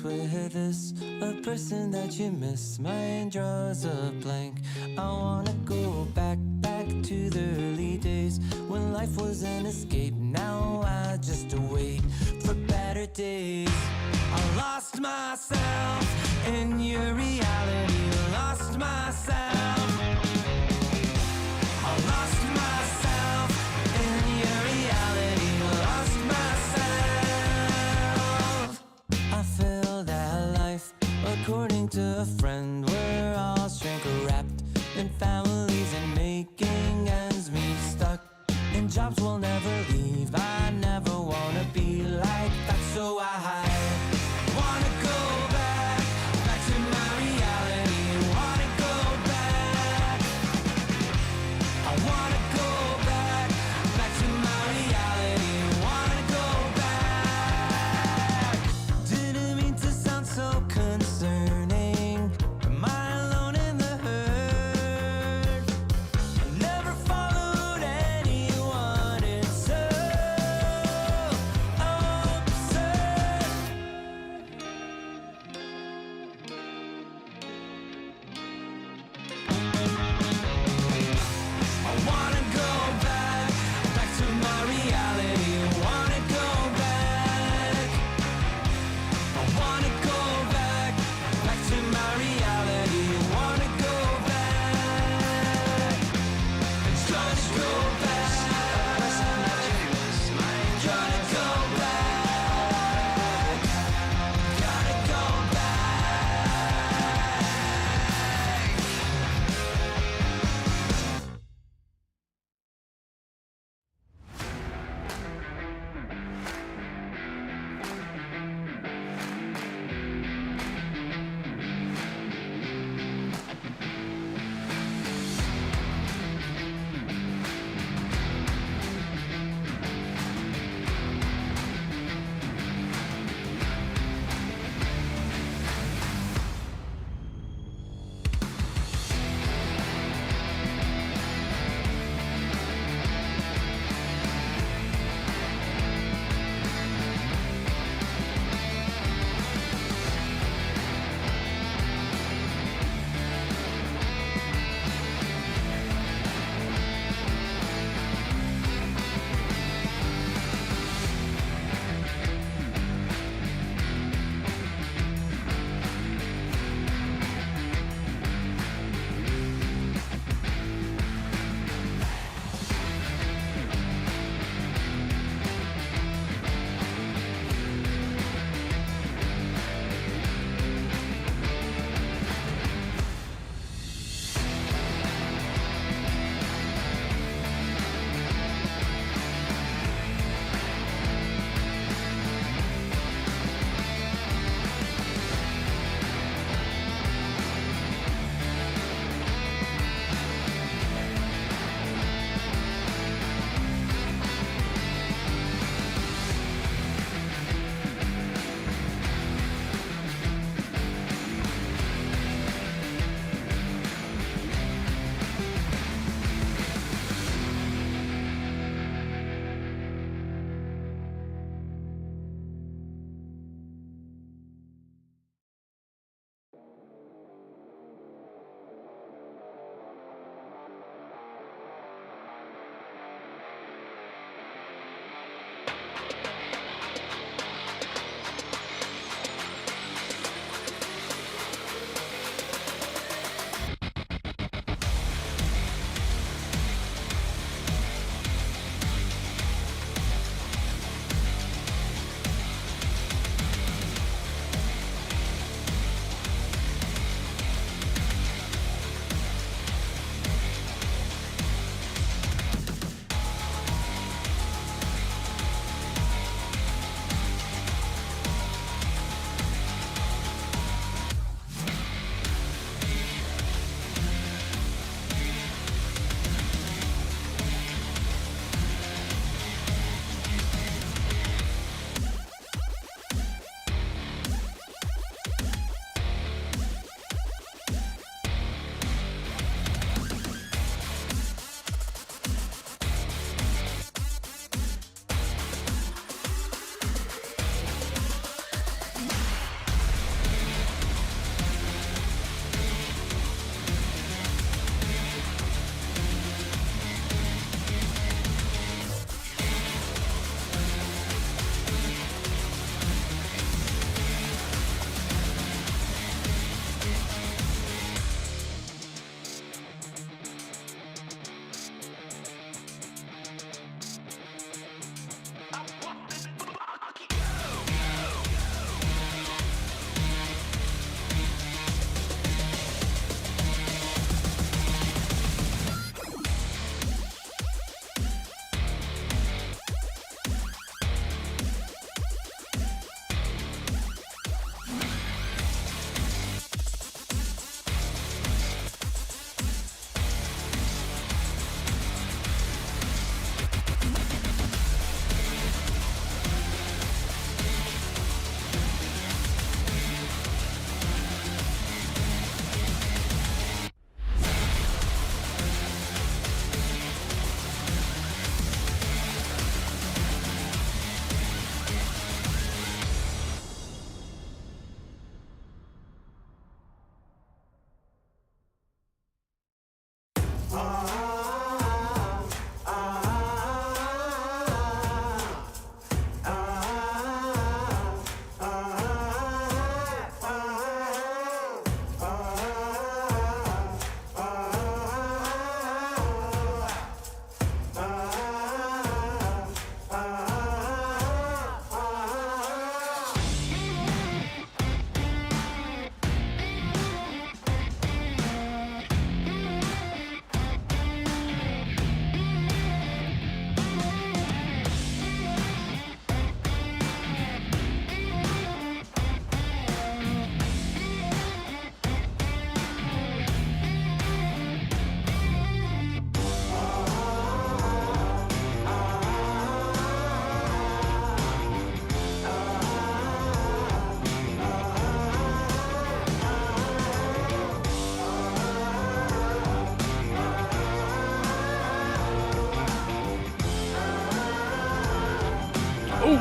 with this, a person that you miss. My mind draws a blank. I wanna go back to the early days when life was an escape. Now I just wait for better days. I lost myself in your reality. Lost myself. I lost myself in your reality. Lost myself. I feel that life, according to a friend, we're all shrink wrapped in families and making ends meet, stuck in jobs we'll never leave. I never wanna be like that, so I wanna go back to my reality. Wanna go back. I wanna go back to my reality. Wanna go back. Didn't mean to sound so concerning. Am I alone in the hurt? I never followed anyone. It's so absurd.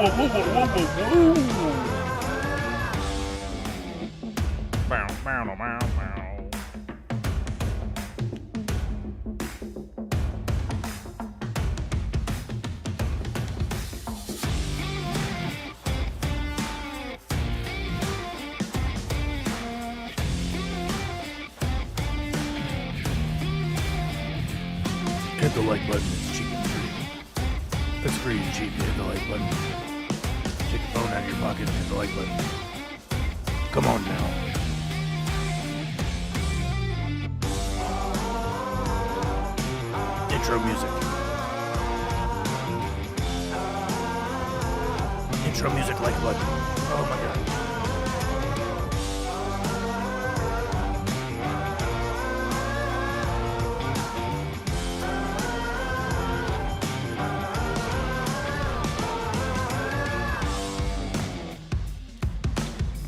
whoa, whoa, whoa, whoa. Bow, bow, bow, bow. Hit the like button. It's cheap and free. It's free and cheap. Hit the like button. Take the phone out of your pocket and hit the like button. Come on now. Intro music. Intro music like button. Oh my god.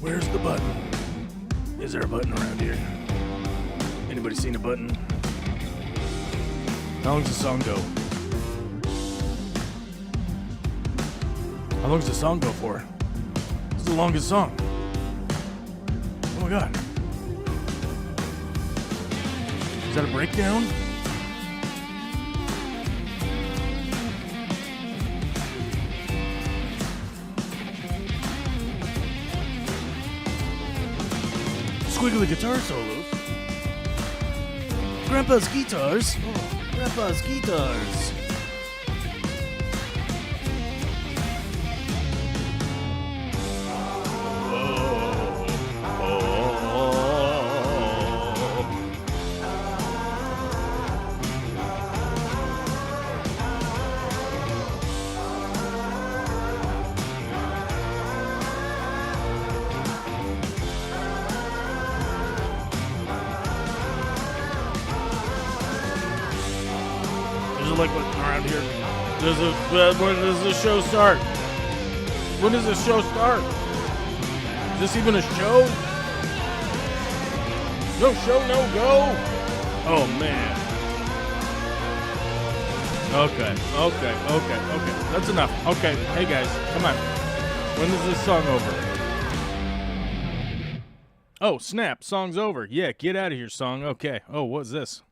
Where's the button? Is there a button around here? Anybody seen a button? How long does the song go? How long does the song go for? This is the longest song. Oh my god. Is that a breakdown? Squiggly guitar solos. Grandpa's guitars. Oh, Grandpa's guitars. Like around here. When does the show start? When does the show start? Is this even a show? No show, no go. Oh man. Okay. That's enough. Okay, hey guys, come on. When is this song over? Oh snap! Song's over. Yeah, get out of here, song. Okay. Oh, what's this?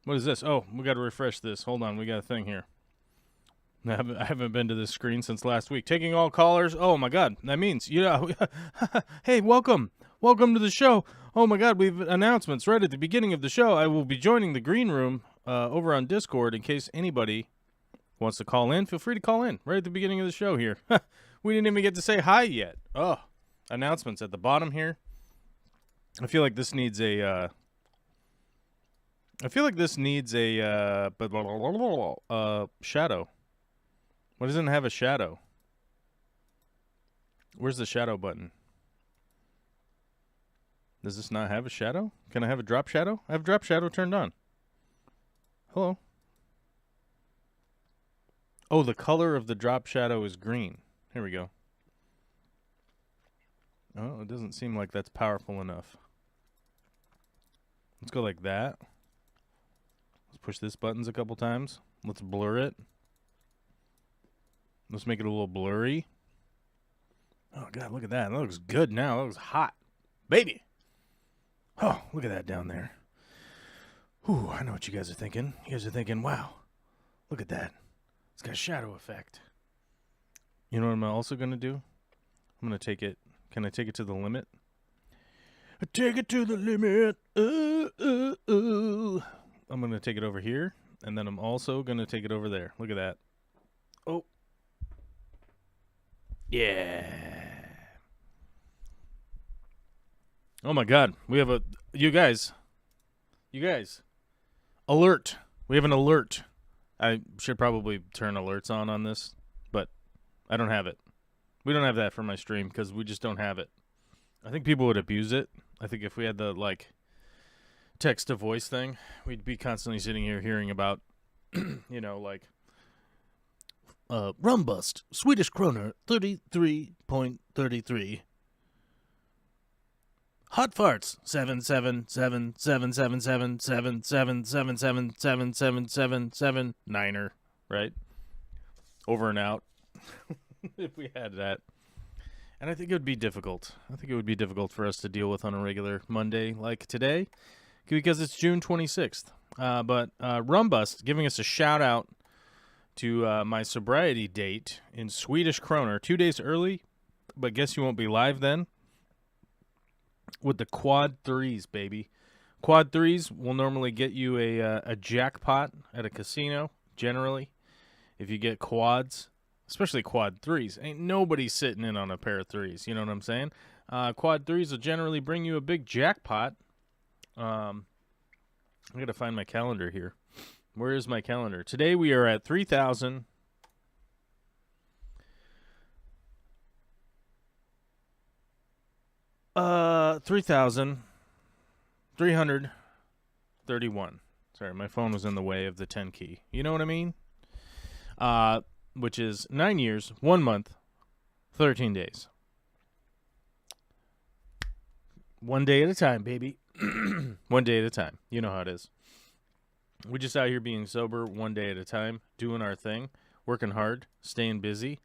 What is this? Oh, we got to refresh this. Hold on, we got a thing here. I haven't been to this screen since last week. Taking all callers. Oh my God, that means hey, welcome to the show. Oh my God, we've announcements right at the beginning of the show. I will be joining the green room over on Discord in case anybody wants to call in. Feel free to call in right at the beginning of the show here. We didn't even get to say hi yet. Oh, announcements at the bottom here. I feel like this needs a. Shadow. Why doesn't it have a shadow? Where's the shadow button? Does this not have a shadow? Can I have a drop shadow? I have drop shadow turned on. Hello. Oh, the color of the drop shadow is green. Here we go. Oh, it doesn't seem like that's powerful enough. Let's go like that. Let's push this buttons a couple times. Let's blur it. Let's make it a little blurry. Oh, God, look at that. That looks good now. That looks hot. Baby. Oh, look at that down there. Ooh, I know what you guys are thinking. You guys are thinking, wow, look at that. It's got a shadow effect. You know what I'm also going to do? I'm going to take it. Can I take it to the limit? Take it to the limit. I'm going to take it over here, and then I'm also going to take it over there. Look at that. Oh. Yeah. Oh, my God. We have a... You guys. Alert. We have an alert. I should probably turn alerts on this, but I don't have it. We don't have that for my stream because we just don't have it. I think people would abuse it. I think if we had the, like, text-to-voice thing, we'd be constantly sitting here hearing about, you know, like, rum bust, Swedish kroner, 33.33. Hot farts, 7777777777777 niner, right? Over and out. if we had that. And I think it would be difficult. I think it would be difficult for us to deal with on a regular Monday like today because it's June 26th. But Rumbust giving us a shout out to my sobriety date in Swedish kroner 2 days early, but guess you won't be live then? With the quad threes, baby. Quad threes will normally get you a jackpot at a casino, generally. If you get quads, especially quad threes. Ain't nobody sitting in on a pair of threes, you know what I'm saying? Quad threes will generally bring you a big jackpot. I got to find my calendar here. Where is my calendar? Today we are at 3,000. $3,331. Sorry, my phone was in the way of the 10 key. You know what I mean? Which is 9 years, 1 month, 13 days. 1 day at a time, baby. 1 day at a time. You know how it is. We're just out here being sober 1 day at a time, doing our thing, working hard, staying busy,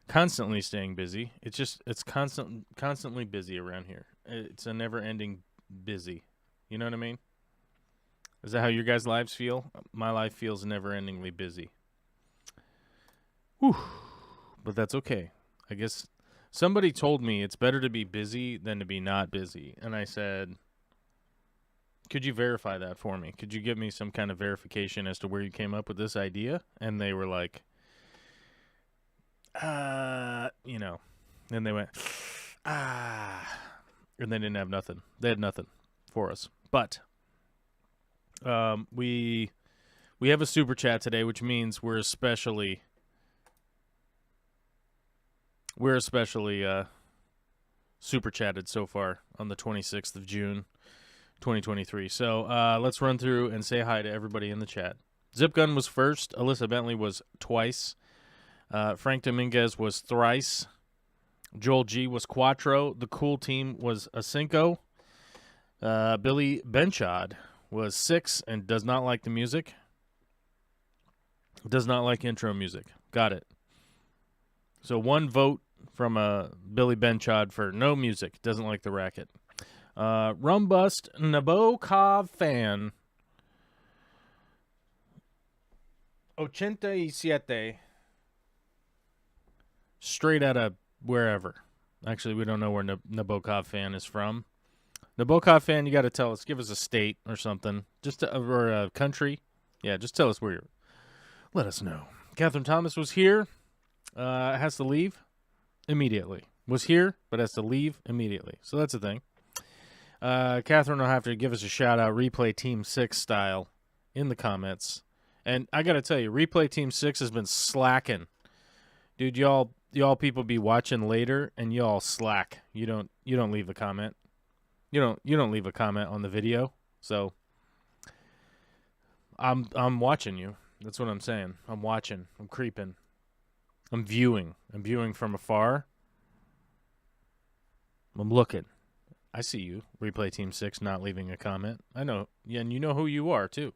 constantly staying busy. It's constantly busy around here. It's a never-ending busy. You know what I mean? Is that how your guys' lives feel? My life feels never-endingly busy. Whew. But that's okay. I guess somebody told me it's better to be busy than to be not busy. And I said, could you verify that for me? Could you give me some kind of verification as to where you came up with this idea? And they were like, you know. And they went, and they didn't have nothing. They had nothing for us. But we have a super chat today, which means we're especially super chatted so far on the 26th of June, 2023. So let's run through and say hi to everybody in the chat. Zipgun was first. Alyssa Bentley was twice. Frank Dominguez was thrice. Joel G was quattro. The cool team was a cinco. Billy Benchad was 6 and does not like the music. Does not like intro music. Got it. So 1 vote from Billy Benchad for no music. Doesn't like the racket. Rumbust Nabokov fan. 87. Straight out of wherever. Actually, we don't know where Nabokov fan is from. Nabokov fan, you got to tell us. Give us a state or something. Or a country. Yeah, just tell us where you're. Let us know. Catherine Thomas was here. Has to leave immediately. Was here, but has to leave immediately. So that's the thing. Catherine will have to give us a shout-out, Replay Team 6 style, in the comments. And I got to tell you, Replay Team 6 has been slacking. Dude, y'all people be watching later, and y'all slack. You don't leave a comment. You don't leave a comment on the video. So I'm watching you. That's what I'm saying. I'm watching. I'm creeping. I'm viewing. I'm viewing from afar. I'm looking. I see you. Replay Team 6 not leaving a comment. I know. Yeah, and you know who you are, too.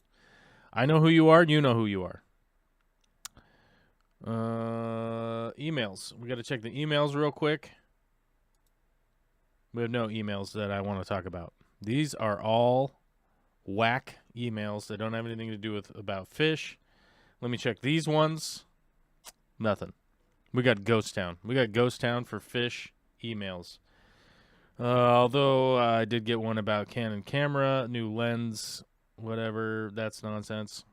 I know who you are. You know who you are. Emails. We got to check the emails real quick. We have no emails that I want to talk about. These are all whack emails that don't have anything to do with about fish. Let me check these ones. Nothing. We got Ghost Town. We got Ghost Town for fish emails. Although I did get one about Canon camera, new lens, whatever. That's nonsense.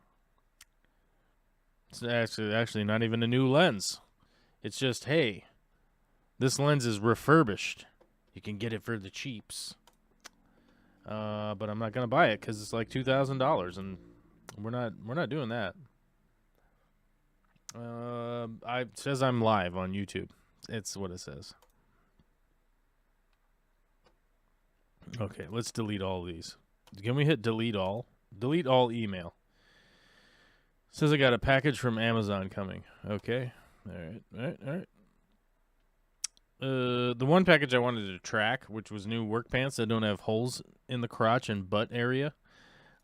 It's actually not even a new lens. It's just, hey, this lens is refurbished. You can get it for the cheaps. But I'm not gonna buy it because it's like $2,000, and we're not doing that. It says I'm live on YouTube. It's what it says. Okay, let's delete all these. Can we hit delete all? Delete all email. Says I got a package from Amazon coming. Okay. All right. The one package I wanted to track, which was new work pants that don't have holes in the crotch and butt area.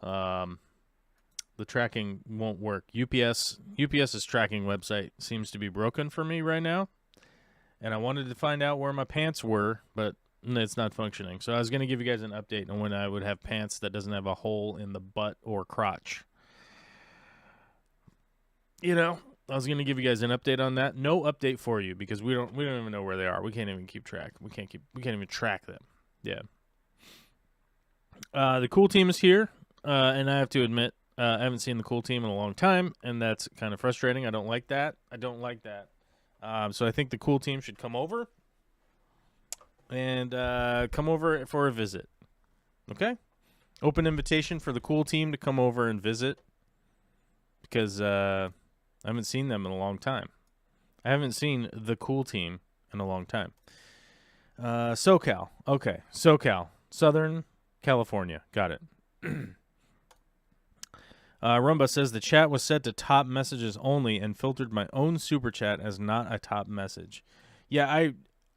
The tracking won't work. UPS's tracking website seems to be broken for me right now. and I wanted to find out where my pants were, but it's not functioning. So I was going to give you guys an update on when I would have pants that doesn't have a hole in the butt or crotch. You know, I was going to give you guys an update on that. No update for you because we don't even know where they are. We can't even keep track. We can't even track them. Yeah. The cool team is here, and I have to admit, I haven't seen the cool team in a long time, and that's kind of frustrating. I don't like that. So I think the cool team should come over and come over for a visit. Okay? Open invitation for the cool team to come over and visit because I haven't seen them in a long time. I haven't seen the cool team in a long time. SoCal. Okay. SoCal. Southern California. Got it. Rumba says the chat was set to top messages only and filtered my own super chat as not a top message. Yeah,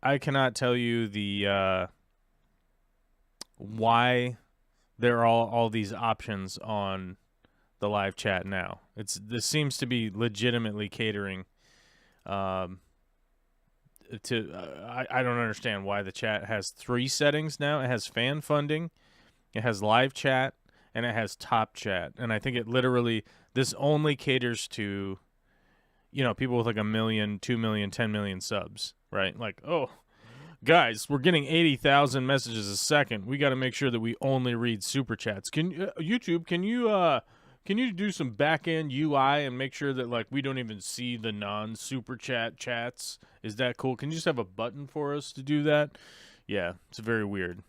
I cannot tell you the why there are all these options on the live chat now. This seems to be legitimately catering to I don't understand why the chat has 3 settings now. It has fan funding, it has live chat, and it has top chat. And I think this only caters to, people with like 1 million, 2 million, 10 million subs, right? Like, oh, guys, we're getting 80,000 messages a second. We got to make sure that we only read super chats. YouTube, can you do some back end UI and make sure that like we don't even see the non super chat chats? Is that cool? Can you just have a button for us to do that? Yeah, it's very weird.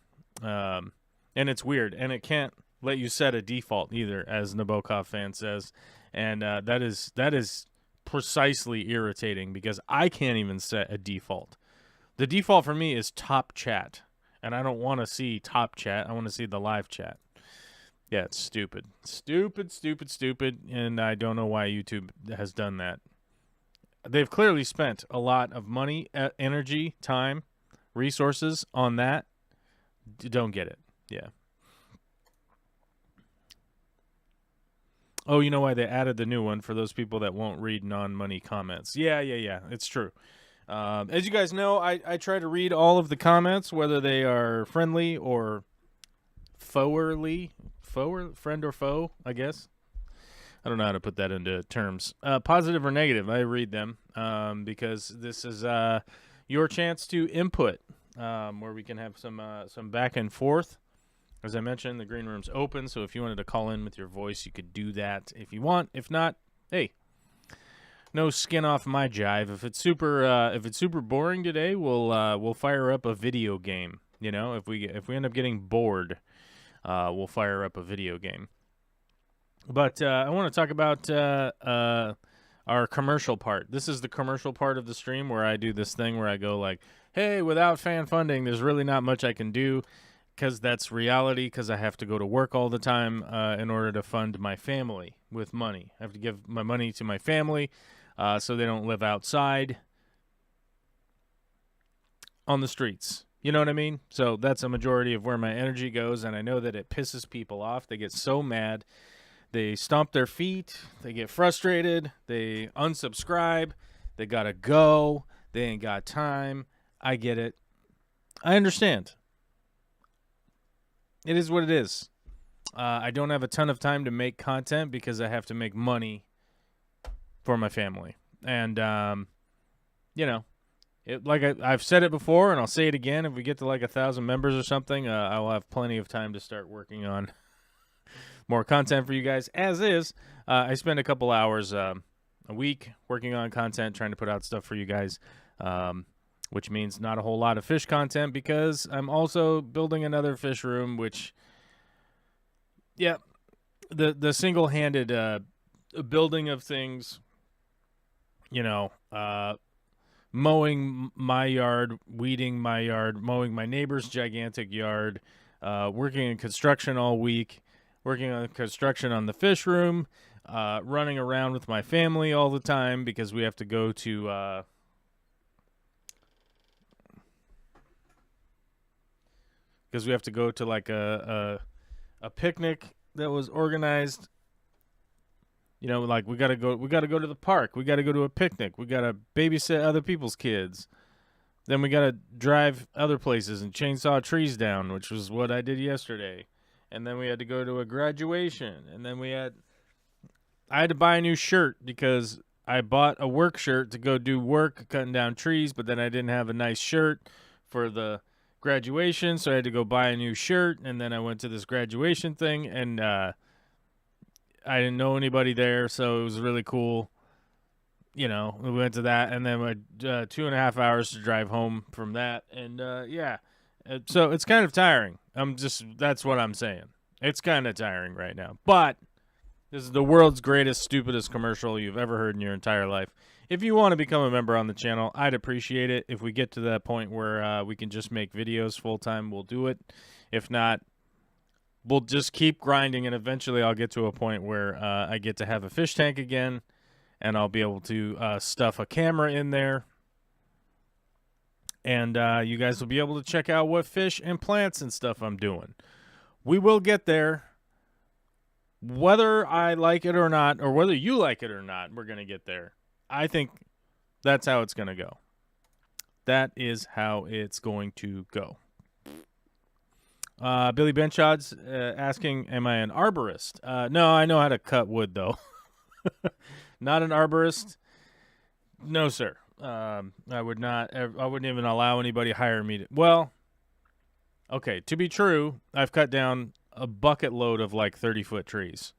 And it's weird, and it can't let you set a default either, as Nabokov fan says, and that is precisely irritating because I can't even set a default. The default for me is top chat, and I don't want to see top chat. I want to see the live chat. Yeah, it's stupid, and I don't know why YouTube has done that. They've clearly spent a lot of money, energy, time, resources on that. Don't get it. Yeah. Oh, you know why they added the new one for those people that won't read non-money comments. Yeah. It's true. As you guys know, I try to read all of the comments, whether they are friendly or friend or foe, I guess. I don't know how to put that into terms. Positive or negative, I read them because this is your chance to input, where we can have some back and forth. As I mentioned, the green room's open, so if you wanted to call in with your voice, you could do that if you want. If not, hey, no skin off my jive. If it's super boring today, we'll fire up a video game. If we end up getting bored, we'll fire up a video game. But I want to talk about our commercial part. This is the commercial part of the stream where I do this thing where I go like, hey, without fan funding, there's really not much I can do. Because that's reality, because I have to go to work all the time in order to fund my family with money. I have to give my money to my family so they don't live outside on the streets. You know what I mean? So that's a majority of where my energy goes, and I know that it pisses people off. They get so mad. They stomp their feet. They get frustrated. They unsubscribe. They got to go. They ain't got time. I get it. I understand. It is what it is. I don't have a ton of time to make content because I have to make money for my family. And, I've said it before and I'll say it again. If we get to like 1,000 members or something, I'll have plenty of time to start working on more content for you guys. As is, I spend a couple hours a week working on content, trying to put out stuff for you guys. Which means not a whole lot of fish content because I'm also building another fish room, which, yeah, the single-handed building of things, mowing my yard, weeding my yard, mowing my neighbor's gigantic yard, working in construction all week, working on construction on the fish room, running around with my family all the time because we have to go to... because we have to go to like a picnic that was organized. Like we gotta go to the park. We gotta go to a picnic. We gotta babysit other people's kids. Then we got to drive other places and chainsaw trees down, which was what I did yesterday. And then we had to go to a graduation. And then I had to buy a new shirt because I bought a work shirt to go do work cutting down trees, but then I didn't have a nice shirt for the graduation, so I had to go buy a new shirt. And then I went to this graduation thing, and I didn't know anybody there, so it was really cool. We went to that, and then we had 2.5 hours to drive home from that. And, so it's kind of tiring. That's what I'm saying. It's kind of tiring right now. But this is the world's greatest, stupidest commercial you've ever heard in your entire life. If you want to become a member on the channel, I'd appreciate it. If we get to that point where we can just make videos full-time, we'll do it. If not, we'll just keep grinding, and eventually I'll get to a point where I get to have a fish tank again, and I'll be able to stuff a camera in there. And you guys will be able to check out what fish and plants and stuff I'm doing. We will get there. Whether I like it or not, or whether you like it or not, we're going to get there. I think that's how it's going to go. That is how it's going to go. Billy Benchod's asking, am I an arborist? No, I know how to cut wood, though. Not an arborist. No, sir. I would not. I wouldn't even allow anybody hire me to. Well, okay. To be true, I've cut down a bucket load of like 30-foot trees,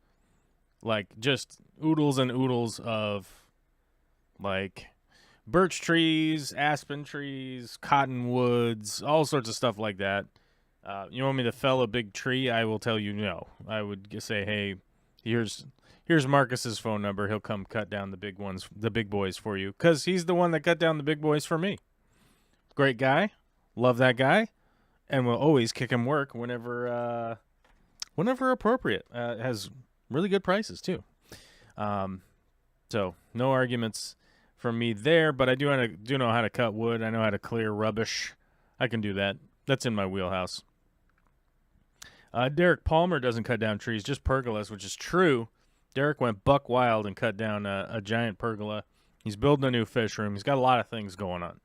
like just oodles and oodles of like birch trees, aspen trees, cottonwoods, all sorts of stuff like that. You want me to fell a big tree? I will tell you no. I would say, hey, here's Marcus's phone number. He'll come cut down the big ones, the big boys for you, because he's the one that cut down the big boys for me. Great guy. Love that guy. And we'll always kick him work whenever appropriate. Has really good prices, too. So no arguments from me there, but I do know how to cut wood. I know how to clear rubbish. I can do that. That's in my wheelhouse. Derek Palmer doesn't cut down trees, just pergolas, which is true. Derek went buck wild and cut down a giant pergola. He's building a new fish room. He's got a lot of things going on.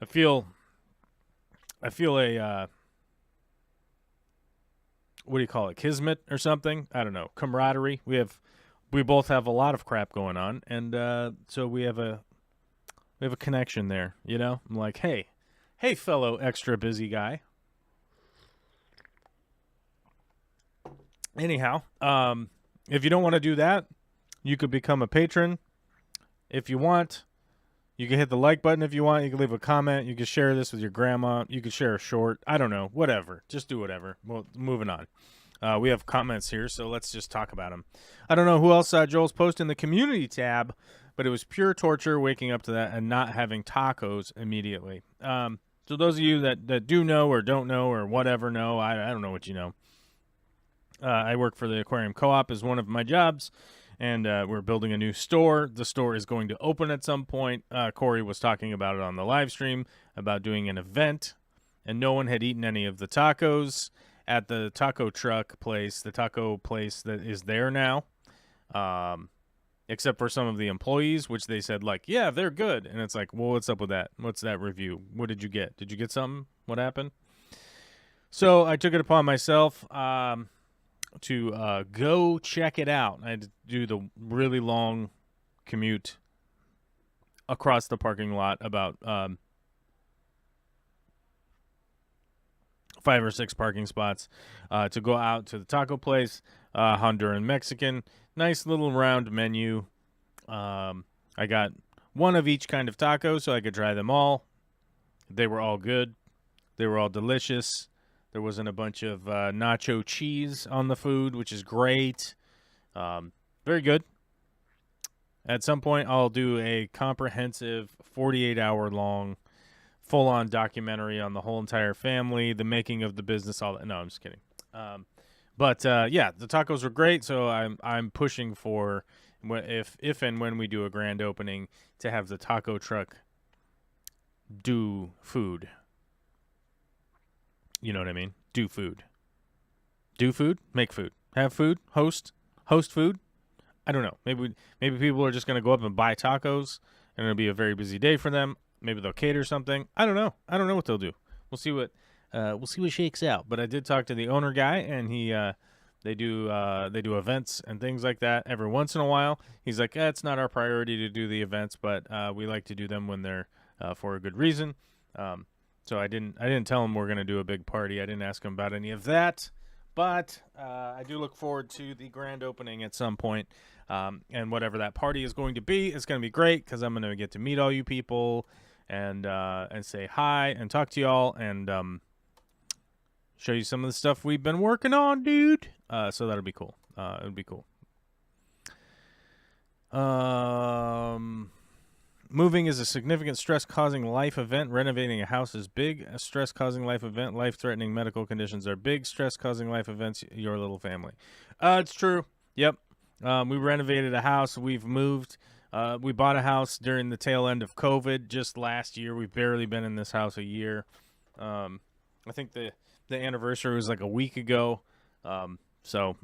I feel a what do you call it? Kismet or something? I don't know. Camaraderie. We both have a lot of crap going on, and so we have a connection there. I'm like, hey, fellow extra busy guy. Anyhow, if you don't want to do that, you could become a patron if you want. You can hit the like button if you want. You can leave a comment. You can share this with your grandma. You can share a short. I don't know. Whatever. Just do whatever. Well, moving on. We have comments here, so let's just talk about them. I don't know who else saw Joel's post in the community tab, but it was pure torture waking up to that and not having tacos immediately. So those of you that do know or don't know or whatever know, I don't know what you know. I work for the Aquarium Co-op as one of my jobs, and we're building a new store. The store is going to open at some point. Corey was talking about it on the live stream, about doing an event, and no one had eaten any of the tacos at the taco truck place, the taco place that is there now, except for some of the employees, which they said, like, yeah, they're good. And it's like, well, what's up with that? What's that review? What did you get? Did you get something? What happened? So I took it upon myself to go check it out. I had to do the really long commute across the parking lot, about 5 or 6 parking spots, to go out to the taco place, Honduran Mexican. Nice little round menu. I got one of each kind of taco so I could try them all. They were all good. They were all delicious. There wasn't a bunch of nacho cheese on the food, which is great. Very good. At some point, I'll do a comprehensive 48-hour-long full-on documentary on the whole entire family, the making of the business, all that. No, I'm just kidding. But yeah, the tacos were great, so I'm pushing for, if and when we do a grand opening, to have the taco truck do food. You know what I mean? Do food. Do food? Make food. Have food? Host food? I don't know. Maybe people are just going to go up and buy tacos, and it'll be a very busy day for them. maybe they'll cater something. I don't know. I don't know what they'll do. We'll see what shakes out. But I did talk to the owner guy, and they do events and things like that every once in a while. He's like, it's not our priority to do the events, but we like to do them when they're for a good reason. So I didn't tell him we're gonna do a big party. I didn't ask him about any of that. But I do look forward to the grand opening at some point. And whatever that party is going to be, it's going to be great because I'm going to get to meet all you people and say hi and talk to y'all and show you some of the stuff we've been working on, dude. So that'll be cool. It'll be cool. Moving is a significant stress-causing life event. Renovating a house is big. A stress-causing life event. Life-threatening medical conditions are big stress-causing life events. Your little family. It's true. Yep. We renovated a house. We've moved. We bought a house during the tail end of COVID just last year. We've barely been in this house a year. I think the anniversary was like a week ago. So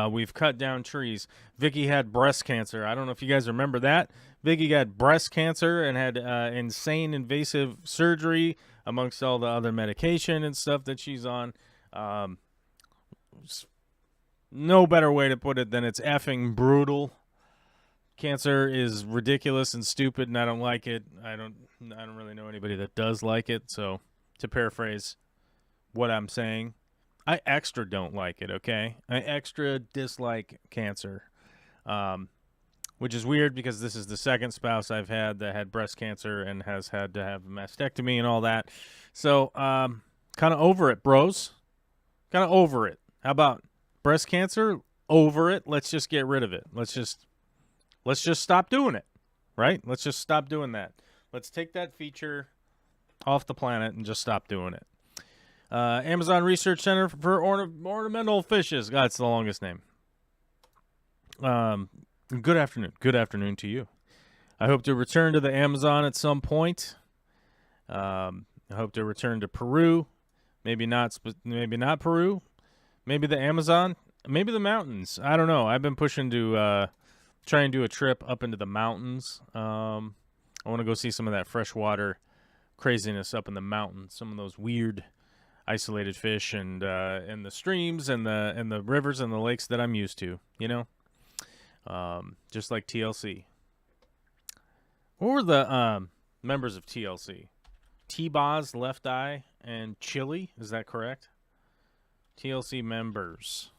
we've cut down trees. Vicky had breast cancer. I don't know if you guys remember that. Vicky got breast cancer and had insane invasive surgery amongst all the other medication and stuff that she's on. No better way to put it than it's effing brutal. Cancer is ridiculous and stupid, and I don't like it. I don't really know anybody that does like it. So to paraphrase what I'm saying, I extra don't like it, okay? I extra dislike cancer, which is weird because this is the second spouse I've had that had breast cancer and has had to have a mastectomy and all that. So kind of over it, bros. Kind of over it. How about breast cancer? Over it. Let's just get rid of it. Let's just stop doing it, right? Let's just stop doing that. Let's take that feature off the planet and just stop doing it. Amazon Research Center for Ornamental Fishes. God, it's the longest name. Good afternoon. Good afternoon to you. I hope to return to the Amazon at some point. I hope to return to Peru. Maybe not Peru. Maybe the Amazon. Maybe the mountains. I don't know. I've been pushing to try and do a trip up into the mountains. I want to go see some of that freshwater craziness up in the mountains. Some of those weird isolated fish and the streams and the rivers and the lakes that I'm used to, you know, just like TLC. What were the members of TLC? T-Boz, Left Eye, and Chili. Is that correct? TLC members.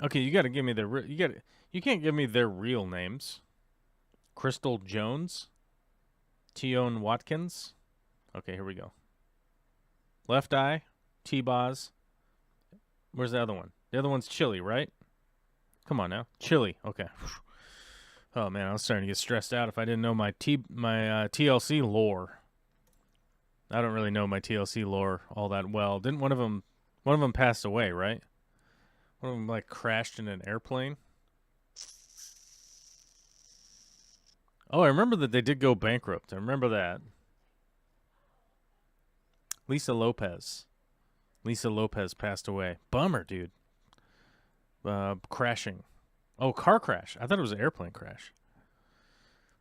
Okay, you got to give me you can't give me their real names. Crystal Jones. Tion Watkins. Okay, here we go. Left Eye, T-Boz. Where's the other one? The other one's Chili, right? Come on now. Chili. Okay. Oh, man, I was starting to get stressed out if I didn't know my TLC lore. I don't really know my TLC lore all that well. Didn't one of them passed away, right? One of them, like, crashed in an airplane. Oh, I remember that they did go bankrupt. I remember that. Lisa Lopez. Lisa Lopez passed away. Bummer, dude. Crashing. Oh, car crash. I thought it was an airplane crash.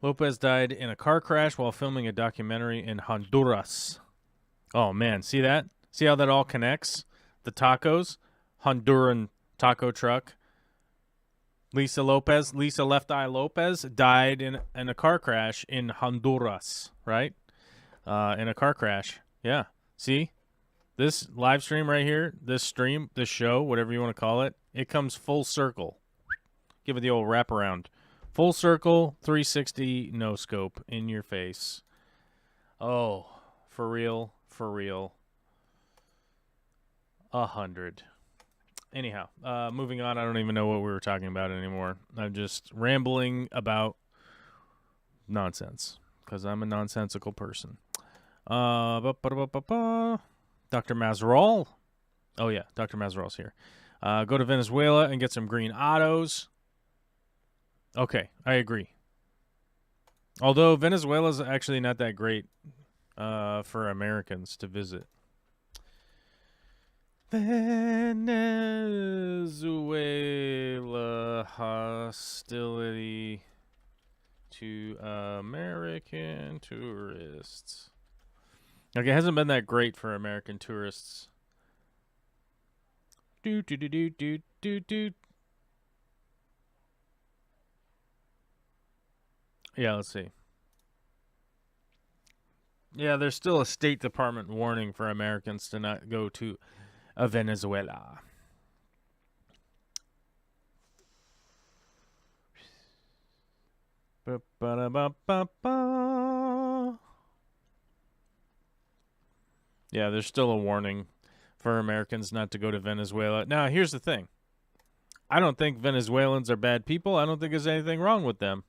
Lopez died in a car crash while filming a documentary in Honduras. Oh, man. See that? See how that all connects? The tacos. Honduran taco truck. Lisa Left Eye Lopez died in a car crash in Honduras, right? In a car crash. Yeah. See? This live stream right here, this show, whatever you want to call it, it comes full circle. Give it the old wraparound. Full circle, 360, no scope, in your face. Oh, for real, for real. 100. Anyhow, moving on. I don't even know what we were talking about anymore. I'm just rambling about nonsense because I'm a nonsensical person. Dr. Mazerol. Oh, yeah, Dr. Mazerol's here. Go to Venezuela and get some green autos. Okay, I agree. Although Venezuela's actually not that great for Americans to visit. Venezuela hostility to American tourists. Okay, it hasn't been that great for American tourists. Do do do do do do do. Yeah, let's see. Yeah, there's still a State Department warning for Americans to not go to Venezuela. Ba-ba-da-ba-ba-ba. Yeah, there's still a warning for Americans not to go to Venezuela. Now, here's the thing. I don't think Venezuelans are bad people. I don't think there's anything wrong with them.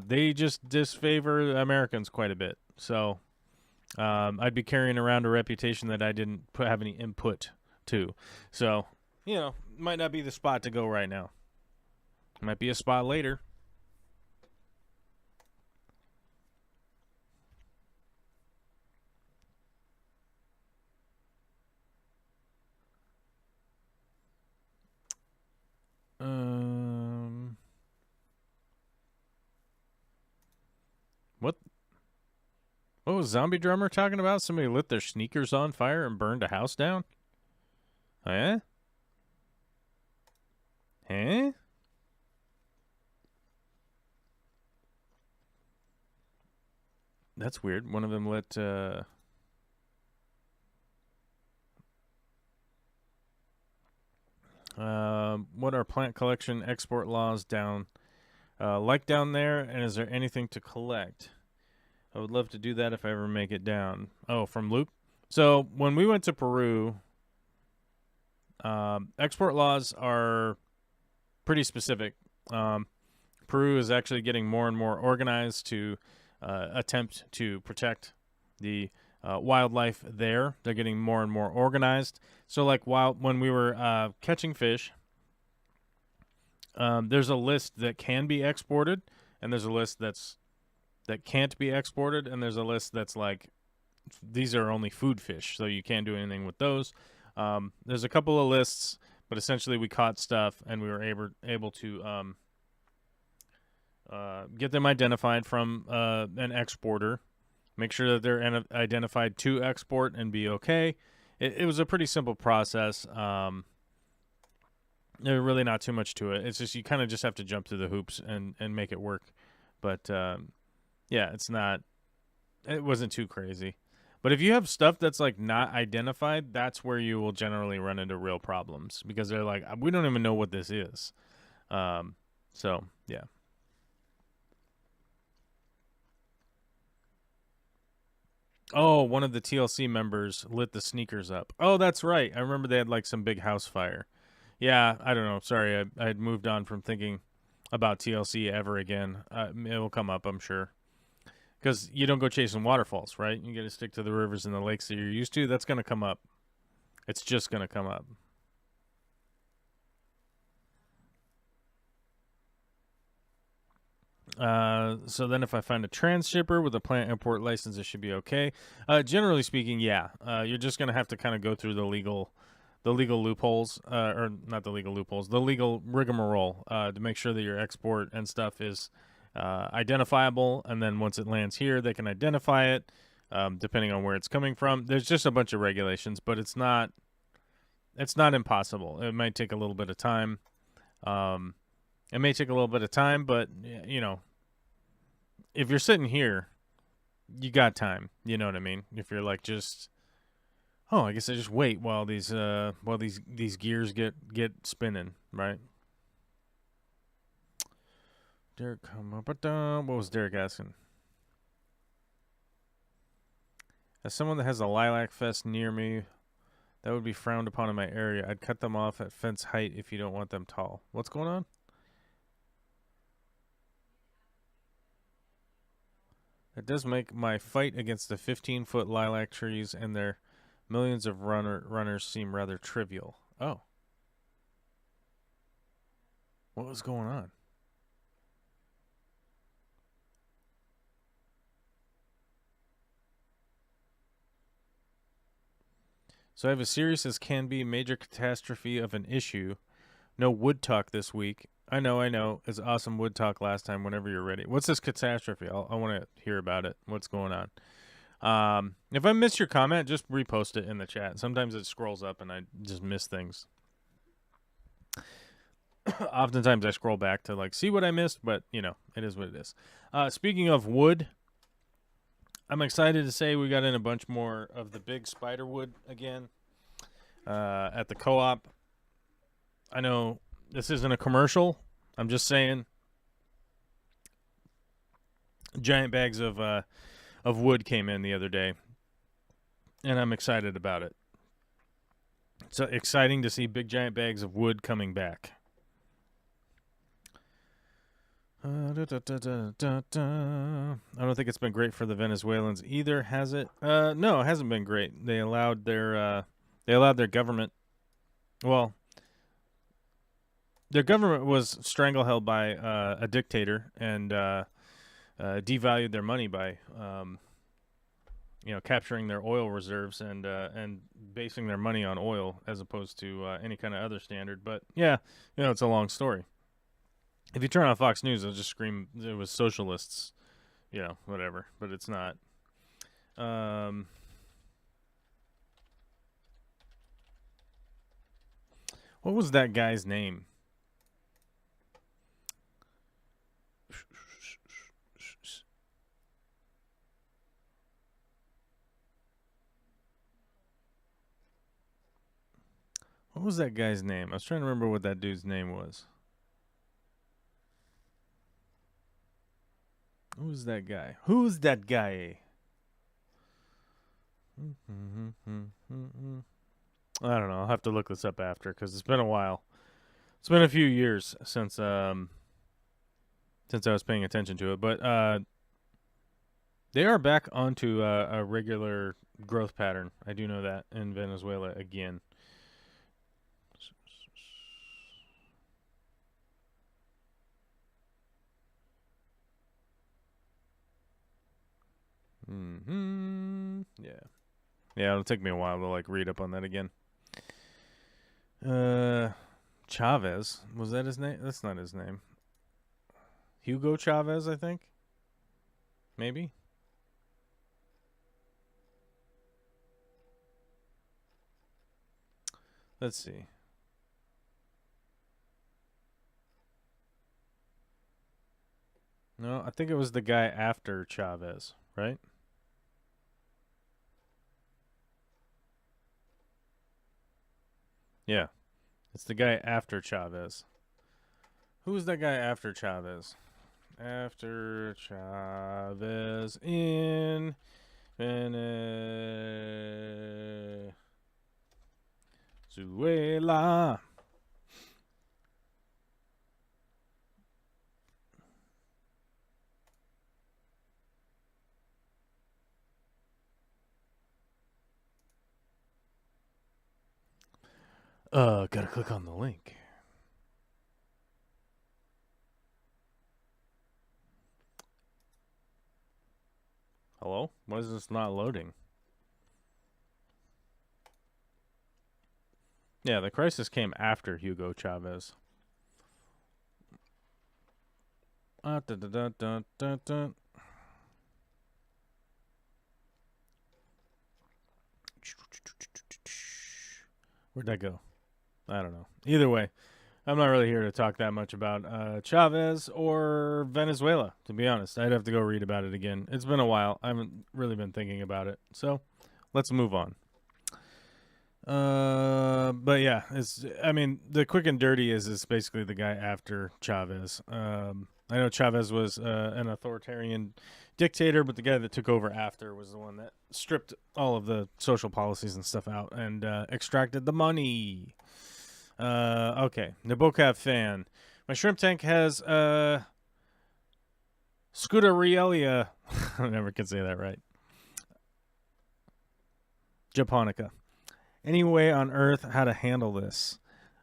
They just disfavor Americans quite a bit. So I'd be carrying around a reputation that I didn't have any input to. So, might not be the spot to go right now. Might be a spot later. What? What was Zombie Drummer talking about? Somebody lit their sneakers on fire and burned a house down? Oh, yeah? Huh? That's weird. One of them lit, what are plant collection export laws down down there, and is there anything to collect? I would love to do that if I ever make it down. Oh, from Luke? So when we went to Peru, export laws are pretty specific. Peru is actually getting more and more organized to attempt to protect the wildlife there. They're getting more and more organized. So like when we were catching fish, there's a list that can be exported, and there's a list that can't be exported, and there's a list that's like, these are only food fish, so you can't do anything with those. There's a couple of lists, but essentially we caught stuff, and we were able to get them identified from an exporter, make sure that they're identified to export and be okay. It was a pretty simple process. There's really not too much to it. It's just you kind of just have to jump through the hoops and make it work. But yeah, it wasn't too crazy. But if you have stuff that's like not identified, that's where you will generally run into real problems, because they're like, we don't even know what this is. So yeah. Oh, one of the TLC members lit the sneakers up. Oh, that's right. I remember they had like some big house fire. Yeah, I don't know. Sorry, I had moved on from thinking about TLC ever again. It will come up, I'm sure. Because you don't go chasing waterfalls, right? You got to stick to the rivers and the lakes that you're used to. That's going to come up. It's just going to come up. So then if I find a transshipper with a plant import license, it should be okay. Generally speaking, yeah. You're just going to have to kind of go through the legal loopholes, or not the legal loopholes, the legal rigmarole, to make sure that your export and stuff is identifiable. And then once it lands here, they can identify it, depending on where it's coming from. There's just a bunch of regulations, but it's not impossible. It might take a little bit of time. But if you're sitting here, you got time. You know what I mean? If you're like just, I guess I just wait while these gears get spinning, right? Derek, what was Derek asking? As someone that has a lilac fest near me, that would be frowned upon in my area. I'd cut them off at fence height if you don't want them tall. What's going on? It does make my fight against the 15-foot lilac trees and their millions of runners seem rather trivial. Oh. What was going on? So I have a serious as can be major catastrophe of an issue. No wood talk this week. I know. It's awesome wood talk last time whenever you're ready. What's this catastrophe? I want to hear about it. What's going on? If I miss your comment, just repost it in the chat. Sometimes it scrolls up and I just miss things. Oftentimes I scroll back to like see what I missed, but you know, it is what it is. Speaking of wood, I'm excited to say we got in a bunch more of the big spider wood again at the co-op. I know this isn't a commercial. I'm just saying giant bags of wood came in the other day, and I'm excited about it. It's exciting to see big giant bags of wood coming back. I don't think it's been great for the Venezuelans either, has it? No, it hasn't been great. They allowed their government. Well, their government was strangled by a dictator and devalued their money by capturing their oil reserves and basing their money on oil as opposed to any kind of other standard. But yeah, it's a long story. If you turn on Fox News, they'll just scream it was socialists, whatever. But it's not. What was that guy's name? What was that guy's name? I was trying to remember what that dude's name was. Who's that guy? Who's that guy? I don't know. I'll have to look this up after because it's been a while. It's been a few years since I was paying attention to it, but they are back onto a regular growth pattern. I do know that in Venezuela again. Yeah, it'll take me a while to like read up on that again. Chavez, was that his name? That's not his name. Hugo Chavez, I think. Maybe. Let's see. No, I think it was the guy after Chavez, right? Yeah. It's the guy after Chavez. Who's that guy after Chavez? After Chavez in Venezuela. Gotta click on the link. Hello? Why is this not loading? Yeah, the crisis came after Hugo Chavez. Where'd that go? I don't know. Either way, I'm not really here to talk that much about Chavez or Venezuela, to be honest. I'd have to go read about it again. It's been a while. I haven't really been thinking about it. So let's move on. But yeah, the quick and dirty is basically the guy after Chavez. I know Chavez was an authoritarian dictator, but the guy that took over after was the one that stripped all of the social policies and stuff out and extracted the money. Okay, Nabokov fan. My shrimp tank has Scudarielia. I never can say that right. Japonica. Any way on earth how to handle this?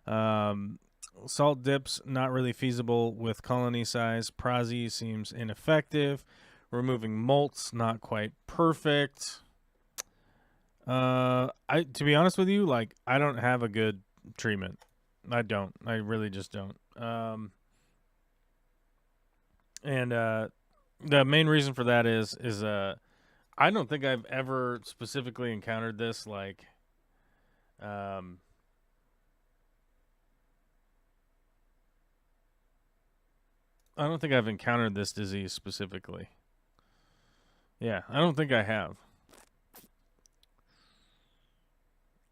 Salt dips not really feasible with colony size. Prazi seems ineffective. Removing molts not quite perfect. To be honest with you, like I don't have a good treatment. I don't. I really just don't. And the main reason for that is I don't think I've ever specifically encountered this like I don't think I've encountered this disease specifically. Yeah, I don't think I have.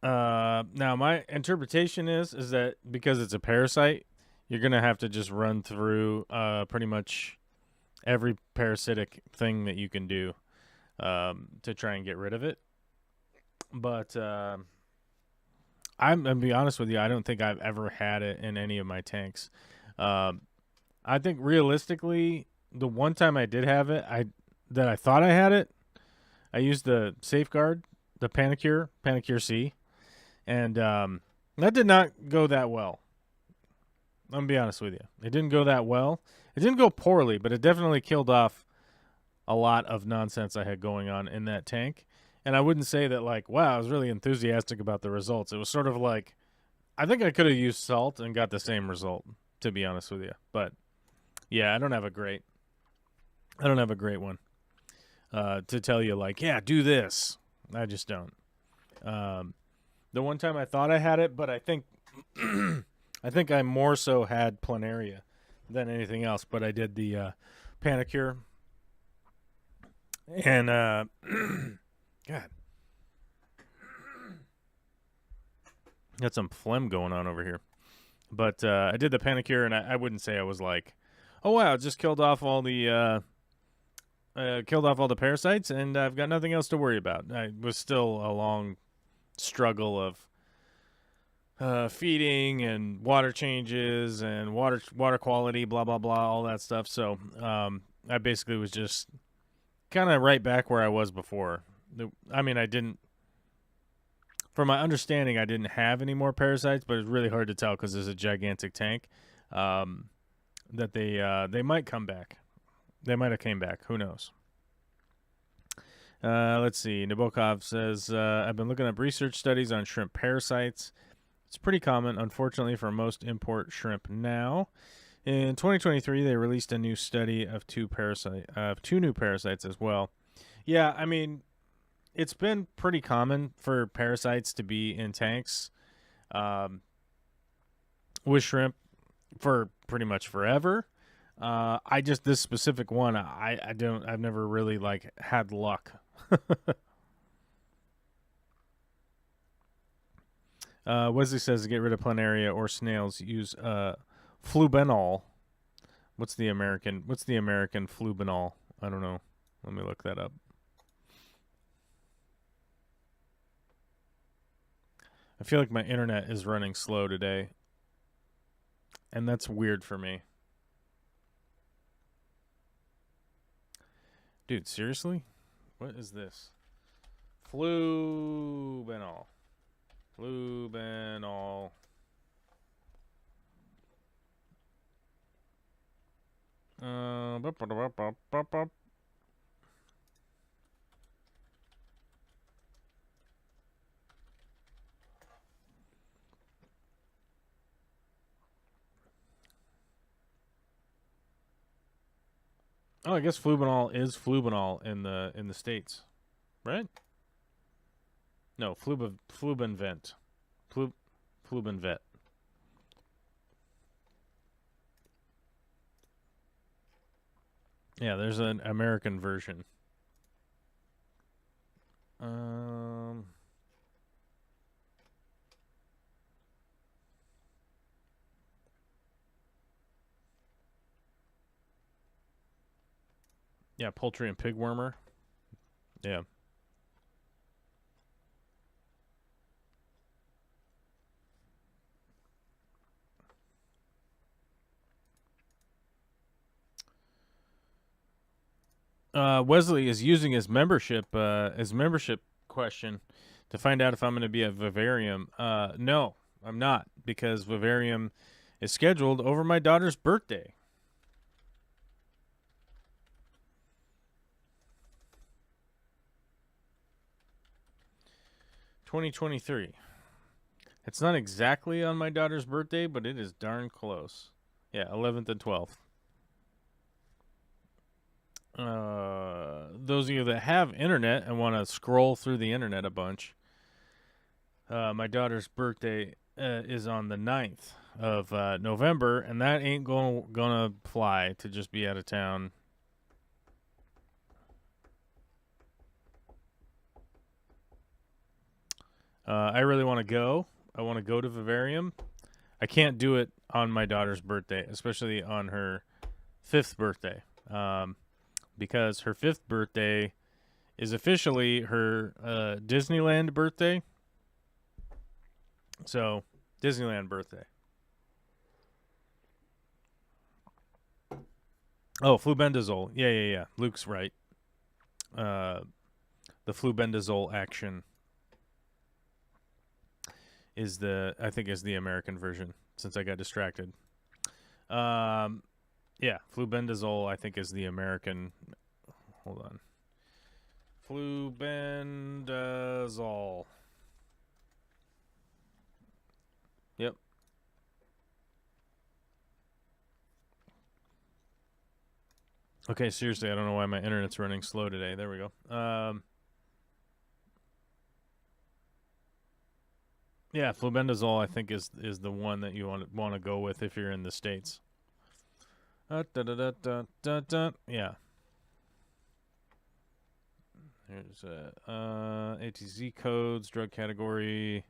Now my interpretation is that because it's a parasite, you're gonna have to just run through pretty much every parasitic thing that you can do to try and get rid of it. But I'm gonna be honest with you, I don't think I've ever had it in any of my tanks. I think realistically, the one time I did have it, I thought I had it, I used the Safeguard, the Panicure C, and that did not go that well. I'm gonna be honest with you, it didn't go that well. It didn't go poorly, but it definitely killed off a lot of nonsense I had going on in that tank. And I wouldn't say that like, wow, I was really enthusiastic about the results. It was sort of like, I think I could have used salt and got the same result, to be honest with you. But yeah, I don't have a great one to tell you like, yeah, do this. I just don't. The one time I thought I had it, but I think I think I more so had planaria than anything else. But I did the Panicure, and God, got some phlegm going on over here. But I did the Panicure, and I wouldn't say I was like, oh wow, it just killed off all the parasites, and I've got nothing else to worry about. I was still a long struggle of feeding and water changes and water quality, blah blah blah, all that stuff. So I basically was just kind of right back where I was before. I mean, I didn't, from my understanding, I didn't have any more parasites, but it's really hard to tell because there's a gigantic tank. That they might come back. They might have came back. Who knows? Let's see. Nabokov says, I've been looking up research studies on shrimp parasites. It's pretty common, unfortunately, for most import shrimp now. In 2023, they released a new study of two new parasites as well. Yeah, I mean, it's been pretty common for parasites to be in tanks with shrimp for pretty much forever. This specific one, I've never really like had luck. Wesley says to get rid of planaria or snails, use flubenol. What's the American flubenol? I don't know. Let me look that up. I feel like my internet is running slow today, and that's weird for me. Dude, seriously? What is this? Flubenol. Flubenol. Oh, I guess flubenol is flubenol in the States, right? No, flubenvent. Flubenvet. Yeah, there's an American version. Yeah, poultry and pig wormer. Yeah. Wesley is using his membership question to find out if I'm going to be at Vivarium. No, I'm not, because Vivarium is scheduled over my daughter's birthday. 2023. It's not exactly on my daughter's birthday, but it is darn close. Yeah, 11th and 12th. Those of you that have internet and want to scroll through the internet a bunch, my daughter's birthday is on the 9th of November, and that ain't gonna fly to just be out of town. I really want to go. I want to go to Vivarium. I can't do it on my daughter's birthday, especially on her 5th birthday, because her 5th birthday is officially her Disneyland birthday. So, Disneyland birthday. Oh, flubendazole. Yeah. Luke's right. The flubendazole action is I think is the American version, since I got distracted. Yeah, flubendazole I think is the American. Hold on. Flubendazole. Yep. Okay, seriously, I don't know why my internet's running slow today. There we go. Yeah, flubendazole I think is the one that you want to go with if you're in the States. Yeah. Here's ATZ codes, drug category.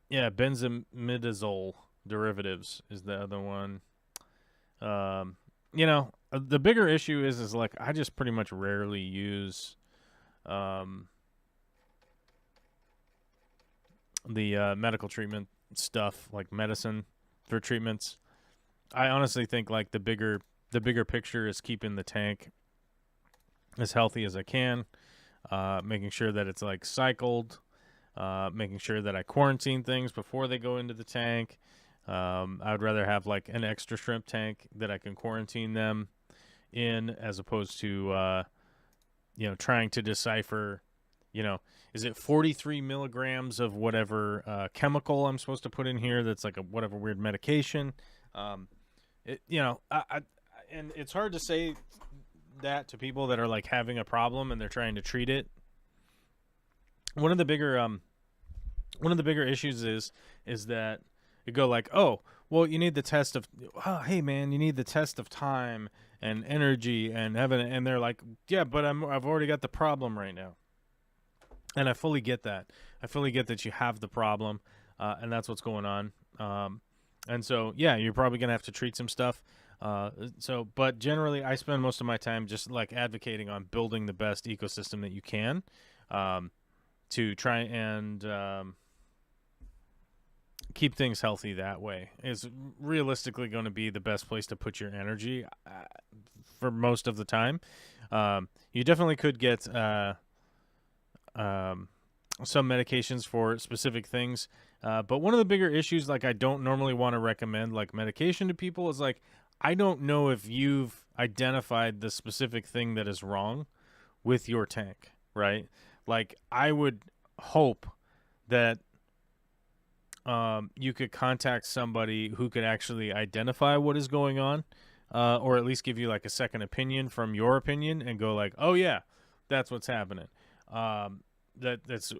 Yeah, benzimidazole derivatives is the other one. The bigger issue is like I just pretty much rarely use the medical treatment stuff, like medicine for treatments. I honestly think like the bigger picture is keeping the tank as healthy as I can, making sure that it's like cycled, making sure that I quarantine things before they go into the tank. I would rather have like an extra shrimp tank that I can quarantine them in, as opposed to trying to decipher, is it 43 milligrams of whatever chemical I'm supposed to put in here that's like a whatever weird medication. And it's hard to say that to people that are like having a problem and they're trying to treat it. One of the bigger issues is that you go like, oh, well, you need the test of, hey man, you need the test of time and energy and heaven, and they're like, yeah, but I've already got the problem right now, and I fully get that. I fully get that you have the problem, and that's what's going on. And so, yeah, you're probably gonna have to treat some stuff. But generally, I spend most of my time just like advocating on building the best ecosystem that you can, to try and keep things healthy that way. Is realistically going to be the best place to put your energy for most of the time. You definitely could get some medications for specific things, but one of the bigger issues, like I don't normally want to recommend like medication to people, is like I don't know if you've identified the specific thing that is wrong with your tank, right? Like I would hope that you could contact somebody who could actually identify what is going on, or at least give you like a second opinion from your opinion and go like, oh yeah, that's what's happening. That's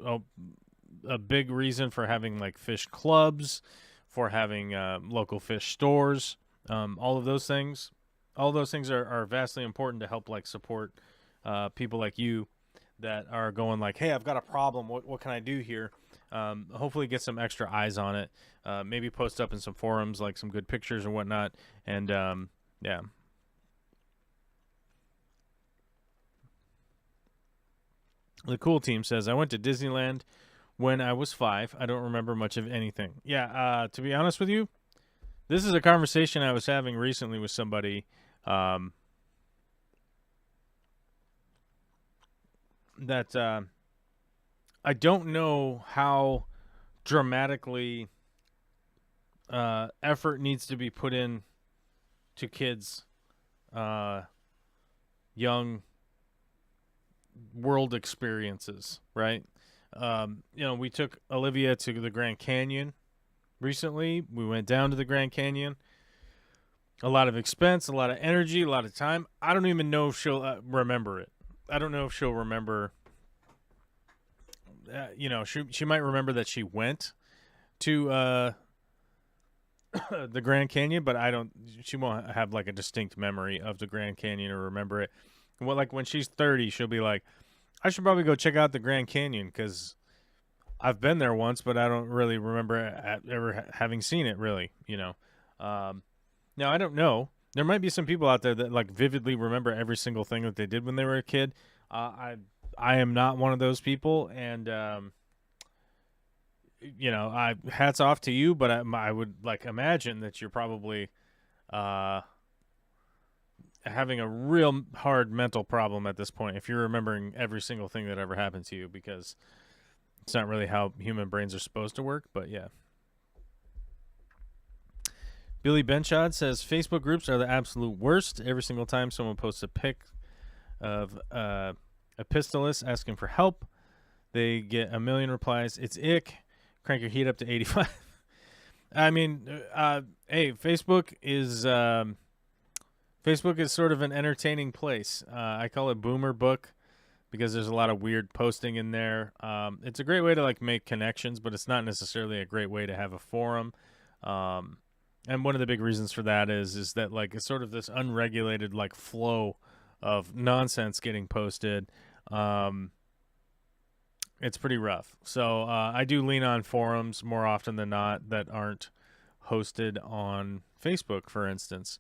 a big reason for having like fish clubs, for having local fish stores. All of those things are vastly important to help like support people like you that are going like, hey, I've got a problem. What can I do here? Hopefully get some extra eyes on it. Maybe post up in some forums, like some good pictures or whatnot. And yeah. The cool team says, I went to Disneyland when I was 5. I don't remember much of anything. Yeah, to be honest with you, this is a conversation I was having recently with somebody that I don't know how dramatically effort needs to be put in to kids, young world experiences, right? We took Olivia to the Grand Canyon recently. We went down to the Grand Canyon. A lot of expense, a lot of energy, a lot of time. I don't even know if she'll remember it. I don't know if she'll remember. She might remember that she went to the Grand Canyon, but she won't have like a distinct memory of the Grand Canyon or remember it. Well, like when she's 30, she'll be like, I should probably go check out the Grand Canyon because I've been there once, but I don't really remember ever having seen it really, Now, I don't know. There might be some people out there that like vividly remember every single thing that they did when they were a kid. I am not one of those people, and I hats off to you, but I would like imagine that you're probably having a real hard mental problem at this point if you're remembering every single thing that ever happened to you, because it's not really how human brains are supposed to work. But yeah. Billy Benchad says Facebook groups are the absolute worst. Every single time someone posts a pic of a pistolist asking for help, they get a million replies. It's ick. Crank your heat up to 85. I mean, hey, Facebook is sort of an entertaining place. I call it Boomer Book because there's a lot of weird posting in there. It's a great way to like make connections, but it's not necessarily a great way to have a forum. And one of the big reasons for that is that like it's sort of this unregulated like flow of nonsense getting posted. It's pretty rough. So I do lean on forums more often than not that aren't hosted on Facebook, for instance.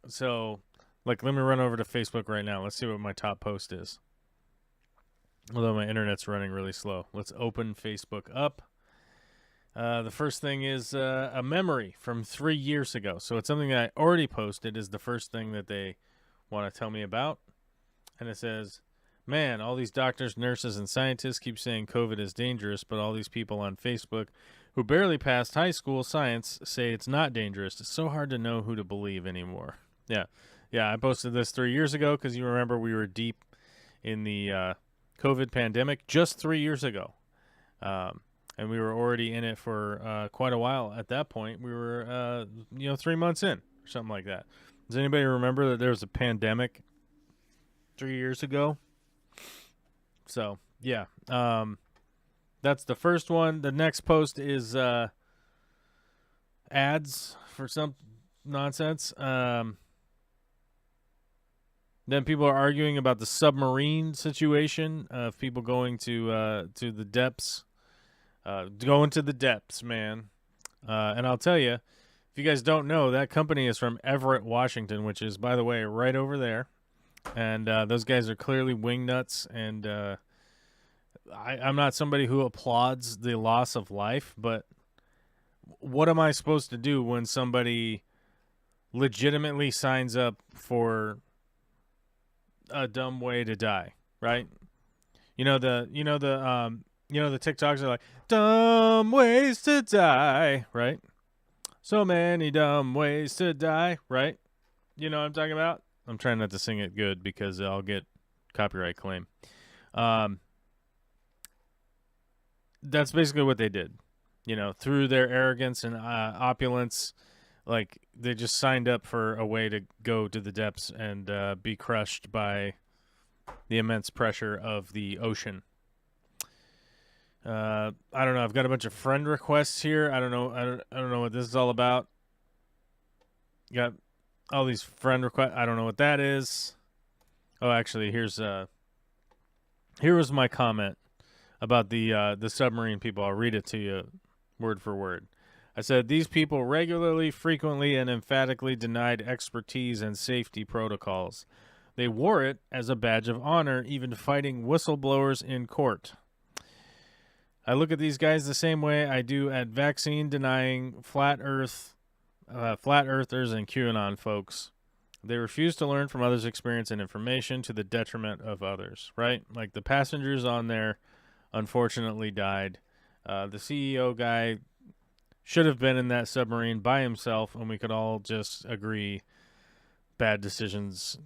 So like let me run over to Facebook right now. Let's see what my top post is. Although my internet's running really slow. Let's open Facebook up. The first thing is a memory from 3 years ago. So it's something that I already posted is the first thing that they want to tell me about. And it says, man, all these doctors, nurses, and scientists keep saying COVID is dangerous, but all these people on Facebook who barely passed high school science say it's not dangerous. It's so hard to know who to believe anymore. Yeah, I posted this 3 years ago because you remember we were deep in the COVID pandemic just 3 years ago. And we were already in it for quite a while at that point. We were, 3 months in or something like that. Does anybody remember that there was a pandemic 3 years ago? So, yeah. That's the first one. The next post is ads for some nonsense. Then people are arguing about the submarine situation of people going to the depths. Going to the depths, man. And I'll tell you, if you guys don't know, that company is from Everett, Washington, which is, by the way, right over there. And those guys are clearly wingnuts. And I'm not somebody who applauds the loss of life, but what am I supposed to do when somebody legitimately signs up for a dumb way to die, right? The TikToks are like, dumb ways to die, right? So many dumb ways to die, right? You know what I'm talking about? I'm trying not to sing it good because I'll get copyright claim. That's basically what they did. Through their arrogance and opulence, like they just signed up for a way to go to the depths and be crushed by the immense pressure of the ocean. I don't know. I've got a bunch of friend requests here. I don't know what this is all about. Got all these friend requests. I don't know what that is. Oh, actually, here was my comment about the submarine people. I'll read it to you word for word. I said, these people regularly, frequently, and emphatically denied expertise and safety protocols. They wore it as a badge of honor, even fighting whistleblowers in court. I look at these guys the same way I do at vaccine-denying flat earthers and QAnon folks. They refuse to learn from others' experience and information to the detriment of others, right? Like the passengers on there unfortunately died. The CEO guy should have been in that submarine by himself, and we could all just agree bad decisions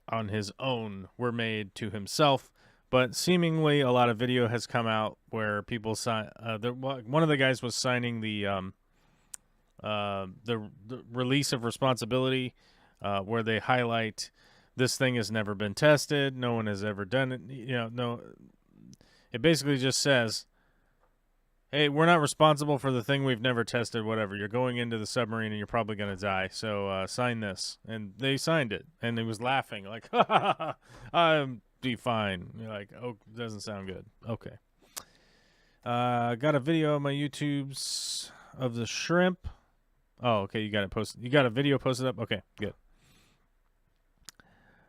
on his own were made to himself. But seemingly, a lot of video has come out where people sign. One of the guys was signing the release of responsibility, where they highlight this thing has never been tested. No one has ever done it. No. It basically just says, hey, we're not responsible for the thing we've never tested, whatever. You're going into the submarine and you're probably going to die, so sign this. And they signed it, and he was laughing, like, ha, ha, ha, I'll be fine. You're like, oh, doesn't sound good. Okay. Got a video on my YouTubes of the shrimp. Oh, okay, you got it posted. You got a video posted up? Okay, good.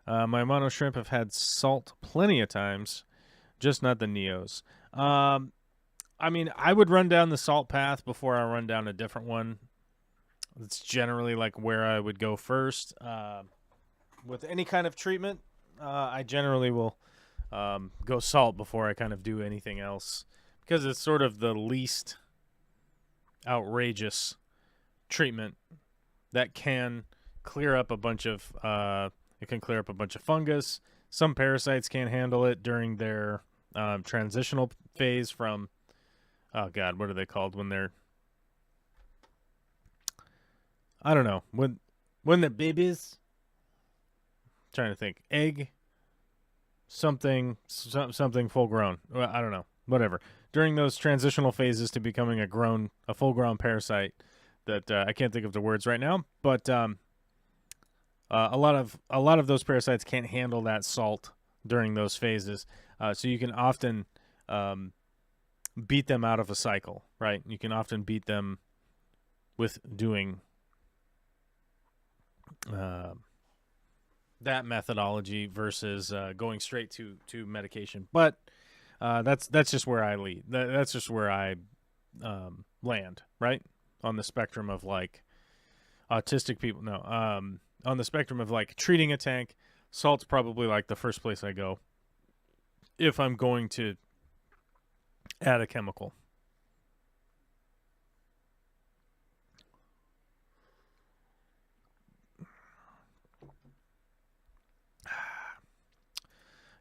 My mono shrimp have had salt plenty of times, just not the Neos. I mean, I would run down the salt path before I run down a different one. It's generally like where I would go first. With any kind of treatment, I generally will go salt before I kind of do anything else, because it's sort of the least outrageous treatment that can clear up a bunch of fungus. Some parasites can't handle it during their transitional phase from, oh God, what are they called when they're, I don't know, when the babies, I'm trying to think, egg, something full grown. Well, I don't know, whatever. During those transitional phases to becoming a full grown parasite that I can't think of the words right now, but a lot of those parasites can't handle that salt during those phases, so you can often beat them out of a cycle, right? You can often beat them with doing that methodology versus going straight to medication. But that's just where I lead. That's just where I land, right? On the spectrum of like autistic people. No, on the spectrum of like treating a tank, salt's probably like the first place I go if I'm going to add a chemical.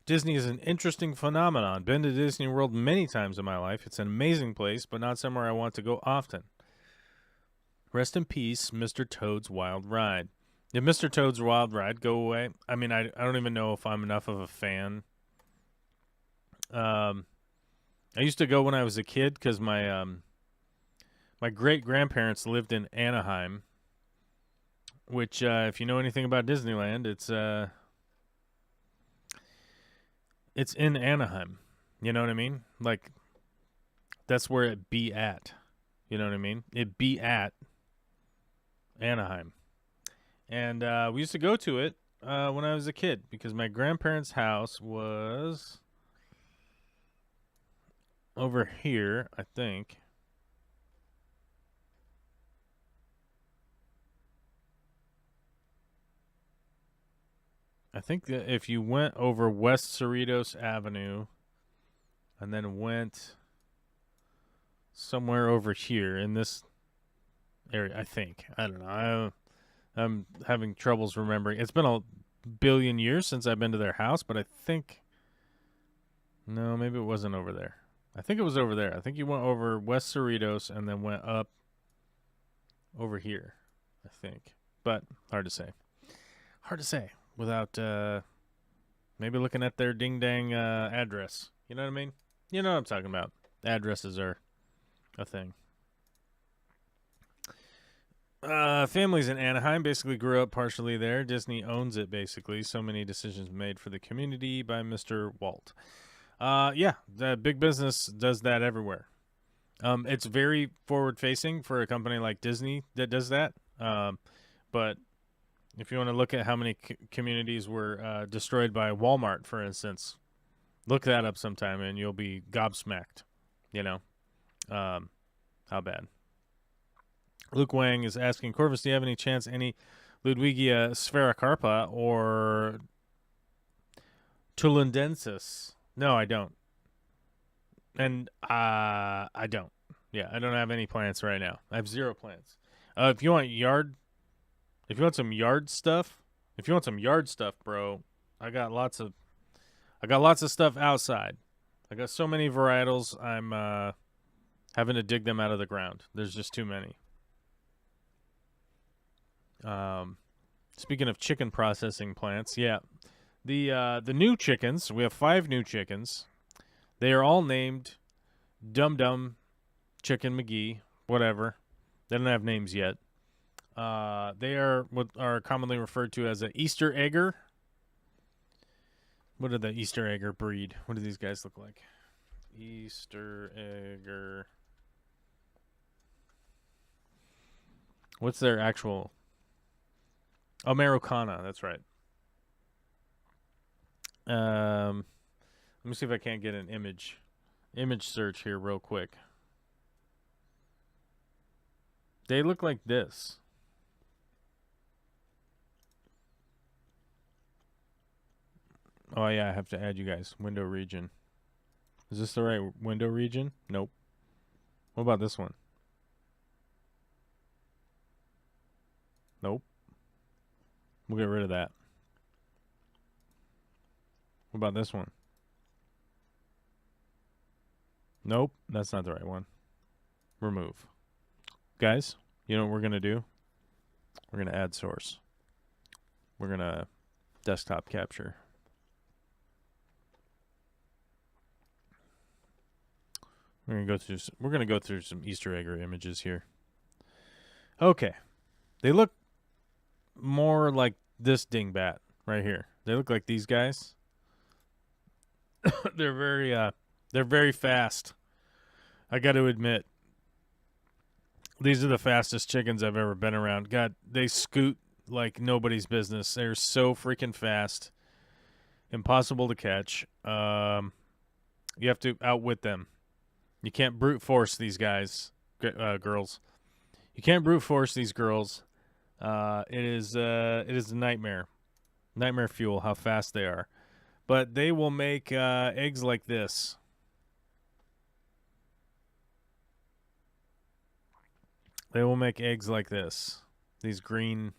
Disney is an interesting phenomenon. Been to Disney World many times in my life. It's an amazing place, but not somewhere I want to go often. Rest in peace, Mr. Toad's Wild Ride. Did Mr. Toad's Wild Ride go away? I mean, I don't even know if I'm enough of a fan. I used to go when I was a kid because my great-grandparents lived in Anaheim, which, if you know anything about Disneyland, it's in Anaheim. You know what I mean? Like, that's where it be at. You know what I mean? It be at Anaheim. And we used to go to it when I was a kid because my grandparents' house was over here, I think. I think that if you went over West Cerritos Avenue and then went somewhere over here in this area, I think. I don't know. I'm having troubles remembering. It's been a billion years since I've been to their house, but I think... No, maybe it wasn't over there. I think it was over there. I think you went over West Cerritos and then went up over here, I think. But hard to say. Hard to say without maybe looking at their ding-dang address. You know what I mean? You know what I'm talking about. Addresses are a thing. Families in Anaheim basically grew up partially there. Disney owns it, basically. So many decisions made for the community by Mr. Walt. Yeah, the big business does that everywhere. It's very forward-facing for a company like Disney that does that. But if you want to look at how many communities were destroyed by Walmart, for instance, look that up sometime and you'll be gobsmacked. You know, how bad. Luke Wang is asking, Corvus, do you have any chance any Ludwigia sphaerocarpa or Tulandensis? No, I don't. And I don't. Yeah, I don't have any plants right now. I have 0 plants. If you want some yard stuff, bro, I got lots of stuff outside. I got so many varietals. I'm having to dig them out of the ground. There's just too many. Speaking of chicken processing plants, yeah, the new chickens. We have 5 new chickens. They are all named Dum Dum Chicken McGee, whatever. They don't have names yet. They are what are commonly referred to as an Easter egger. What are the Easter egger breed? What do these guys look like? Easter egger. What's their actual? Americana, that's right. Let me see if I can't get an image search here real quick. They look like this. Oh yeah, I have to add you guys. Window region. Is this the right window region? Nope. What about this one? Nope. We'll get rid of that. What about this one? Nope, that's not the right one. Remove. Guys, you know what we're going to do? We're going to add source. We're going to desktop capture. We're going to go through some Easter egger images here. Okay. They look more like this dingbat right here. They look like these guys. They're very fast. I got to admit, these are the fastest chickens I've ever been around. God, they scoot like nobody's business. They're so freaking fast. Impossible to catch. You have to outwit them. You can't brute force these guys, girls. You can't brute force these girls. It is a nightmare. Nightmare fuel, how fast they are. But they will make eggs like this. They will make eggs like this. These green.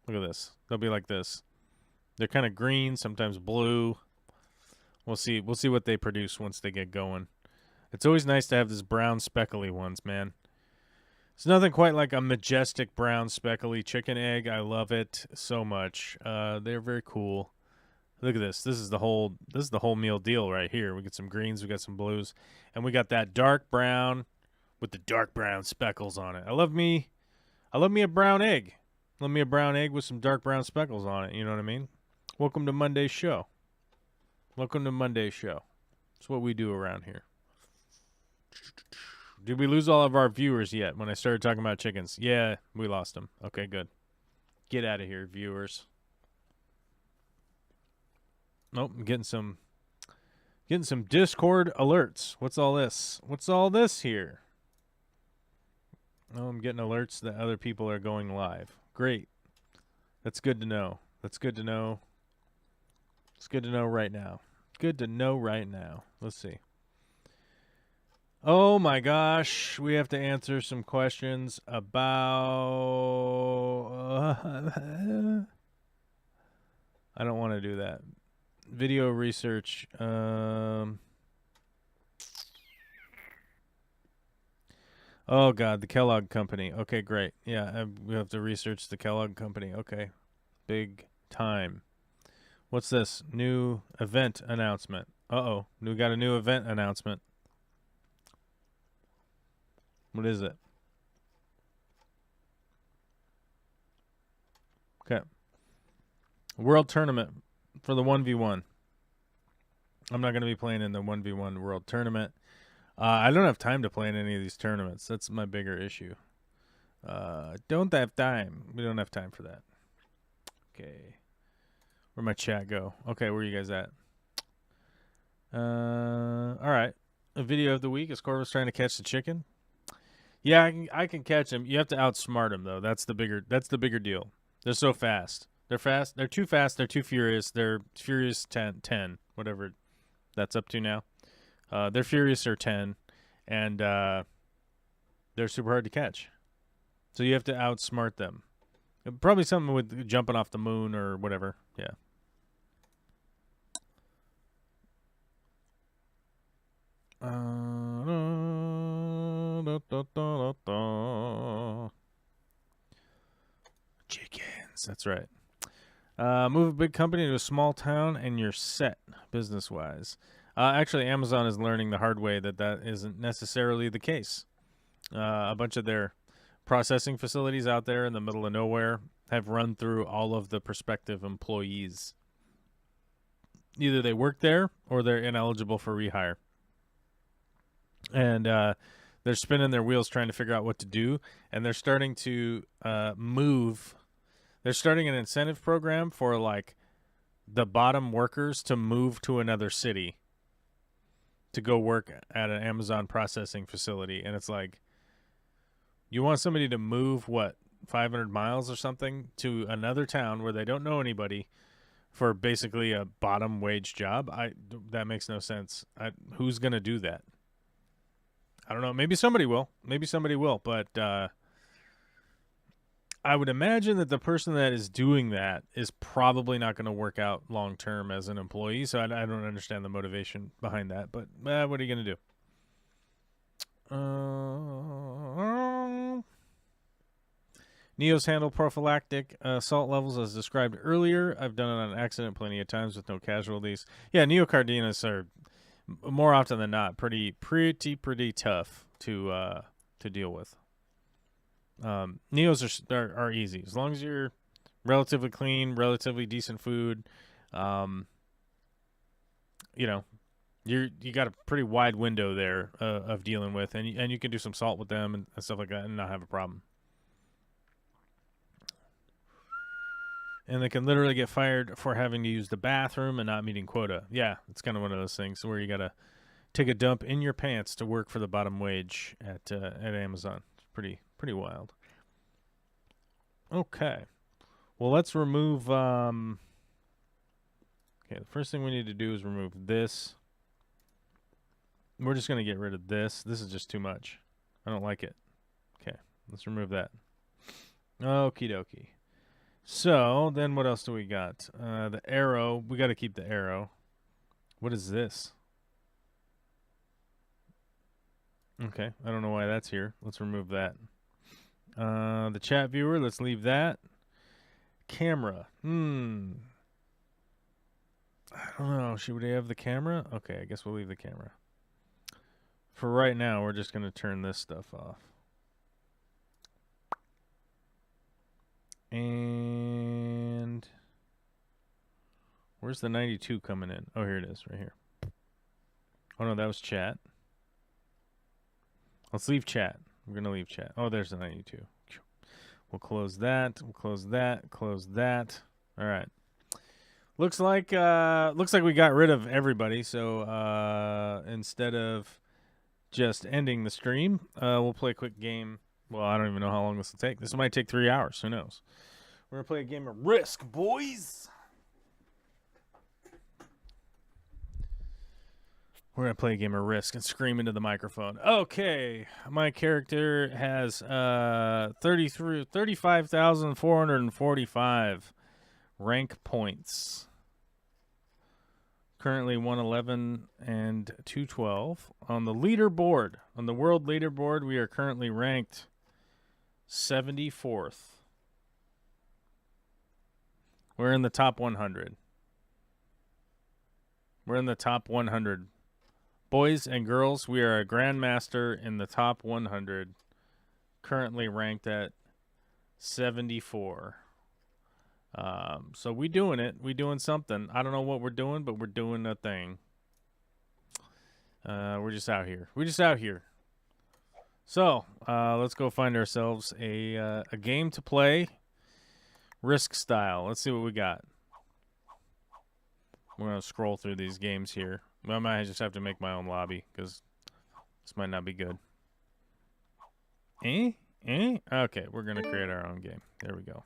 Look at this. They'll be like this. They're kind of green, sometimes blue. We'll see. We'll see what they produce once they get going. It's always nice to have these brown speckly ones, man. It's nothing quite like a majestic brown speckly chicken egg. I love it so much. They're very cool. Look at this. This is the whole meal deal right here. We got some greens, we got some blues, and we got that dark brown with the dark brown speckles on it. I love me a brown egg. Love me a brown egg with some dark brown speckles on it. You know what I mean? Welcome to Monday's show. Welcome to Monday's show. That's what we do around here. Did we lose all of our viewers yet when I started talking about chickens? Yeah, we lost them. Okay, good. Get out of here, viewers. Nope, I'm getting some Discord alerts. What's all this? What's all this here? Oh, I'm getting alerts that other people are going live. Great. That's good to know. That's good to know. It's good to know right now. Good to know right now. Let's see. Oh my gosh, we have to answer some questions about I don't want to do that. Video research. Oh God, the Kellogg Company. Okay, great. Yeah, we have to research the Kellogg Company. Okay, big time. What's this? New event announcement. Uh-oh, we got a new event announcement. What is it? Okay. World Tournament for the 1v1. I'm not going to be playing in the 1v1 World Tournament. I don't have time to play in any of these tournaments. That's my bigger issue. Don't have time. We don't have time for that. Okay. Where'd my chat go? Okay, where are you guys at? All right. A video of the week is Corvus trying to catch the chicken. Yeah, I can catch him. You have to outsmart him though. That's the bigger deal. They're so fast. They're fast. They're too fast. They're too furious. They're furious 10, whatever that's up to now. They're furious or 10, and they're super hard to catch. So you have to outsmart them. Probably something with jumping off the moon or whatever. Yeah. Chickens. That's right. Move a big company to a small town and you're set business-wise. Actually, Amazon is learning the hard way that that isn't necessarily the case. A bunch of their processing facilities out there in the middle of nowhere have run through all of the prospective employees. Either they work there or they're ineligible for rehire. And they're spinning their wheels trying to figure out what to do. And they're starting to move. They're starting an incentive program for like the bottom workers to move to another city to go work at an Amazon processing facility. And it's like, you want somebody to move, 500 miles or something to another town where they don't know anybody for basically a bottom wage job? That makes no sense. Who's going to do that? I don't know. Maybe somebody will. But I would imagine that the person that is doing that is probably not going to work out long term as an employee. So I don't understand the motivation behind that. But what are you going to do? Neos handle prophylactic salt levels as described earlier. I've done it on accident plenty of times with no casualties. Yeah, neocardinas are more often than not pretty tough to deal with. Neos are easy as long as you're relatively clean, relatively decent food. You got a pretty wide window there of dealing with, and you can do some salt with them and stuff like that and not have a problem. And they can literally get fired for having to use the bathroom and not meeting quota. Yeah, it's kind of one of those things where you got to take a dump in your pants to work for the bottom wage at Amazon. It's pretty wild. Okay. Well, let's remove... Okay, the first thing we need to do is remove this. We're just going to get rid of this. This is just too much. I don't like it. Okay, let's remove that. Okie dokie. So, then what else do we got? The arrow. We got to keep the arrow. What is this? Okay, I don't know why that's here. Let's remove that. The chat viewer, let's leave that. Camera. I don't know. Should we have the camera? Okay, I guess we'll leave the camera. For right now, we're just going to turn this stuff off. And where's the 92 coming in? Oh, here it is, right here. Oh, no, that was chat. Let's leave chat. We're going to leave chat. Oh, there's the 92. We'll close that. We'll close that. Close that. All right. Looks like we got rid of everybody. So instead of just ending the stream, we'll play a quick game. Well, I don't even know how long this will take. This might take 3 hours. Who knows? We're going to play a game of Risk, boys. We're going to play a game of Risk and scream into the microphone. Okay. My character has 35,445 rank points. Currently 111 and 212. On the leaderboard, on the world leaderboard, we are currently ranked 74th. We're in the top 100. We're in the top 100. Boys and girls, we are a grandmaster in the top 100. Currently ranked at 74. So we doing it. We doing something. I don't know what we're doing, but we're doing a thing. We're just out here. We're just out here. So let's go find ourselves a game to play. Risk style. Let's see what we got. We're going to scroll through these games here. I might just have to make my own lobby because this might not be good. Okay, we're going to create our own game. There we go.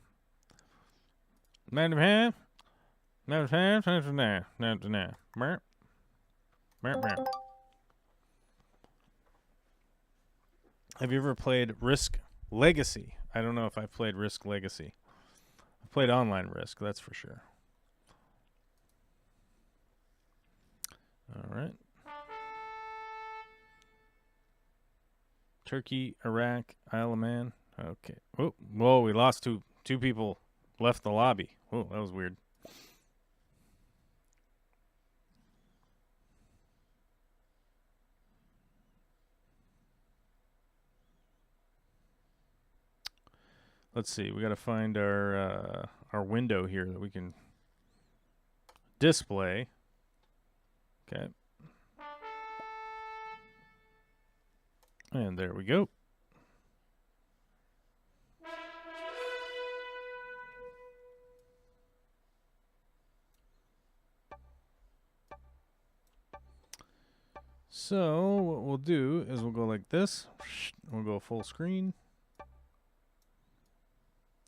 Have you ever played Risk Legacy? I don't know if I've played Risk Legacy. I've played online Risk, that's for sure. All right. Turkey, Iraq, Isle of Man. Okay. Oh, whoa, we lost two people left the lobby. Oh, that was weird. Let's see. We got to find our window here that we can display. Okay. And there we go. So what we'll do is we'll go like this. We'll go full screen.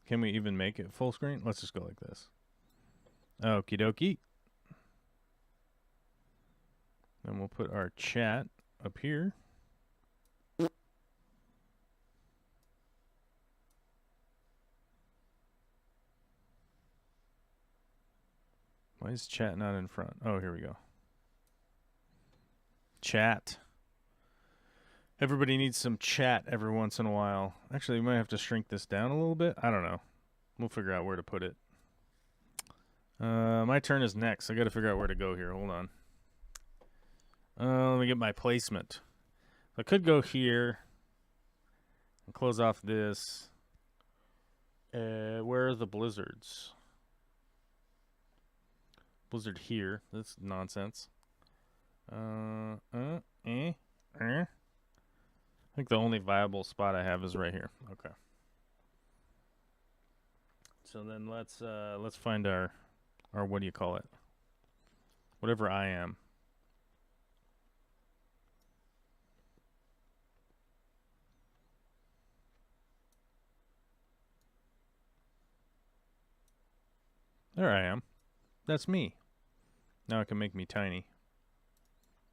Can we even make it full screen? Let's just go like this. Okie dokie. Then we'll put our chat up here. Why is chat not in front? Oh, here we go. Chat. Everybody needs some chat every once in a while. Actually, we might have to shrink this down a little bit. I don't know. We'll figure out where to put it. My turn is next. I got to figure out where to go here. Hold on. Let me get my placement. I could go here and close off this. Where are the blizzards? Blizzard here. That's nonsense. I think the only viable spot I have is right here. Okay. So then let's find our what do you call it? Whatever I am. There I am. That's me. Now it can make me tiny.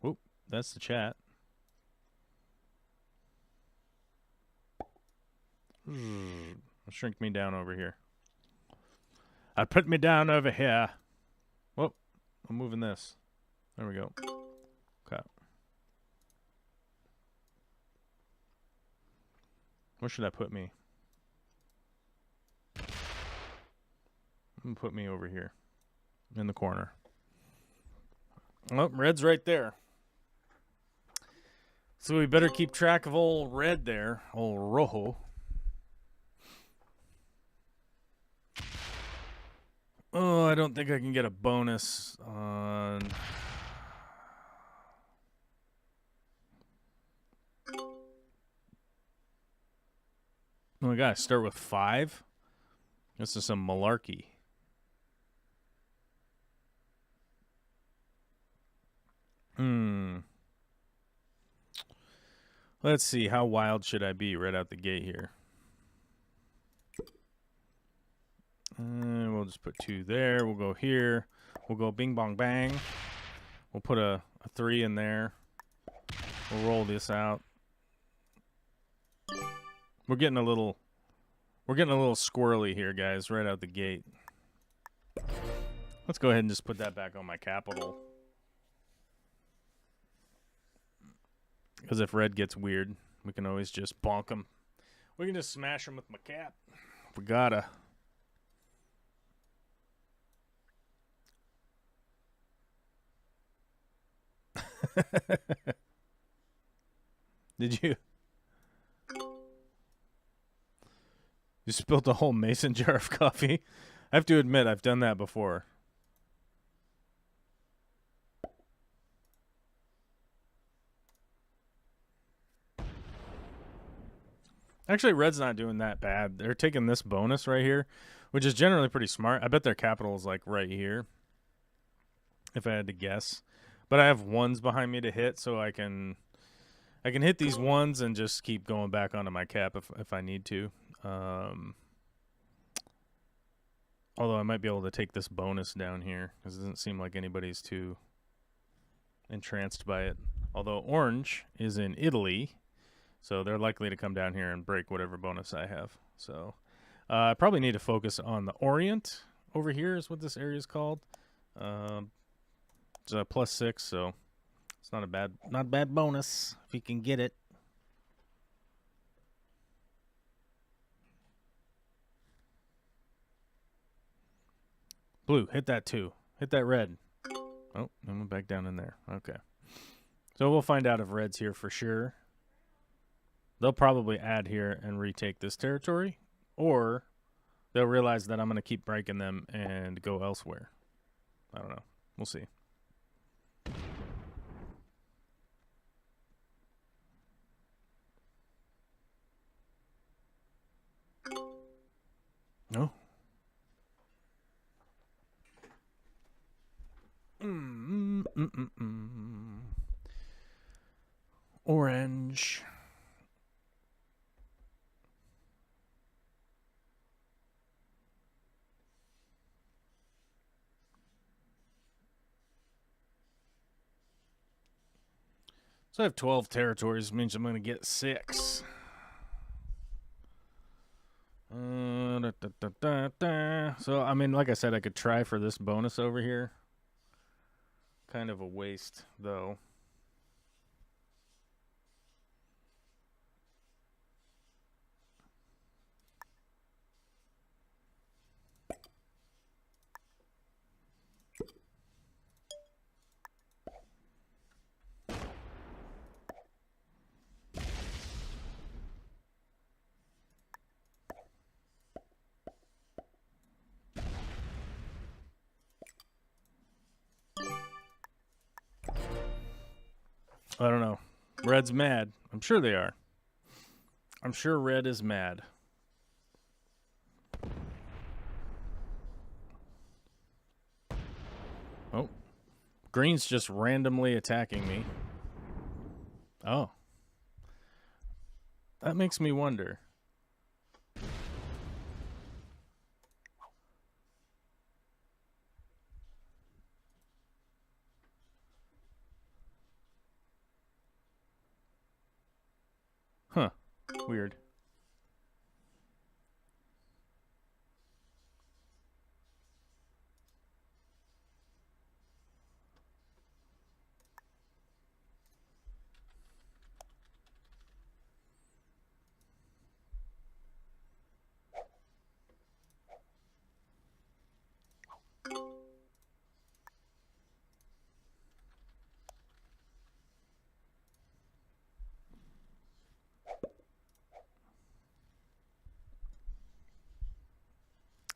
Whoop, that's the chat. Shrink me down over here. Put me down over here. Whoop, I'm moving this. There we go. Okay. Where should I put me? I'm gonna put me over here in the corner. Oh, red's right there. So we better keep track of old red there, old rojo. Oh, I don't think I can get a bonus on... Oh my gosh, start with 5? This is some malarkey. Let's see, how wild should I be right out the gate here? We'll just put 2 there. We'll go here. We'll go bing bong bang. We'll put a 3 in there. We'll roll this out. We're getting a little squirrely here, guys, right out the gate. Let's go ahead and just put that back on my capital. Because if red gets weird, we can always just bonk him. We can just smash him with my cap. We gotta. Did you? You spilled a whole mason jar of coffee? I have to admit, I've done that before. Actually, red's not doing that bad. They're taking this bonus right here, which is generally pretty smart. I bet their capital is like right here, if I had to guess. But I have 1s behind me to hit, so I can hit these 1s and just keep going back onto my cap if I need to. Although I might be able to take this bonus down here, because it doesn't seem like anybody's too entranced by it. Although orange is in Italy, so they're likely to come down here and break whatever bonus I have. So I probably need to focus on the Orient over here is what this area is called. It's a +6, so it's not a bad bonus if you can get it. Blue, hit that too. Hit that red. Oh, then we're back down in there. Okay. So we'll find out if red's here for sure. They'll probably add here and retake this territory, or they'll realize that I'm going to keep breaking them and go elsewhere. I don't know. We'll see. No. Orange. So I have 12 territories, which means I'm going to get 6. So, I mean, like I said, I could try for this bonus over here. Kind of a waste, though. I don't know. Red's mad. I'm sure they are. I'm sure red is mad. Oh. Green's just randomly attacking me. Oh. That makes me wonder. Huh. Weird.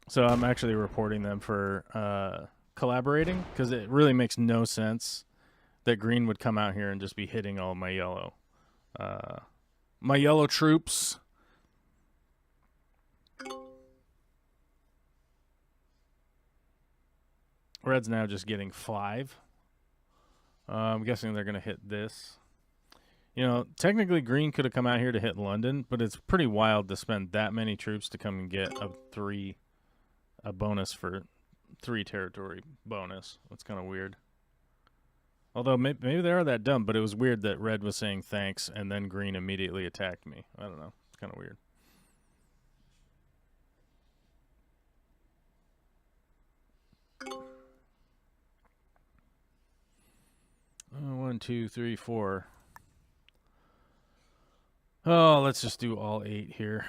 So I'm actually reporting them for collaborating, because it really makes no sense that green would come out here and just be hitting all my yellow. My yellow troops. Red's now just getting 5. I'm guessing they're going to hit this. You know, technically green could have come out here to hit London, but it's pretty wild to spend that many troops to come and get a bonus for 3 territory bonus. That's kind of weird. Although maybe they are that dumb, but it was weird that red was saying thanks and then green immediately attacked me. I don't know. It's kind of weird. One, 2, 3, 4. Oh, let's just do all 8 here.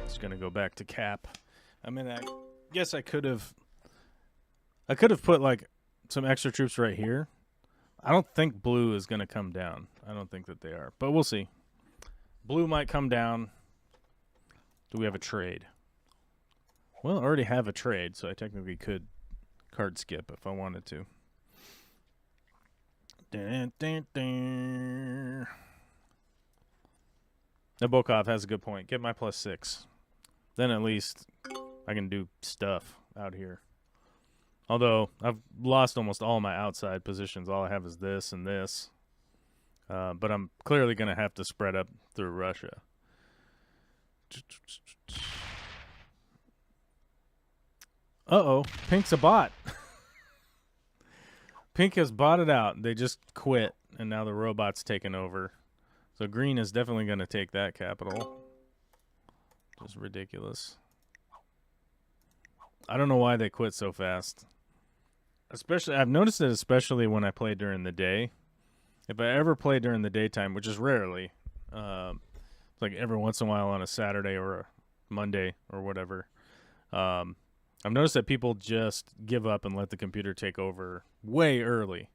It's gonna go back to cap. I mean, I guess I could have put like some extra troops right here. I don't think blue is gonna come down. I don't think that they are, but we'll see. Blue might come down. Do we have a trade? Well, I already have a trade, so I technically could card skip if I wanted to. Dun, dun, dun. Nabokov has a good point. Get my +6. Then at least I can do stuff out here. Although I've lost almost all my outside positions. All I have is this and this. But I'm clearly going to have to spread up through Russia. Uh-oh. Pink's a bot. Pink has bought it out. They just quit, and now the robot's taken over. So green is definitely going to take that capital. Just ridiculous. I don't know why they quit so fast. Especially, I've noticed it especially when I play during the day. If I ever play during the daytime, which is rarely, like every once in a while on a Saturday or a Monday or whatever, I've noticed that people just give up and let the computer take over way early.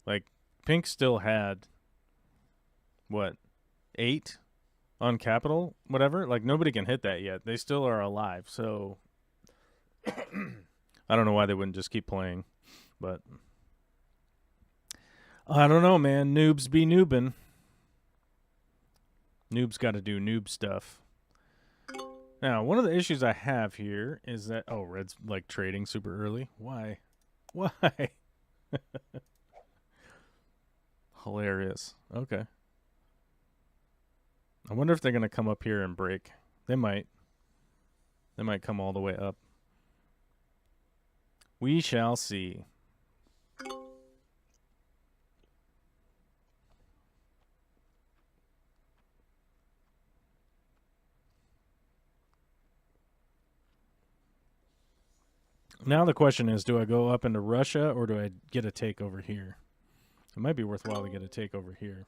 Like, Pink still had, 8 on capital, whatever? Like, nobody can hit that yet. They still are alive, so I don't know why they wouldn't just keep playing, but I don't know, man. Noobs be noobin'. Noobs got to do noob stuff. Now, one of the issues I have here is that... Oh, red's, like, trading super early. Why? Why? Hilarious. Okay. I wonder if they're going to come up here and break. They might. They might come all the way up. We shall see. Now the question is, do I go up into Russia or do I get a take over here? It might be worthwhile to get a take over here.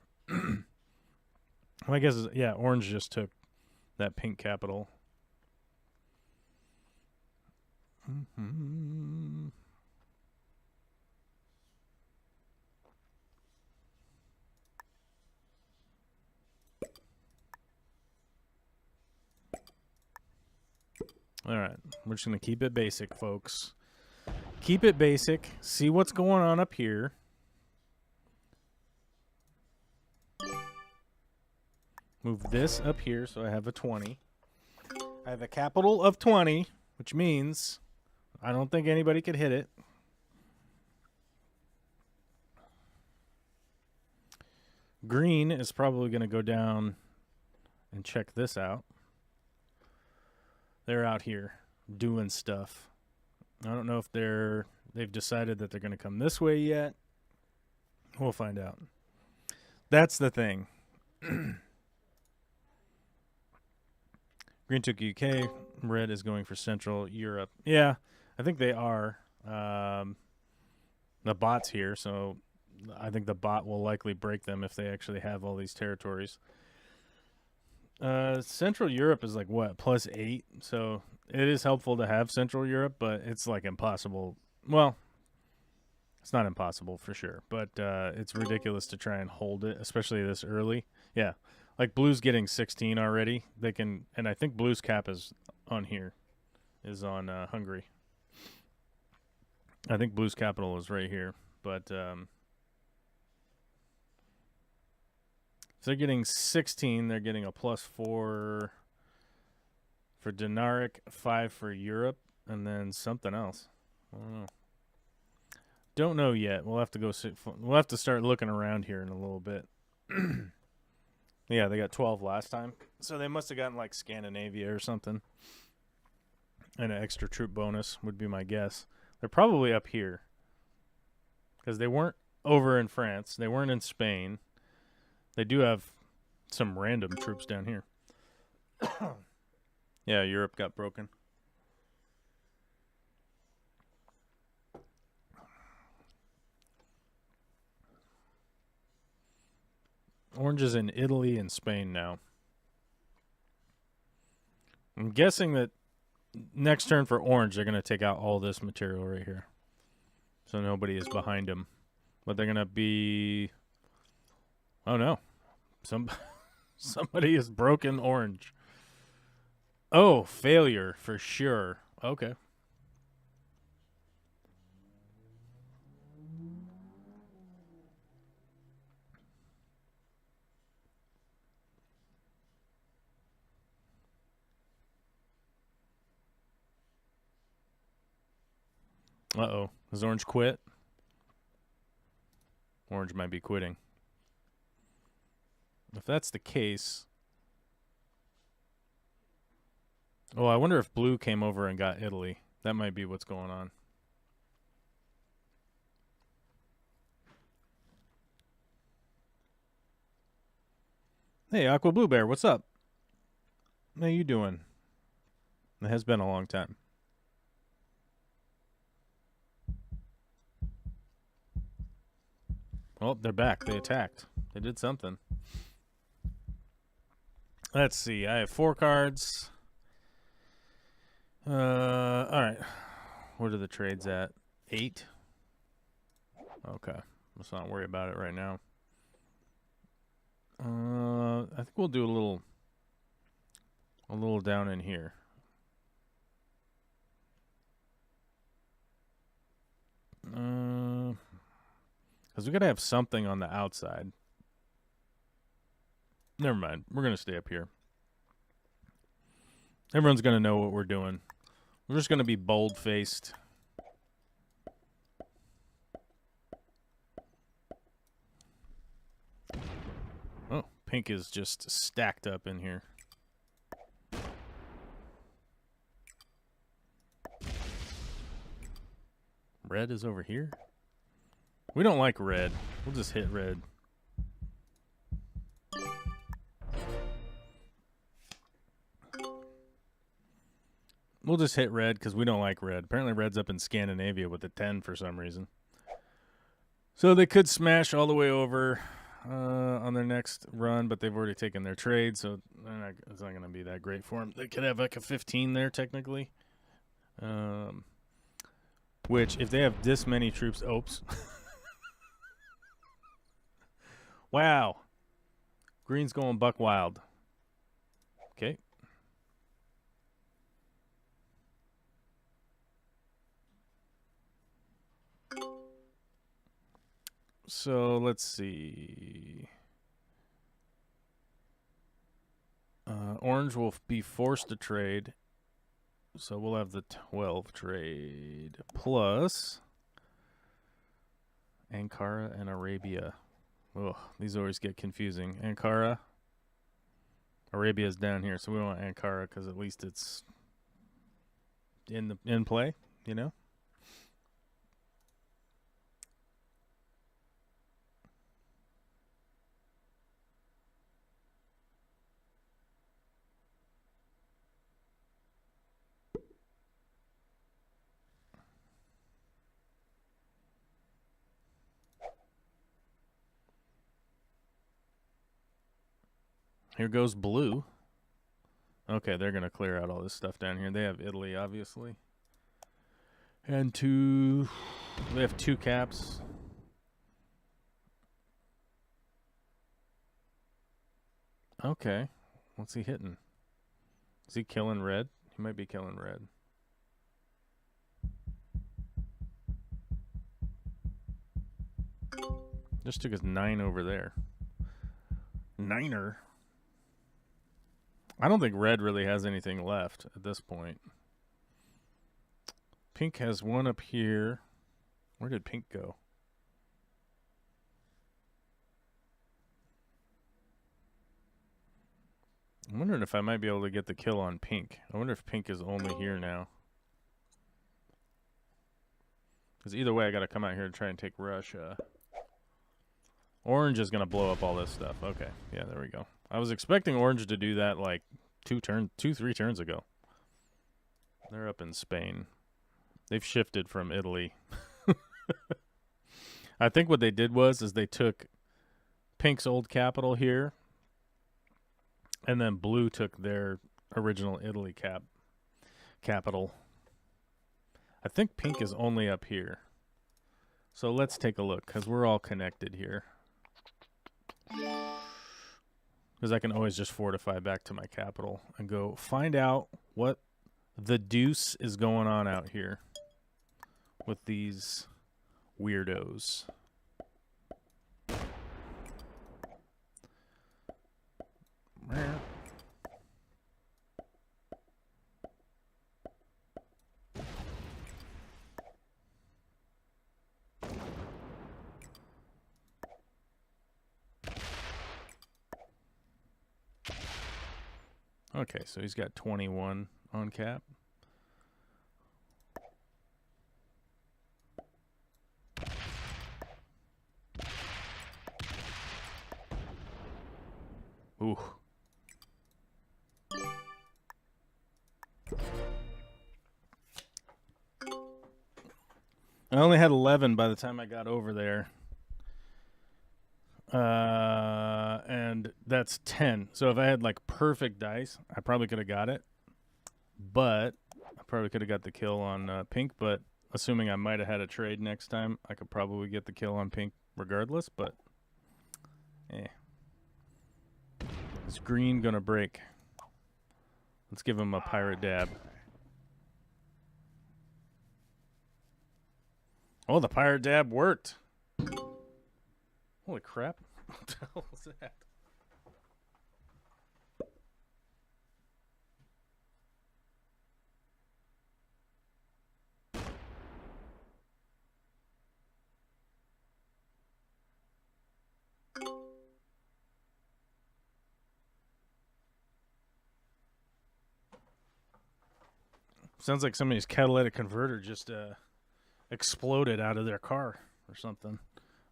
My guess is, yeah, orange just took that pink capital. All right, we're just going to keep it basic, folks. Keep it basic. See what's going on up here. Move this up here so I have a 20. I have a capital of 20, which means I don't think anybody could hit it. Green is probably going to go down and check this out. They're out here doing stuff. I don't know if they've decided that they're going to come this way yet. We'll find out. That's the thing. Green took UK. Red is going for Central Europe. Yeah, I think they are. The bot's here, so I think the bot will likely break them if they actually have all these territories. Central Europe is like what, +8, so it is helpful to have Central Europe, but it's like impossible. Well, it's not impossible for sure, but it's ridiculous to try and hold it, especially this early. Yeah, like blue's getting 16 already. They can, and I think blue's cap is on here, is on Hungary. I think blue's capital is right here, but if they're getting 16, they're getting a +4 for Dinaric, 5 for Europe, and then something else. I don't know. Don't know yet. We'll have to go. We'll have to start looking around here in a little bit. Yeah, they got 12 last time, so they must have gotten like Scandinavia or something, and an extra troop bonus would be my guess. They're probably up here because they weren't over in France. They weren't in Spain. They do have some random troops down here. Yeah, Europe got broken. Orange is in Italy and Spain now. I'm guessing that next turn for orange, they're going to take out all this material right here. So nobody is behind them. But they're going to be... Oh, no. Somebody has broken orange. Oh, failure for sure. Okay. Uh-oh. Does orange quit? Orange might be quitting. If that's the case... Oh, I wonder if blue came over and got Italy. That might be what's going on. Hey, Aqua Blue Bear, what's up? How you doing? It has been a long time. Oh, they're back. They attacked. They did something. Let's see. I have 4 cards. All right. What are the trades at? 8? Okay. Let's not worry about it right now. I think we'll do a little down in here. Because we got to have something on the outside. Never mind. We're going to stay up here. Everyone's going to know what we're doing. We're just going to be bold-faced. Oh, pink is just stacked up in here. Red is over here? We don't like red. We'll just hit red. We'll just hit red because we don't like red. Apparently red's up in Scandinavia with a 10 for some reason. So they could smash all the way over on their next run, but they've already taken their trade, so it's not going to be that great for them. They could have like a 15 there technically. Which, if they have this many troops... Oops. Wow. Green's going buck wild. Okay. So, let's see. Orange will be forced to trade. So we'll have the 12 trade plus Ankara and Arabia. Oh, these always get confusing. Ankara. Arabia's down here, so we want Ankara because at least it's in play, you know? Here goes blue. Okay, they're going to clear out all this stuff down here. They have Italy, obviously. And they have 2 caps. Okay. What's he hitting? Is he killing red? He might be killing red. Just took his 9 over there. 9er. I don't think red really has anything left at this point. Pink has 1 up here. Where did pink go? I'm wondering if I might be able to get the kill on pink. I wonder if pink is only here now. Because either way, I got to come out here and try and take Russia. Orange is going to blow up all this stuff. Okay. Yeah, there we go. I was expecting orange to do that like 3 turns ago. They're up in Spain. They've shifted from Italy. I think what they did was they took pink's old capital here, and then blue took their original Italy capital. I think pink is only up here. So let's take a look, because we're all connected here. Because I can always just fortify back to my capital and go find out what the deuce is going on out here with these weirdos. Okay, so he's got 21 on cap. Ooh. I only had 11 by the time I got over there. And that's 10. So if I had like perfect dice, I probably could have got it. But I probably could have got the kill on pink. But assuming I might have had a trade next time, I could probably get the kill on pink regardless. But, is green going to break? Let's give him a pirate dab. Oh, the pirate dab worked. Holy crap. What the hell was that? Sounds like somebody's catalytic converter just exploded out of their car or something.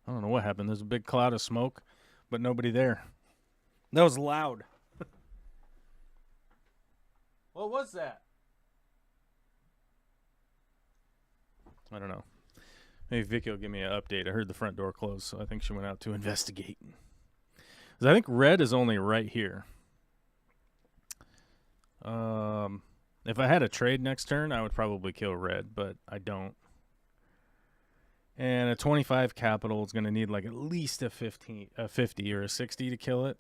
I don't know what happened. There's a big cloud of smoke, but nobody there. That was loud. What was that? I don't know. Maybe Vicky will give me an update. I heard the front door close, so I think she went out to investigate. 'Cause I think red is only right here. If I had a trade next turn, I would probably kill red, but I don't. And a 25 capital is going to need like at least a 50 or a 60 to kill it.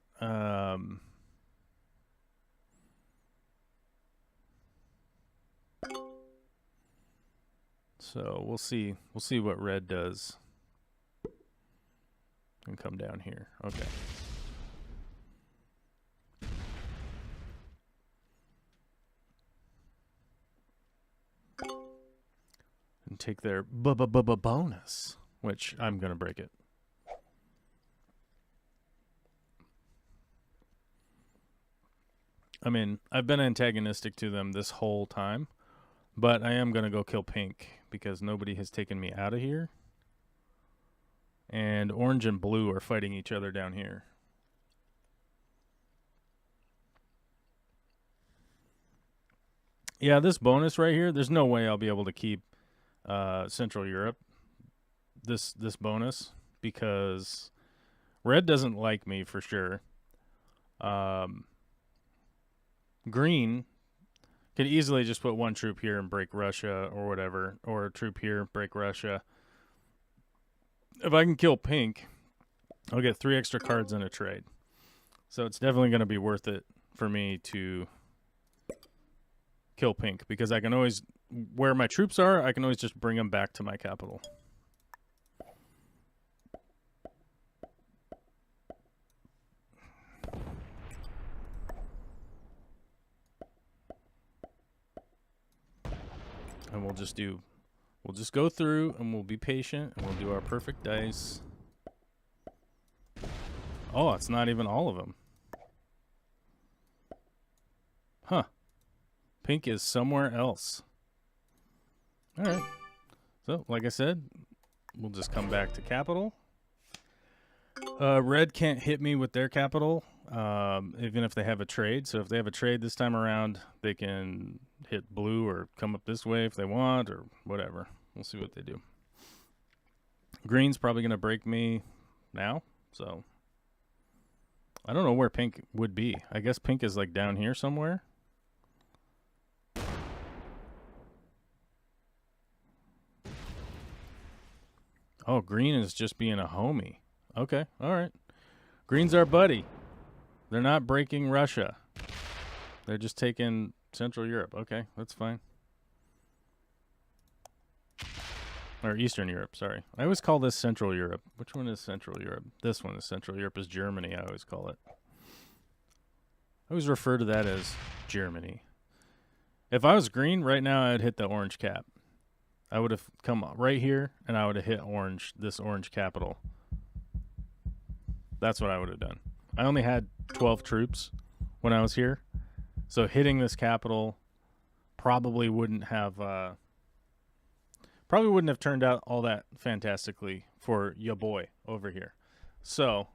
So we'll see. We'll see what red does. And come down here. Okay. And take their bonus, which I'm going to break it. I mean, I've been antagonistic to them this whole time, but I am going to go kill pink because nobody has taken me out of here. And orange and blue are fighting each other down here. Yeah, this bonus right here, there's no way I'll be able to keep Central Europe, this bonus, because red doesn't like me for sure. Green could easily just put one troop here and break Russia or whatever, or a troop here, break Russia. If I can kill pink, I'll get 3 extra cards in a trade. So it's definitely going to be worth it for me to kill pink, because I can always, where my troops are, I can always just bring them back to my capital. And we'll just go through and we'll be patient and we'll do our perfect dice. Oh, it's not even all of them. Huh. Pink is somewhere else. All right. So, like I said, we'll just come back to capital. Red can't hit me with their capital, even if they have a trade. So if they have a trade this time around, they can hit blue or come up this way if they want or whatever. We'll see what they do. Green's probably going to break me now. So I don't know where pink would be. I guess pink is like down here somewhere. Oh, green is just being a homie. Okay, all right. Green's our buddy. They're not breaking Russia. They're just taking Central Europe. Okay, that's fine. Or Eastern Europe, sorry. I always call this Central Europe. Which one is Central Europe? This one is Central Europe, is Germany, I always call it. I always refer to that as Germany. If I was green, right now I would hit the orange cap. I would have come right here, and I would have hit orange, this orange capital. That's what I would have done. I only had 12 troops when I was here, so hitting this capital probably wouldn't have turned out all that fantastically for ya boy over here. So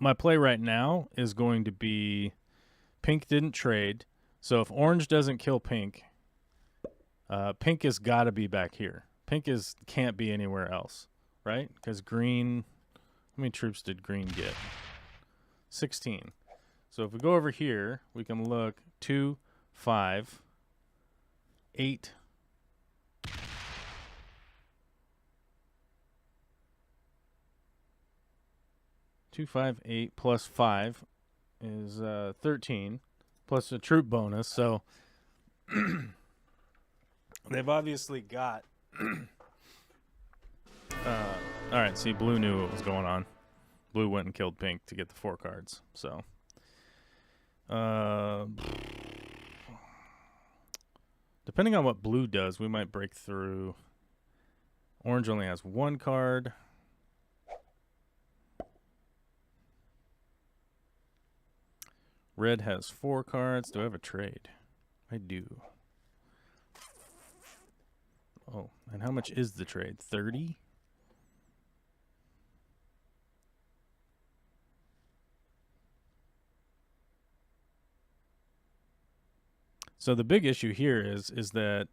my play right now is going to be pink didn't trade. So if orange doesn't kill pink, pink has got to be back here. Pink can't be anywhere else, right? Because green, how many troops did green get? 16. So if we go over here, we can look 2, 5, 8. 2, 5, 8 plus 5 is 13, plus a troop bonus. So they've obviously got. All right, see, blue knew what was going on. Blue went and killed pink to get the 4 cards. So, depending on what blue does, we might break through. Orange only has 1 card. Red has 4 cards. Do I have a trade? I do. Oh, and how much is the trade? 30? So the big issue here is that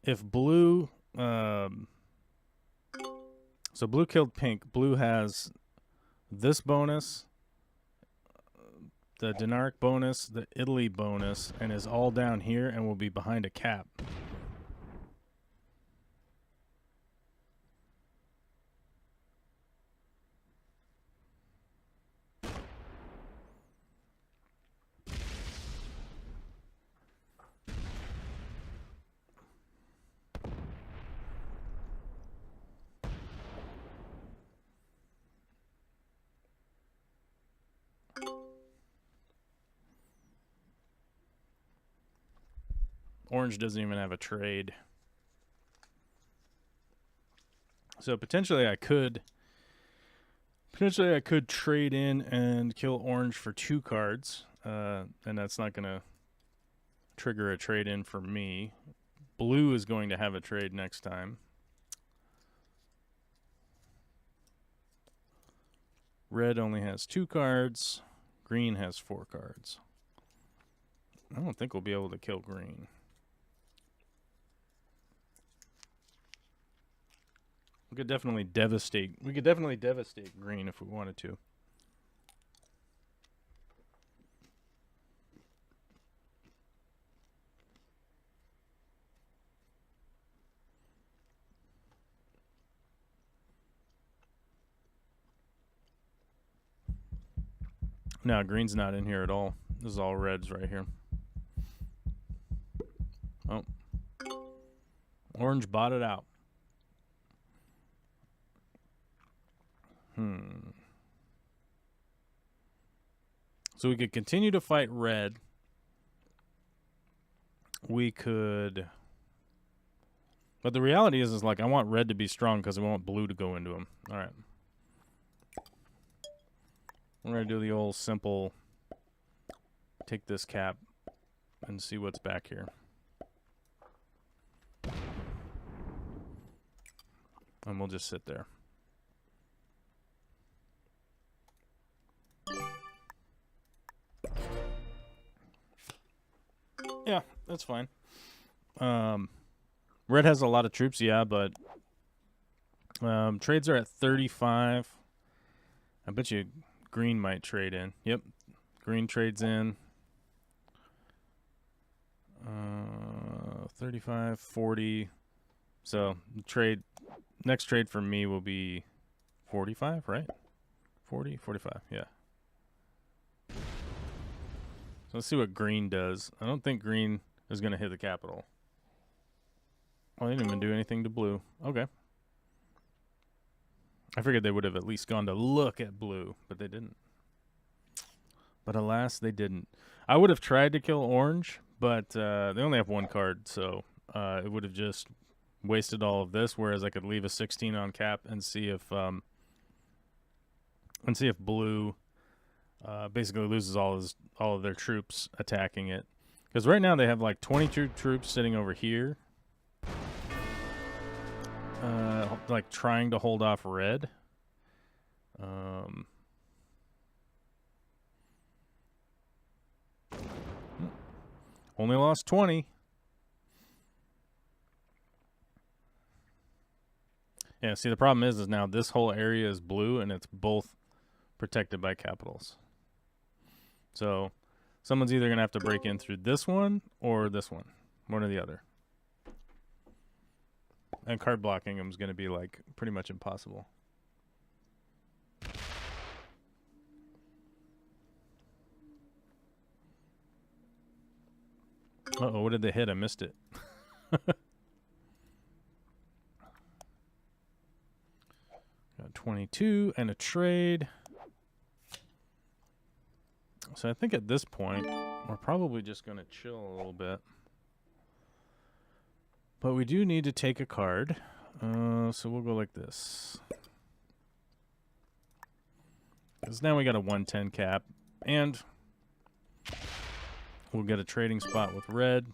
if blue, so blue killed pink, blue has this bonus, the Dinaric bonus, the Italy bonus, and is all down here and will be behind a cap. Orange doesn't even have a trade. So potentially I could trade in and kill orange for 2 cards. And that's not going to trigger a trade in for me. Blue is going to have a trade next time. Red only has 2 cards. Green has 4 cards. I don't think we'll be able to kill green. We could definitely devastate green if we wanted to. No, green's not in here at all. This is all reds right here. Oh. Orange bought it out. So we could continue to fight red. We could... But the reality is like, I want red to be strong because I want blue to go into him. All right. We're going to do the old simple... Take this cap and see what's back here. And we'll just sit there. Yeah, that's fine. Red has a lot of troops, yeah, but trades are at 35. I bet you green might trade in. Yep, green trades in. 35, 40. So next trade for me will be 45, right? 40, 45, yeah. So let's see what green does. I don't think green is going to hit the capital. Oh, they didn't even do anything to blue. Okay. I figured they would have at least gone to look at blue, but they didn't. But alas, they didn't. I would have tried to kill orange, but they only have 1 card, so it would have just wasted all of this, whereas I could leave a 16 on cap and see if blue basically loses all of their troops attacking it. Because right now they have like 22 troops sitting over here, like trying to hold off red. Only lost 20. Yeah, see, the problem is now this whole area is blue, and it's both protected by capitals. So someone's either going to have to break in through this one or this one or the other. And card blocking them is going to be, like, pretty much impossible. Uh-oh, what did they hit? I missed it. Got 22 and a trade. So I think at this point, we're probably just going to chill a little bit. But we do need to take a card. So we'll go like this. Because now we got a 110 cap. And we'll get a trading spot with red.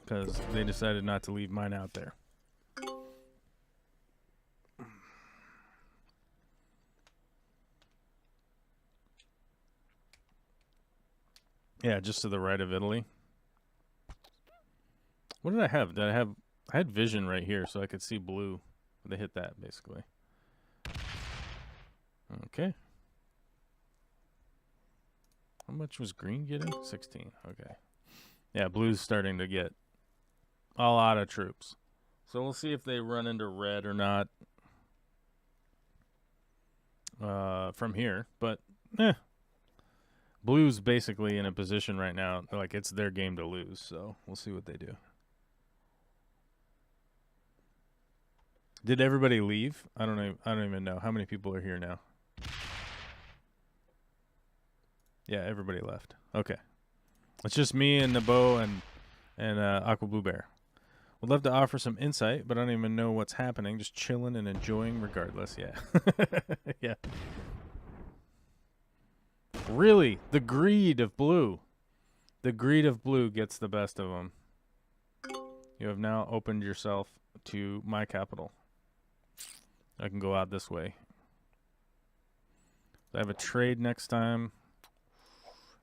Because they decided not to leave mine out there. Yeah, just to the right of Italy. What did I have? I had vision right here so I could see blue. They hit that, basically. Okay. How much was green getting? 16. Okay. Yeah, blue's starting to get a lot of troops. So we'll see if they run into red or not from here. But, blue's basically in a position right now, like it's their game to lose. So we'll see what they do. Did everybody leave? I don't even know. How many people are here now? Yeah, everybody left. Okay. It's just me and Nabo and Aqua Blue Bear. Would love to offer some insight, but I don't even know what's happening. Just chilling and enjoying regardless. Yeah. Yeah. Really? The greed of blue. The greed of blue gets the best of them. You have now opened yourself to my capital. I can go out this way. I have a trade next time.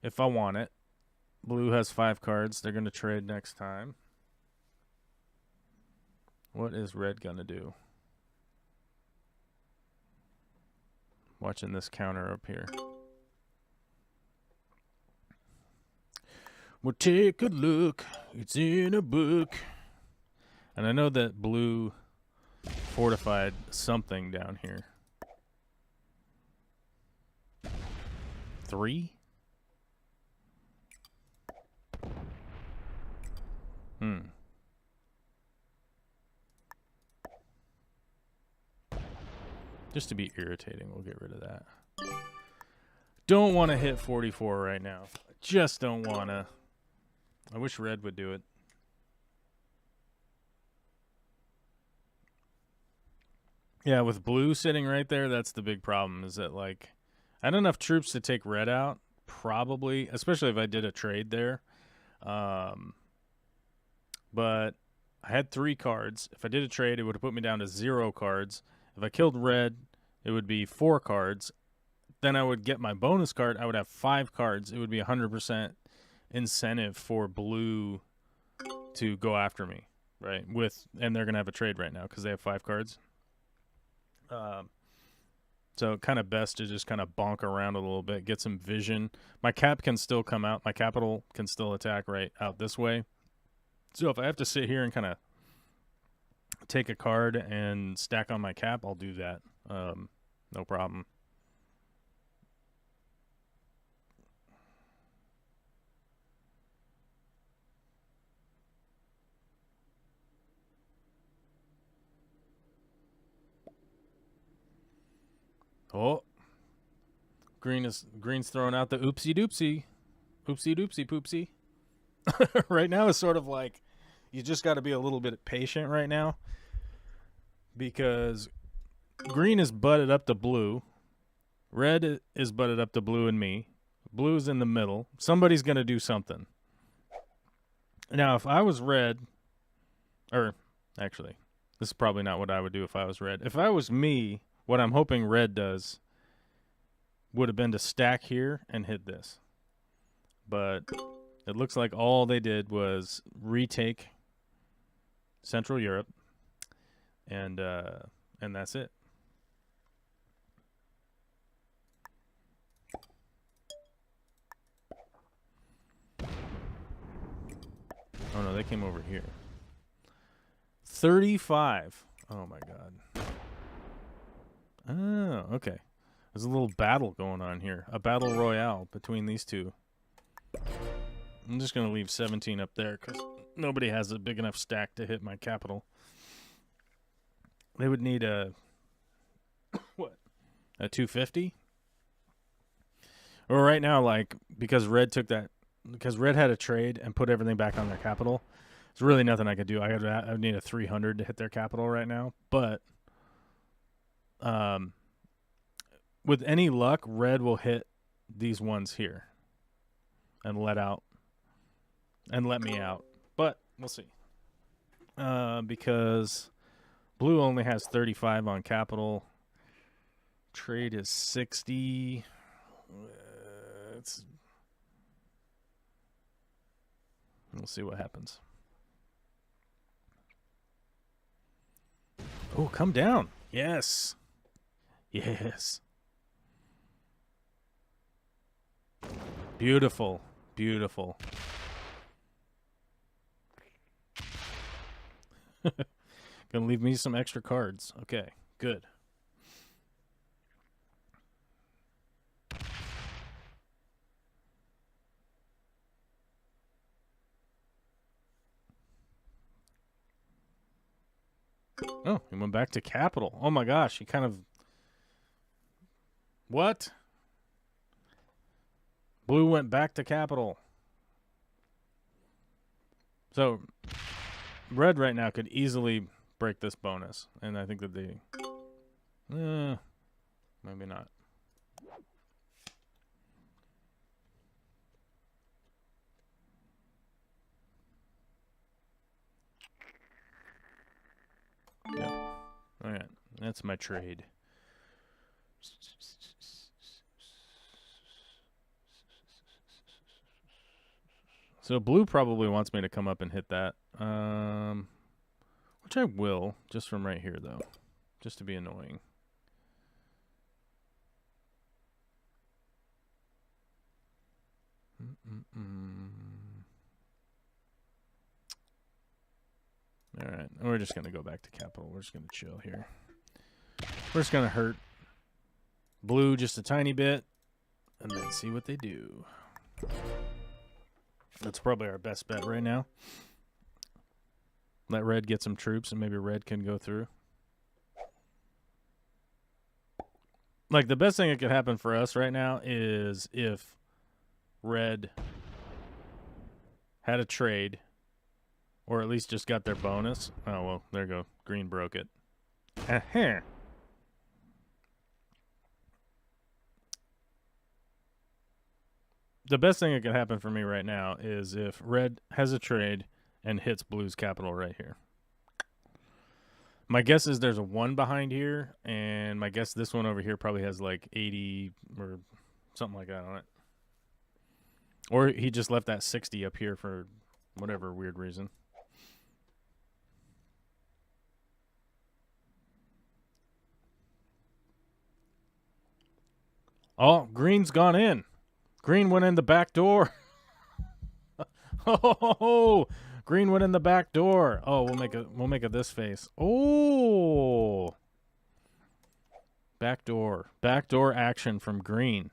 If I want it. Blue has 5 cards. They're going to trade next time. What is red going to do? Watching this counter up here. Well, take a look. It's in a book. And I know that blue fortified something down here. 3? Just to be irritating, we'll get rid of that. Don't want to hit 44 right now. Just don't want to. I wish red would do it. Yeah, with blue sitting right there, that's the big problem, is that, like, I had enough troops to take red out, probably, especially if I did a trade there. But I had 3 cards. If I did a trade, it would have put me down to 0 cards. If I killed red, it would be 4 cards. Then I would get my bonus card. I would have 5 cards. It would be 100% incentive for blue to go after me, right? And they're going to have a trade right now because they have 5 cards. So kind of best to just kind of bonk around a little bit, get some vision. My cap can still come out. My capital can still attack right out this way. So if I have to sit here and kind of take a card and stack on my cap, I'll do that. No problem. Oh, green's throwing out the oopsie doopsie, oopsie doopsie poopsie. Right now is sort of like you just got to be a little bit patient right now because green is butted up to blue, red is butted up to blue and me, blue's in the middle. Somebody's gonna do something. Now, if I was red, or actually, this is probably not what I would do if I was red. If I was me. What I'm hoping red does would have been to stack here and hit this. But It looks like all they did was retake Central Europe, and that's it. Oh no, they came over here. 35. Oh my god. Oh, okay. There's a little battle going on here. A battle royale between these two. I'm just going to leave 17 up there because nobody has a big enough stack to hit my capital. They would need a... what? A 250? Or right now, like, because Red took that... Because Red had a trade and put everything back on their capital, there's really nothing I could do. I would need a 300 to hit their capital right now. But... with any luck, Red will hit these ones here and let me out. But we'll see. Because Blue only has 35 on capital. Trade is 60. We'll see what happens. Oh, come down. Yes. Yes. Beautiful. Beautiful. Gonna leave me some extra cards. Okay, good. Oh, he went back to capital. Oh my gosh, he kind of... What? Blue went back to capital. So, Red right now could easily break this bonus. And I think that they... maybe not. Yep. Alright, that's my trade. So Blue probably wants me to come up and hit that. Which I will, just from right here, though. Just to be annoying. Alright, we're just going to go back to capital. We're just going to chill here. We're just going to hurt Blue just a tiny bit, and then see what they do. That's probably our best bet right now. Let Red get some troops, and maybe Red can go through. Like, the best thing that could happen for us right now is if Red had a trade, or at least just got their bonus. Oh, well, there you go. Green broke it. Uh-huh. The best thing that could happen for me right now is if Red has a trade and hits Blue's capital right here. My guess is there's a 1 behind here, and my guess this one over here probably has like 80 or something like that on it. Or he just left that 60 up here for whatever weird reason. Oh, Green's gone in. Green went in the back door. Oh, Green went in the back door. Oh, we'll make it this face. Oh, back door action from Green.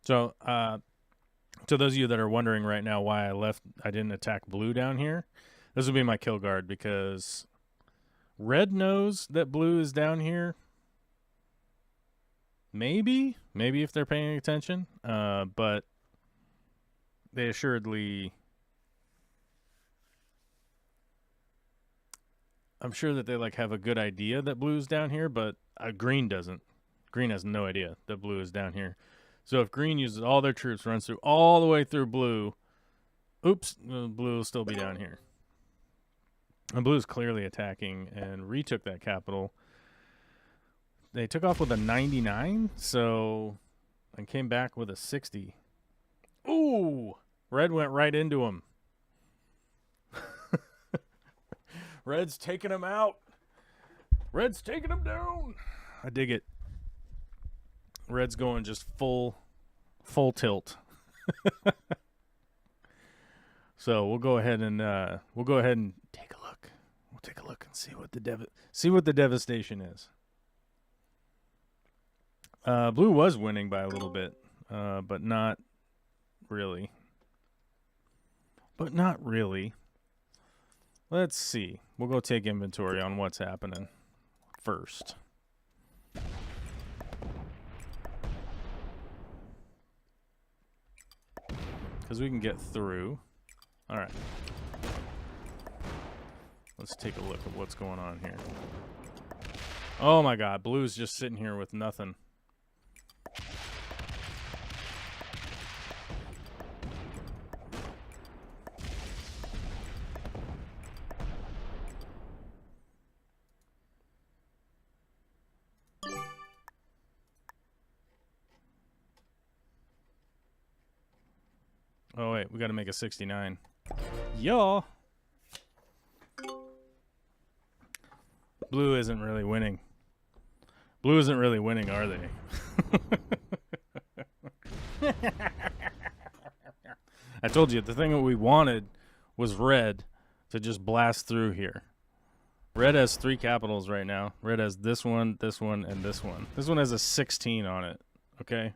So, to those of you that are wondering right now why I didn't attack Blue down here, this would be my kill guard because Red knows that Blue is down here. Maybe if they're paying attention, but they assuredly... I'm sure that they like have a good idea that Blue's down here, but Green doesn't. Green has no idea that Blue is down here. So if Green uses all their troops, runs through all the way through Blue, oops, Blue will still be down here. And Blue's clearly attacking and retook that capital. they took off with a 99, so and came back with a 60. Ooh, red went right into him. Red's taking him out. Red's taking him down. I dig it. Red's going just full tilt. So we'll go ahead and take a look. We'll take a look and see what the devastation is. Blue was winning by a little bit, but not really. Let's see. We'll go take inventory on what's happening first. Because we can get through. All right. Let's take a look at what's going on here. Oh my God, Blue's just sitting here with nothing. Oh wait, we got to make a 69. Yeah. Blue isn't really winning. Blue isn't really winning, are they? I told you, the thing that we wanted was red to just blast through here. Red has 3 capitals right now. Red has this one, and this one. This one has a 16 on it, okay?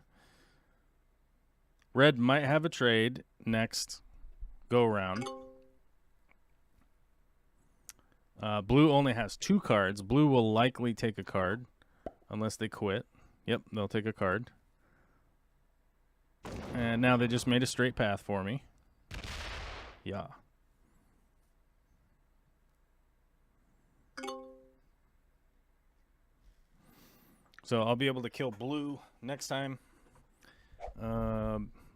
Red might have a trade next go round. Blue only has 2 cards. Blue will likely take a card unless they quit. Yep, they'll take a card. And now they just made a straight path for me. Yeah. So I'll be able to kill blue next time.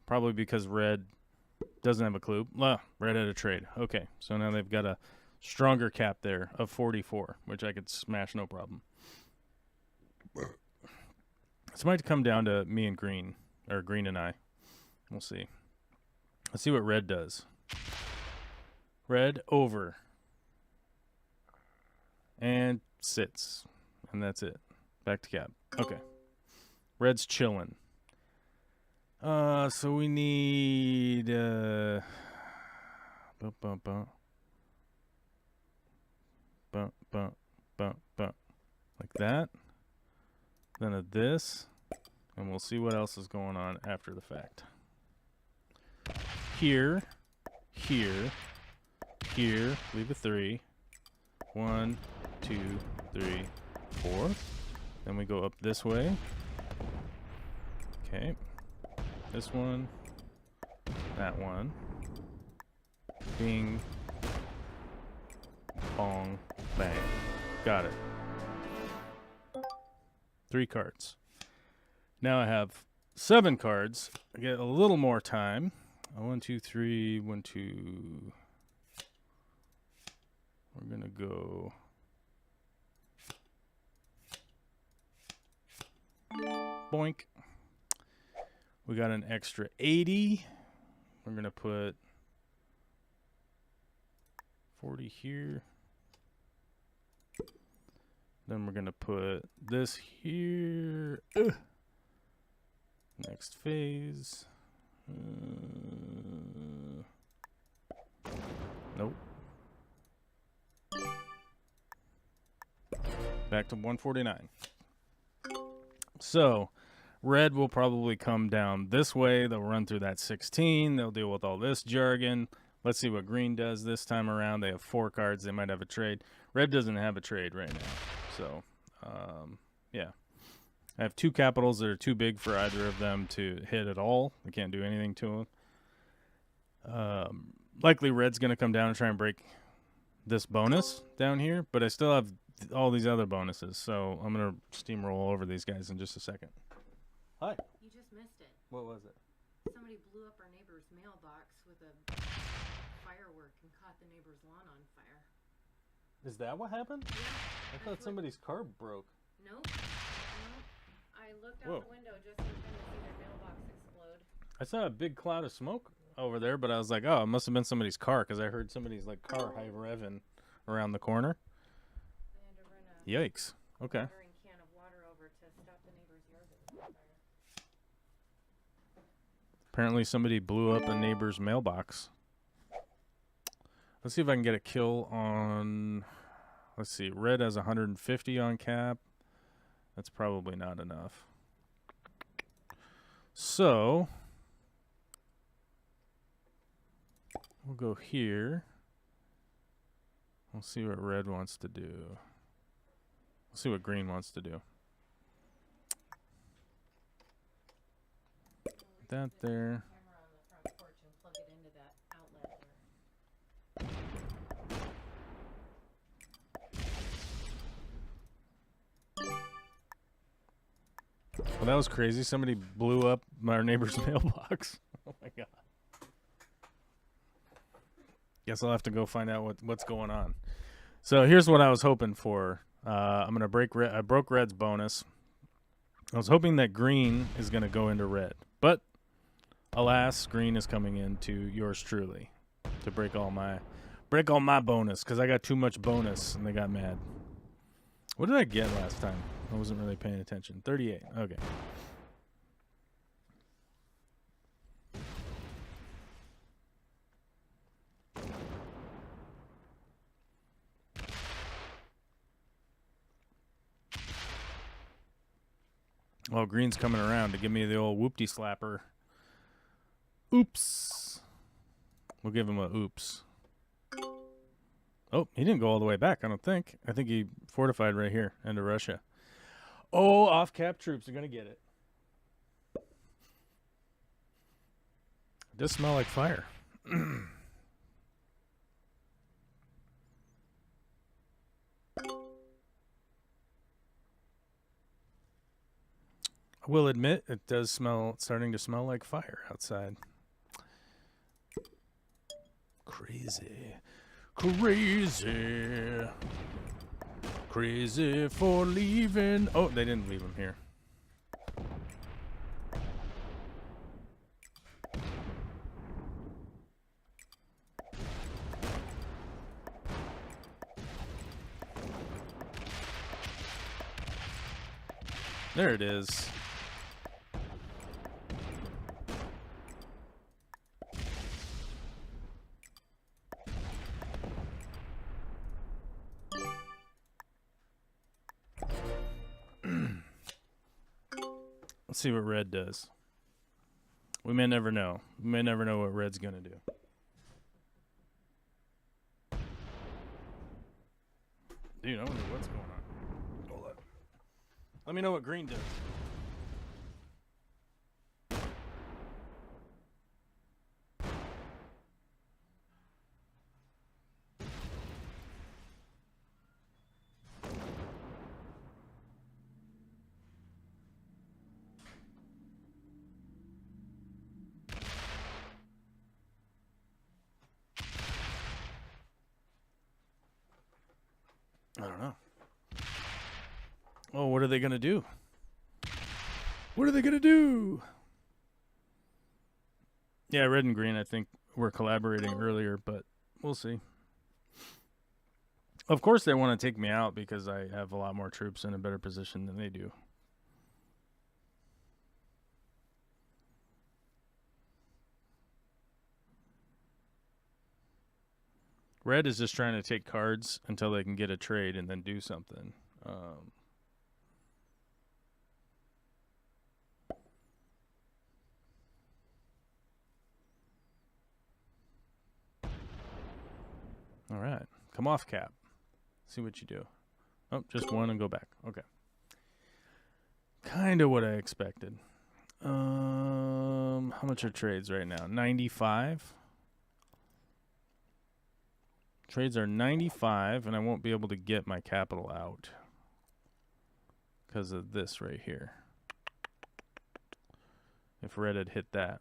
Probably because red doesn't have a clue. Red had a trade. Okay, so now they've got a stronger cap there of 44, which I could smash no problem. This might come down to me and green, or green and I. We'll see. Let's see what red does. Red over. And sits. And that's it. Back to cap. Okay. Red's chilling. So we need like that. Then a this, and we'll see what else is going on after the fact. Here, here, here, leave a 3. 1, 2, 3, 4. Then we go up this way. Okay. This one. That one. Bing. Bong. Bang. Got it. 3 cards. Now I have 7 cards. I get a little more time. 1, 2, 3, 1, 2. We're gonna go boink. We got an extra 80. We're gonna put 40 here. Then we're gonna put this here. Next phase. Nope. Back to 149. So, red will probably come down this way. They'll run through that 16. They'll deal with all this jargon. Let's see what green does this time around. They have 4 cards. They might have a trade. Red doesn't have a trade right now. So, yeah. I have 2 capitals that are too big for either of them to hit at all. I can't do anything to them. Likely red's going to come down and try and break this bonus down here, but I still have all these other bonuses, so I'm going to steamroll over these guys in just a second. Hi. You just missed it. What was it? Somebody blew up our neighbor's mailbox with a firework and caught the neighbor's lawn on fire. Is that what happened? Yeah. I thought somebody's car broke. Nope. And looked Whoa. out the window just in time to see their mailbox explode. I saw a big cloud of smoke over there, but I was like, oh, it must have been somebody's car because I heard somebody's like car high revving around the corner. They had to run a Yikes. Okay. watering can of water over to stop the neighbor's yard that was on fire. Apparently somebody blew up a neighbor's mailbox. Let's see if I can get a kill on... Let's see. Red has 150 on cap. That's probably not enough. So... we'll go here. We'll see what red wants to do. We'll see what green wants to do. That there. Camera on the front porch and plug it into that outlet there. Well, that was crazy. Somebody blew up our neighbor's mailbox. Oh my god. Guess I'll have to go find out what's going on. So here's what I was hoping for. I'm gonna break red. I broke red's bonus. I was hoping that green is gonna go into red, but alas, green is coming into yours truly to break all my bonus because I got too much bonus and they got mad. What did I get last time? I wasn't really paying attention. 38. Okay. Well, green's coming around to give me the old whoopty slapper. Oops. We'll give him a oops. Oh, he didn't go all the way back, I don't think. I think he fortified right here into Russia. Oh, off-cap troops are going to get it. It does smell like fire. I will admit it does smell, starting to smell like fire outside. Crazy. Crazy. Crazy for leaving. Oh, they didn't leave him here. There it is. Let's see what red does. We may never know. We may never know what red's going to do. Dude, I wonder what's going on. Hold up. Let me know what green does. I don't know. Oh, what are they going to do? What are they going to do? Yeah, red and green, I think, were collaborating earlier, but we'll see. Of course they want to take me out because I have a lot more troops in a better position than they do. Red is just trying to take cards until they can get a trade and then do something. All right. Come off, Cap. See what you do. Oh, just one and go back. Okay. Kind of what I expected. How much are trades right now? 95. Trades are 95, and I won't be able to get my capital out because of this right here. If red had hit that.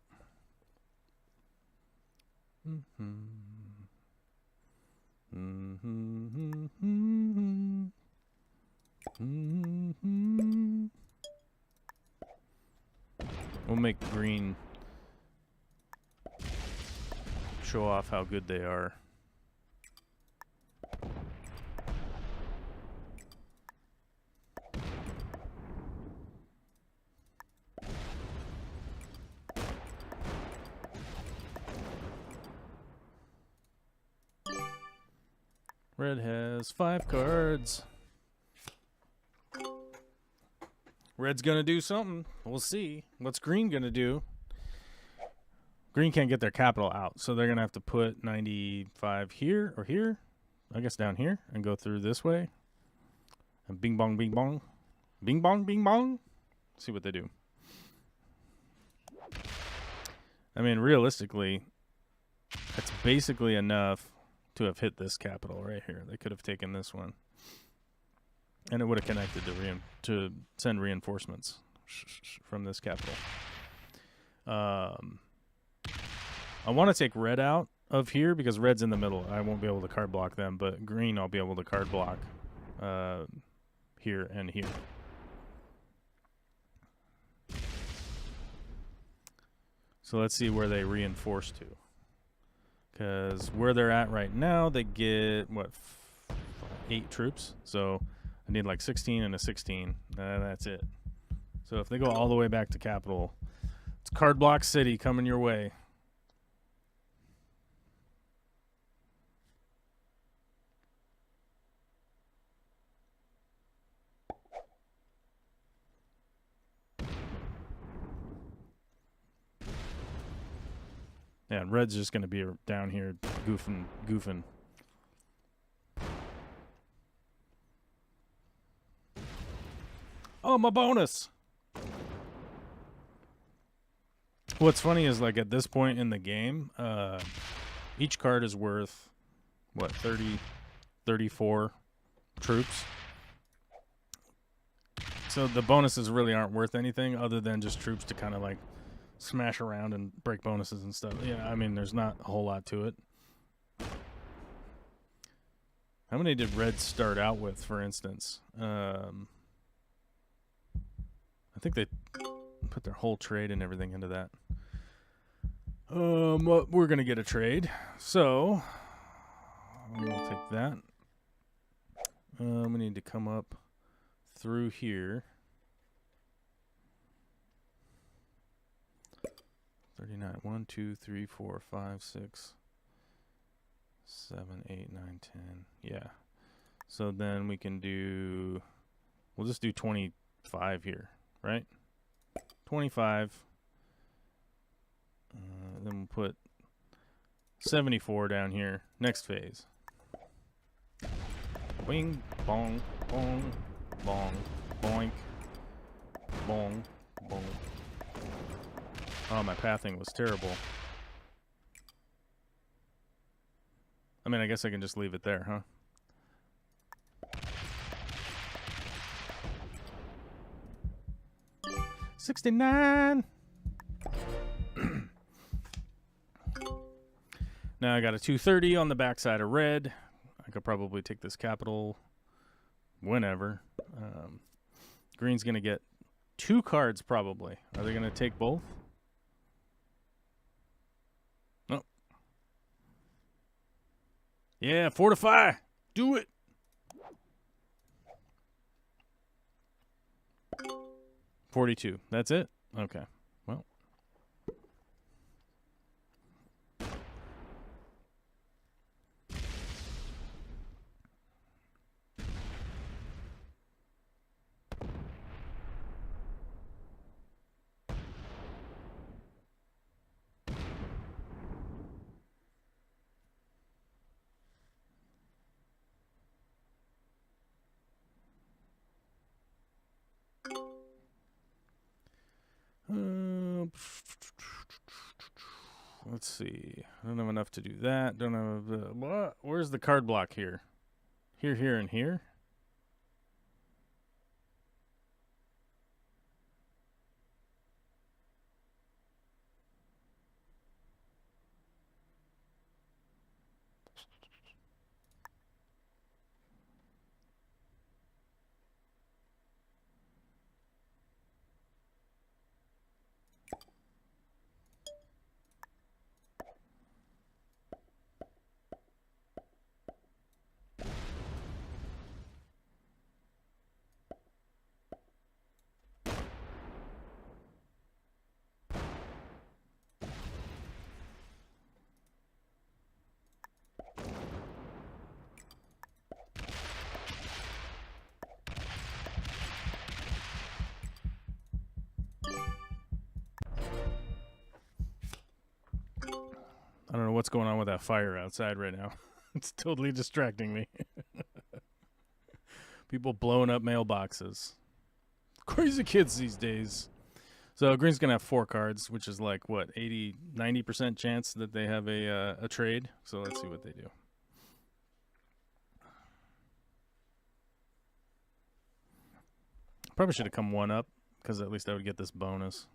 We'll make green show off how good they are. Red has 5 cards. Red's gonna do something. We'll see. What's green gonna do? Green can't get their capital out, so they're gonna have to put 95 here or here. I guess down here and go through this way. And bing bong, bing bong, bing bong, bing bong. See what they do. I mean, realistically, it's basically enough to have hit this capital right here. They could have taken this one, and it would have connected to send reinforcements from this capital. I want to take red out of here because red's in the middle. I won't be able to card block them, but green I'll be able to card block here and here. So let's see where they reinforce to. Because where they're at right now, they get, what, 8 troops. So I need like 16 and a 16. That's it. So if they go all the way back to capital, it's card block city coming your way. Yeah, and red's just going to be down here goofing. Oh, my bonus! What's funny is, like, at this point in the game, each card is worth, what, 34 troops? So the bonuses really aren't worth anything other than just troops to kind of, like, smash around and break bonuses and stuff. Yeah, I mean, there's not a whole lot to it. How many did red start out with, for instance? I think they put their whole trade and everything into that. Well, we're going to get a trade. So, we'll take that. We need to come up through here. 39. 1, 2, 3, 4, 5, 6, 7, 8, 9, 10. Yeah. So then we can do, we'll just do 25 here, right? 25. Then we'll put 74 down here. Next phase. Bing, bong, bong, bong, boink, bong, bong. Oh, my pathing was terrible. I mean, I guess I can just leave it there, huh? $69. Now I got a 230 on the backside of red. I could probably take this capital whenever. Green's going to get 2 cards probably. Are they going to take both? No. Yeah, fortify. Do it. $42. That's it? Okay. Well. Let's see. I don't have enough to do that. Don't have what? Where's the card block here? Here, here, and here. what's going on with that fire outside right now. It's totally distracting me. People blowing up mailboxes. Crazy kids these days. So green's going to have 4 cards, which is like, what, 80, 90% chance that they have a trade. So let's see what they do. Probably should have come 1 up, because at least I would get this bonus.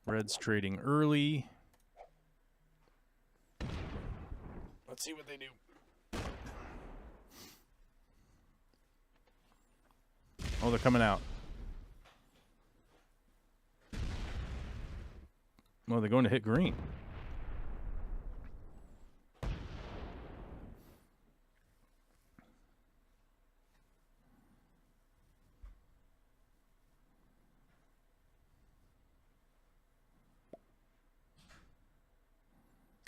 Red's trading early. Let's see what they do. Oh, they're coming out. Well, they're going to hit green.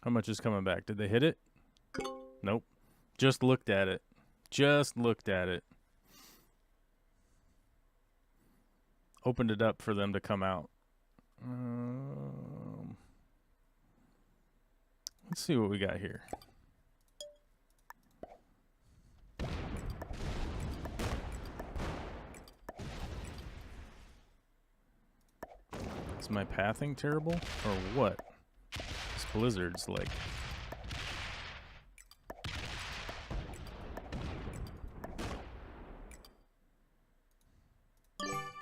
How much is coming back? Did they hit it? Nope. Just looked at it. Just looked at it. Opened it up for them to come out. Let's see what we got here. Is my pathing terrible? Or what? This blizzard's like...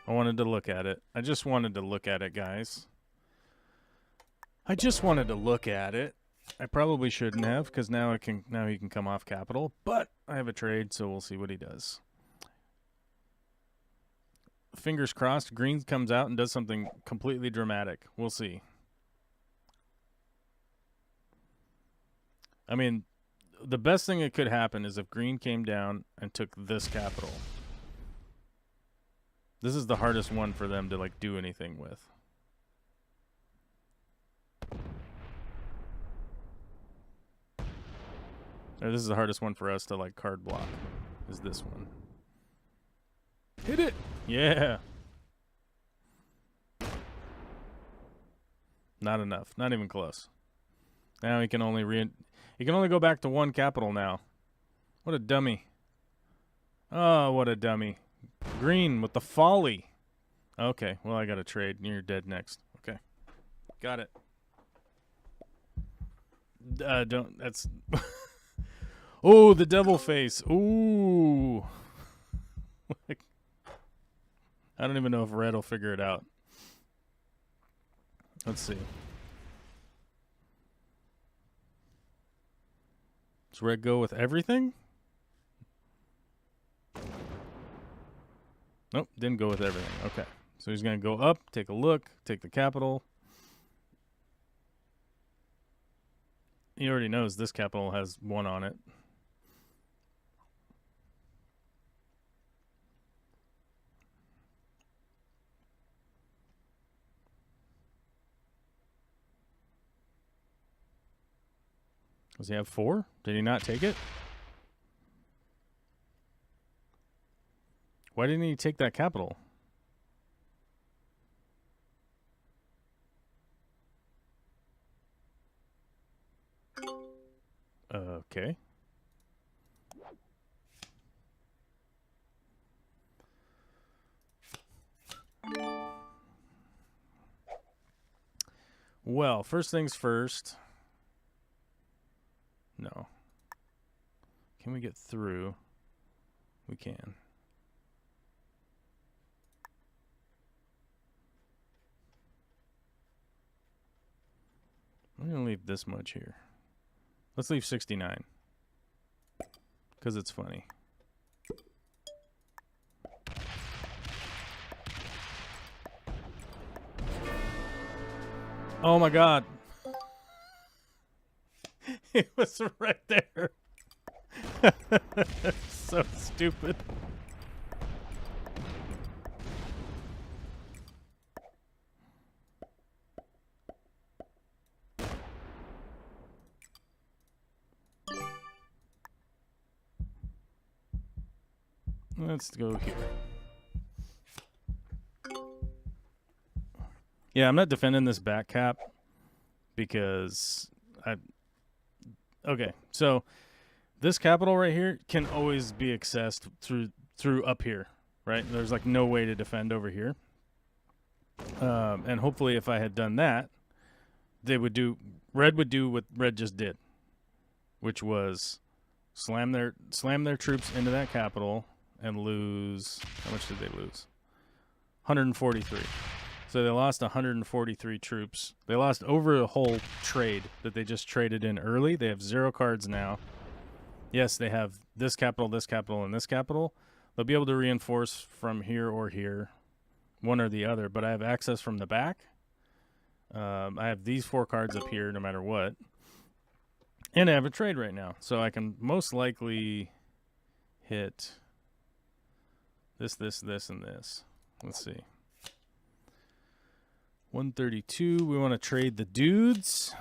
I wanted to look at it. I just wanted to look at it, guys. I just wanted to look at it. I probably shouldn't have, because now he can come off capital. But I have a trade, so we'll see what he does. Fingers crossed, green comes out and does something completely dramatic. We'll see. I mean, the best thing that could happen is if green came down and took this capital. This is the hardest one for them to, like, do anything with. Or this is the hardest one for us to, like, card block. Is this one. Hit it! Yeah! Not enough. Not even close. Now he can only go back to 1 capital now. What a dummy. Oh, what a dummy. Green with the folly. Okay, well, I got to trade. You're dead next. Okay. Got it. That's... Oh, the devil face. Ooh. I don't even know if red will figure it out. Let's see. Does red go with everything? Nope, didn't go with everything. Okay. So he's going to go up, take a look, take the capital. He already knows this capital has 1 on it. Does he have 4? Did he not take it? Why didn't he take that capital? Okay. Well, first things first. No. Can we get through? We can. I'm going to leave this much here. Let's leave 69. Because it's funny. Oh my god. It was right there. So stupid. Let's go here. Yeah, I'm not defending this back cap. because okay, so this capital right here can always be accessed through up here, right? There's like no way to defend over here. And hopefully if I had done that, red would do what red just did, which was slam their troops into that capital and lose. How much did they lose? 143. So they lost 143 troops. They lost over a whole trade that they just traded in early. They have 0 cards now. Yes, they have this capital, and this capital. They'll be able to reinforce from here or here, one or the other, but I have access from the back. I have these 4 cards up here no matter what. And I have a trade right now. So I can most likely hit this, and this. Let's see. 132. We want to trade the dudes.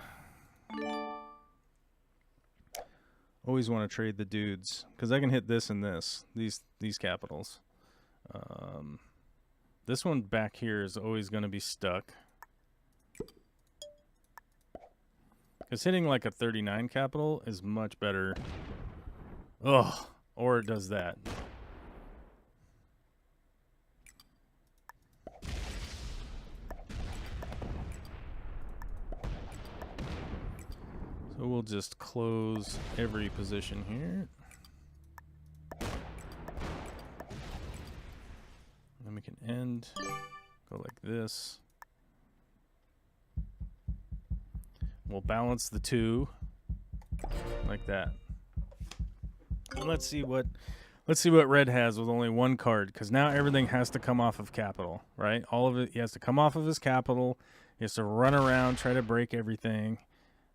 Always want to trade the dudes because I can hit this and this. These capitals. This one back here is always going to be stuck. Because hitting like a 39 capital is much better. Ugh. Or it does that. So we'll just close every position here. Then we can end. Go like this. We'll balance the 2 like that. And let's see what red has with only 1 card, because now everything has to come off of capital, right? All of it, he has to come off of his capital. He has to run around, try to break everything.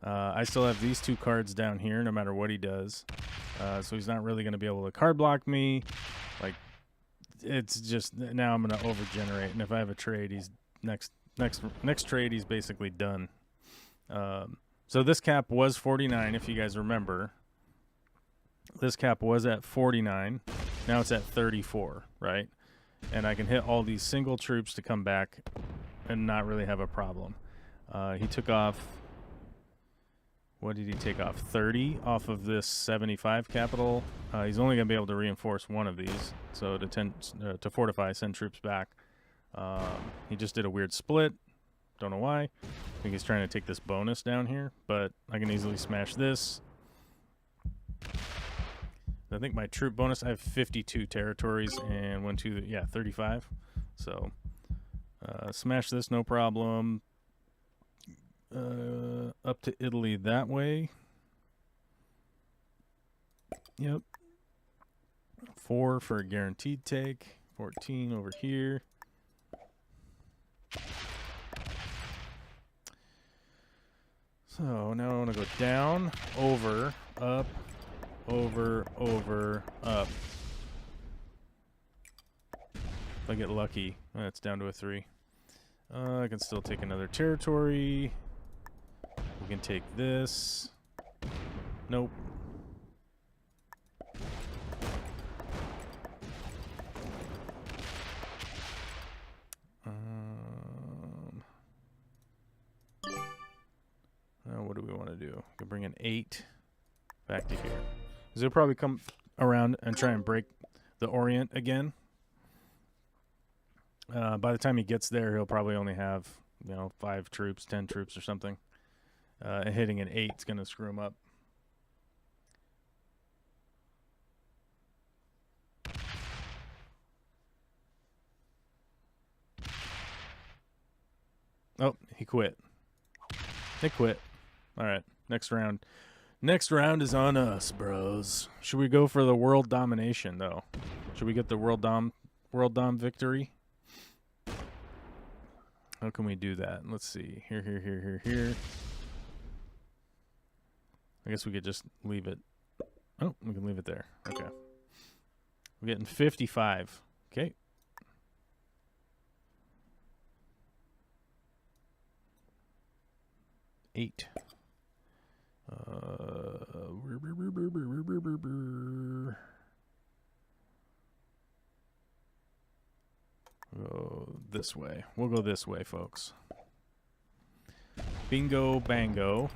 I still have these 2 cards down here no matter what he does. So he's not really going to be able to card block me. Like, it's just, now I'm going to overgenerate. And if I have a trade, he's next trade, he's basically done. So this cap was 49, if you guys remember. This cap was at 49. Now it's at 34, right? And I can hit all these single troops to come back and not really have a problem. He took off... What did he take off? 30 off of this 75 capital. He's only going to be able to reinforce 1 of these. So to fortify, send troops back. He just did a weird split. Don't know why. I think he's trying to take this bonus down here, but I can easily smash this. I think my troop bonus, I have 52 territories and 35. So smash this, no problem. Up to Italy that way. Yep. 4 for a guaranteed take. 14 over here. So now I want to go down, over, up, over, up. If I get lucky, it's down to a 3. I can still take another territory. We can take this. Nope. What do we want to do? We can bring an 8 back to here. Because he'll probably come around and try and break the Orient again. By the time he gets there, he'll probably only have, 5 troops, 10 troops or something. And hitting an 8 is going to screw him up. Oh, he quit. They quit. All right, next round. Next round is on us, bros. Should we go for the world domination, though? Should we get the world dom victory? How can we do that? Let's see. Here. I guess we could just leave it. Oh, we can leave it there. Okay. We're getting 55. Okay. Eight. Go this way. We'll go this way, folks. Bingo bango.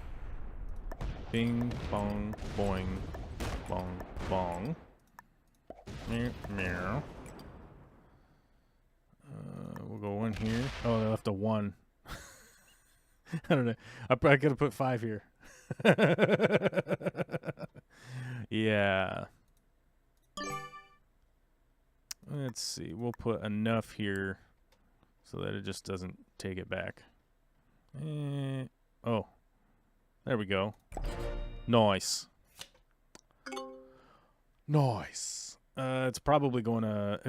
Bing bong boing bong bong. Meow meow. We'll go 1 here. Oh, they left a 1. I don't know. I probably could have put 5 here. Yeah. Let's see. We'll put enough here so that it just doesn't take it back. Oh. There we go. Nice. Nice. It's probably gonna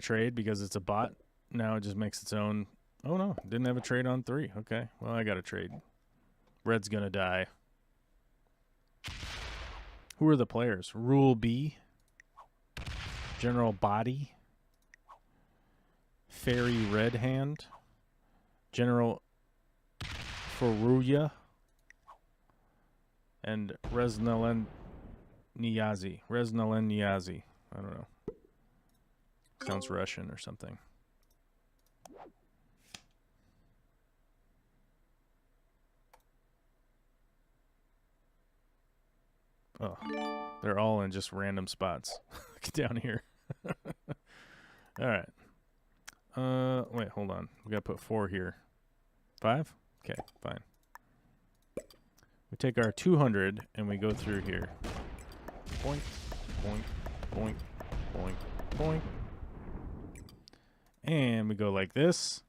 trade because it's a bot. Now it just makes its own. Oh no, didn't have a trade on 3. Okay. Well, I got a trade. Red's gonna die. Who are the players? Rule B. General Body. Fairy Red Hand. General Furuya. And Resnalen Niazi. Resnalen Niazi. I don't know. Sounds Russian or something. Oh, they're all in just random spots. Get down here. All right. Wait, hold on. We gotta put 4 here. 5? Okay, fine. We take our 200 and we go through here. Boink, boink, boink, boink, boink. And we go like this.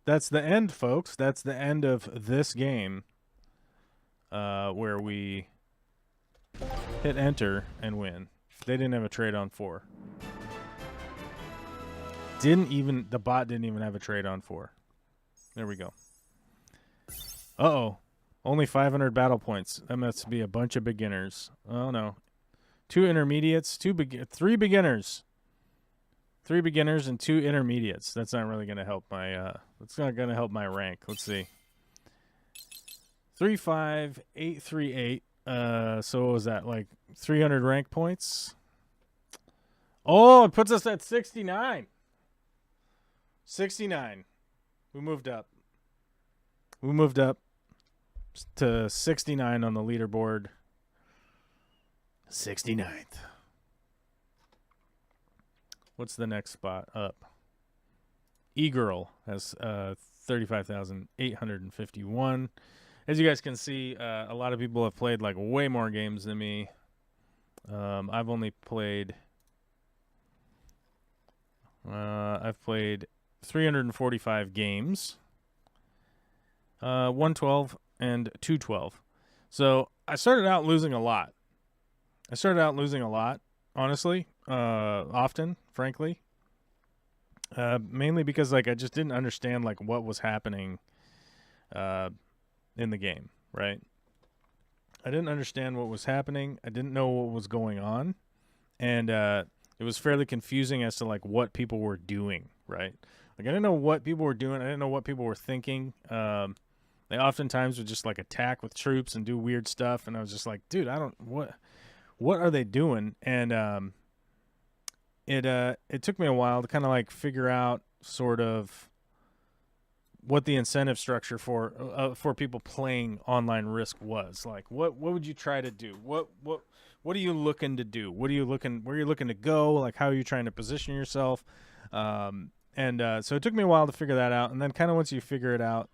That's the end, folks. That's the end of this game. Where we hit enter and win. They didn't have a trade on 4. The bot didn't even have a trade on 4. There we go. Uh-oh. Only 500 battle points. That must be a bunch of beginners. Oh, no. 2 intermediates, 3 beginners. 3 beginners and 2 intermediates. That's not really going to help my, that's not going to help my rank. Let's see. 35838. So what was that? Like 300 rank points? Oh, it puts us at 69. 69. We moved up. We moved up to 69 on the leaderboard. 69th. What's the next spot up? E-Girl has 35,851. As you guys can see, a lot of people have played like way more games than me. I've only played... I've played 345 games. 112 and 212. So I started out losing a lot. Honestly. Often, frankly. Mainly because like I just didn't understand like what was happening in the game, right? I didn't understand what was happening. I didn't know what was going on. And it was fairly confusing as to like what people were doing, right? Like I didn't know what people were doing. I didn't know what people were thinking. They oftentimes would just like attack with troops and do weird stuff, and I was just like, dude, what are they doing? And it took me a while to kind of like figure out sort of what the incentive structure for people playing online Risk was. Like what would you try to do? What are you looking to do? Where are you looking to go? Like how are you trying to position yourself? So it took me a while to figure that out, and then kind of once you figure it out,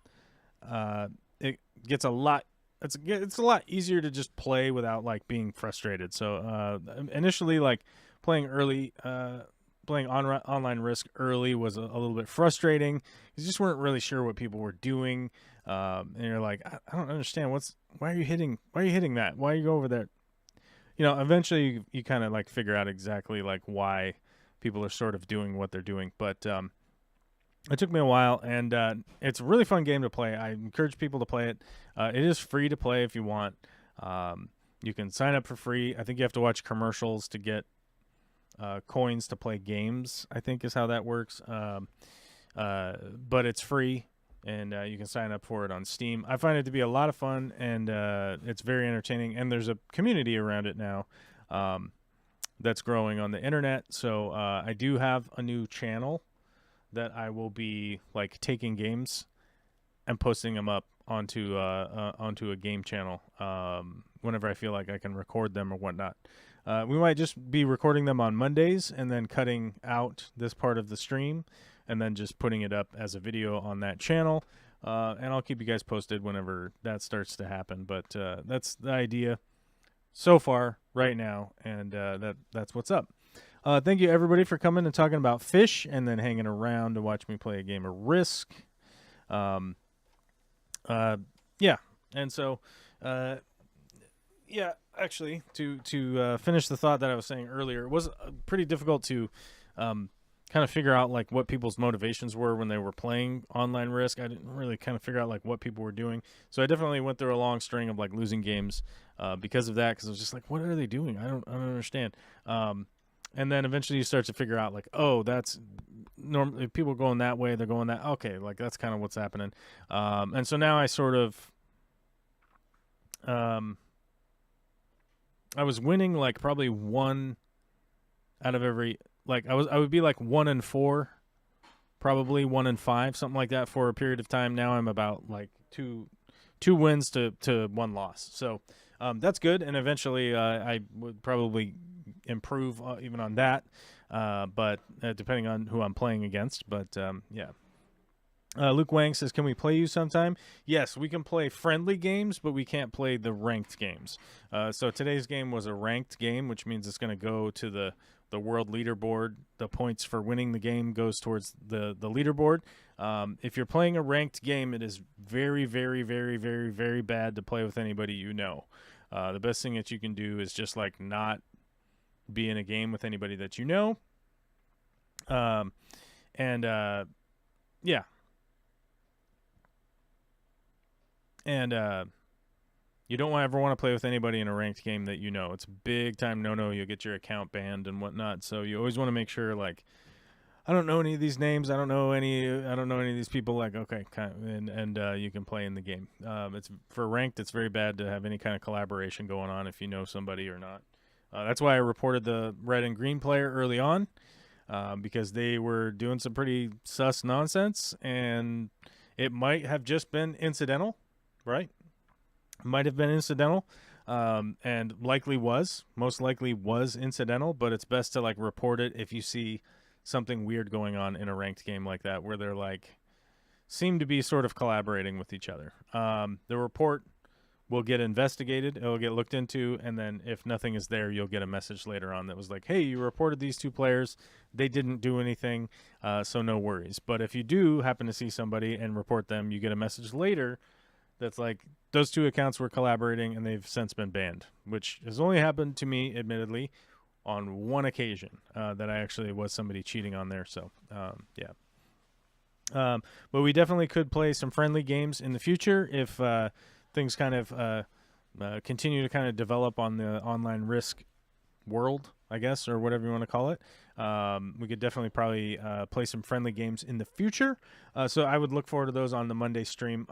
it gets a lot. It's a lot easier to just play without like being frustrated. So initially, like playing online Risk early was a little bit frustrating. You just weren't really sure what people were doing, and you're like, I don't understand why are you hitting that? Why are you go over there? You know, eventually you kind of like figure out exactly like why people are sort of doing what they're doing, but it took me a while, and it's a really fun game to play. I encourage people to play it. It is free to play if you want. You can sign up for free. I think you have to watch commercials to get coins to play games, I think is how that works. But it's free, and you can sign up for it on Steam. I find it to be a lot of fun, and it's very entertaining, and there's a community around it now that's growing on the internet. So I do have a new channel that I will be like taking games and posting them up onto a game channel whenever I feel like I can record them or whatnot. We might just be recording them on Mondays and then cutting out this part of the stream and then just putting it up as a video on that channel. And I'll keep you guys posted whenever that starts to happen. But that's the idea so far right now, and that's what's up. Thank you, everybody, for coming and talking about fish and then hanging around to watch me play a game of Risk. Yeah, and so, yeah, actually, to finish the thought that I was saying earlier, it was pretty difficult to kind of figure out like what people's motivations were when they were playing online Risk. I didn't really kind of figure out like what people were doing, so I definitely went through a long string of like losing games because of that. Because I was just like, what are they doing? I don't understand. And then eventually you start to figure out like, oh, that's normally people going that way, they're going that. Okay, like that's kind of what's happening. And so now I sort of, I was winning like probably one out of every, like I would be like 1-4, probably 1-5, something like that for a period of time. Now I'm about like two wins to one loss. So that's good. And eventually I would probably improve even on that, but depending on who I'm playing against. But yeah. Luke Wang says, can we play you sometime? Yes, we can play friendly games, but we can't play the ranked games. So today's game was a ranked game, which means it's going to go to the world leaderboard. The points for winning the game goes towards the leaderboard. If you're playing a ranked game, it is very, very, very, very, very bad to play with anybody you know. The best thing that you can do is just like not be in a game with anybody that you know. Yeah. And you don't ever want to play with anybody in a ranked game that you know. It's big time no. You'll get your account banned and whatnot. So you always want to make sure, like, I don't know any of these names. I don't know any of these people. Like, okay, and you can play in the game. It's for ranked. It's very bad to have any kind of collaboration going on if you know somebody or not. That's why I reported the red and green player early on, because they were doing some pretty sus nonsense, and it might have just been incidental, right? Might have been incidental, and most likely was incidental, but it's best to like report it if you see something weird going on in a ranked game like that, where they're like, seem to be sort of collaborating with each other. The report will get investigated, it'll get looked into, and then if nothing is there, you'll get a message later on that was like, hey, you reported these two players, they didn't do anything, so no worries. But if you do happen to see somebody and report them, you get a message later that's like, those two accounts were collaborating and they've since been banned, which has only happened to me, admittedly, on one occasion, that I actually was somebody cheating on there. So, yeah. But we definitely could play some friendly games in the future if things kind of continue to kind of develop on the online Risk world, I guess, or whatever you want to call it. We could definitely probably play some friendly games in the future. So I would look forward to those on the Monday stream.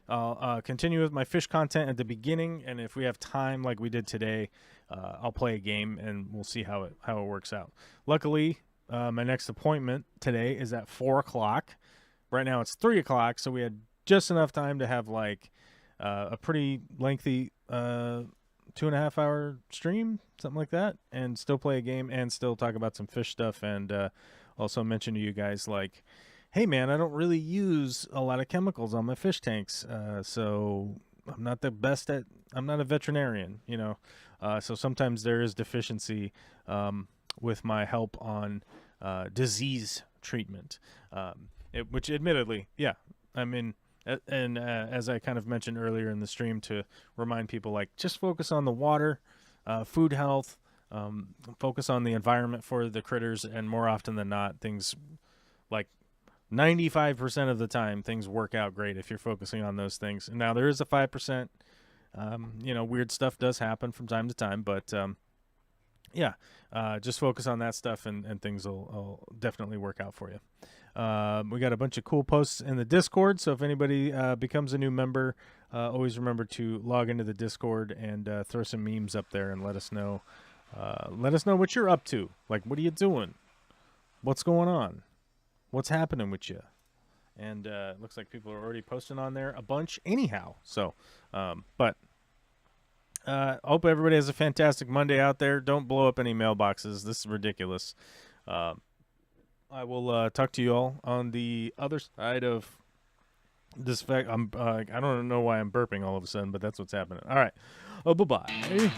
I'll continue with my fish content at the beginning, and if we have time like we did today, I'll play a game and we'll see how it works out. Luckily, my next appointment today is at 4 o'clock. Right now it's 3 o'clock, so we had just enough time to have like a pretty lengthy 2.5 hour stream, something like that, and still play a game and still talk about some fish stuff, and also mention to you guys like, hey man, I don't really use a lot of chemicals on my fish tanks, so I'm not the best at, I'm not a veterinarian, you know, so sometimes there is deficiency with my help on disease treatment, which admittedly, yeah, I mean, and as I kind of mentioned earlier in the stream, to remind people, like, just focus on the water, food health, focus on the environment for the critters, and more often than not, things like 95% of the time, things work out great if you're focusing on those things. And now there is a 5%, weird stuff does happen from time to time, but yeah, just focus on that stuff and things will definitely work out for you. We got a bunch of cool posts in the Discord, so if anybody becomes a new member, always remember to log into the Discord and throw some memes up there and let us know. Let us know what you're up to. Like, what are you doing? What's going on? What's happening with you? And it looks like people are already posting on there a bunch anyhow. So, but I hope everybody has a fantastic Monday out there. Don't blow up any mailboxes. This is ridiculous. I will talk to you all on the other side of this fact. I don't know why I'm burping all of a sudden, but that's what's happening. All right. Oh, bye-bye.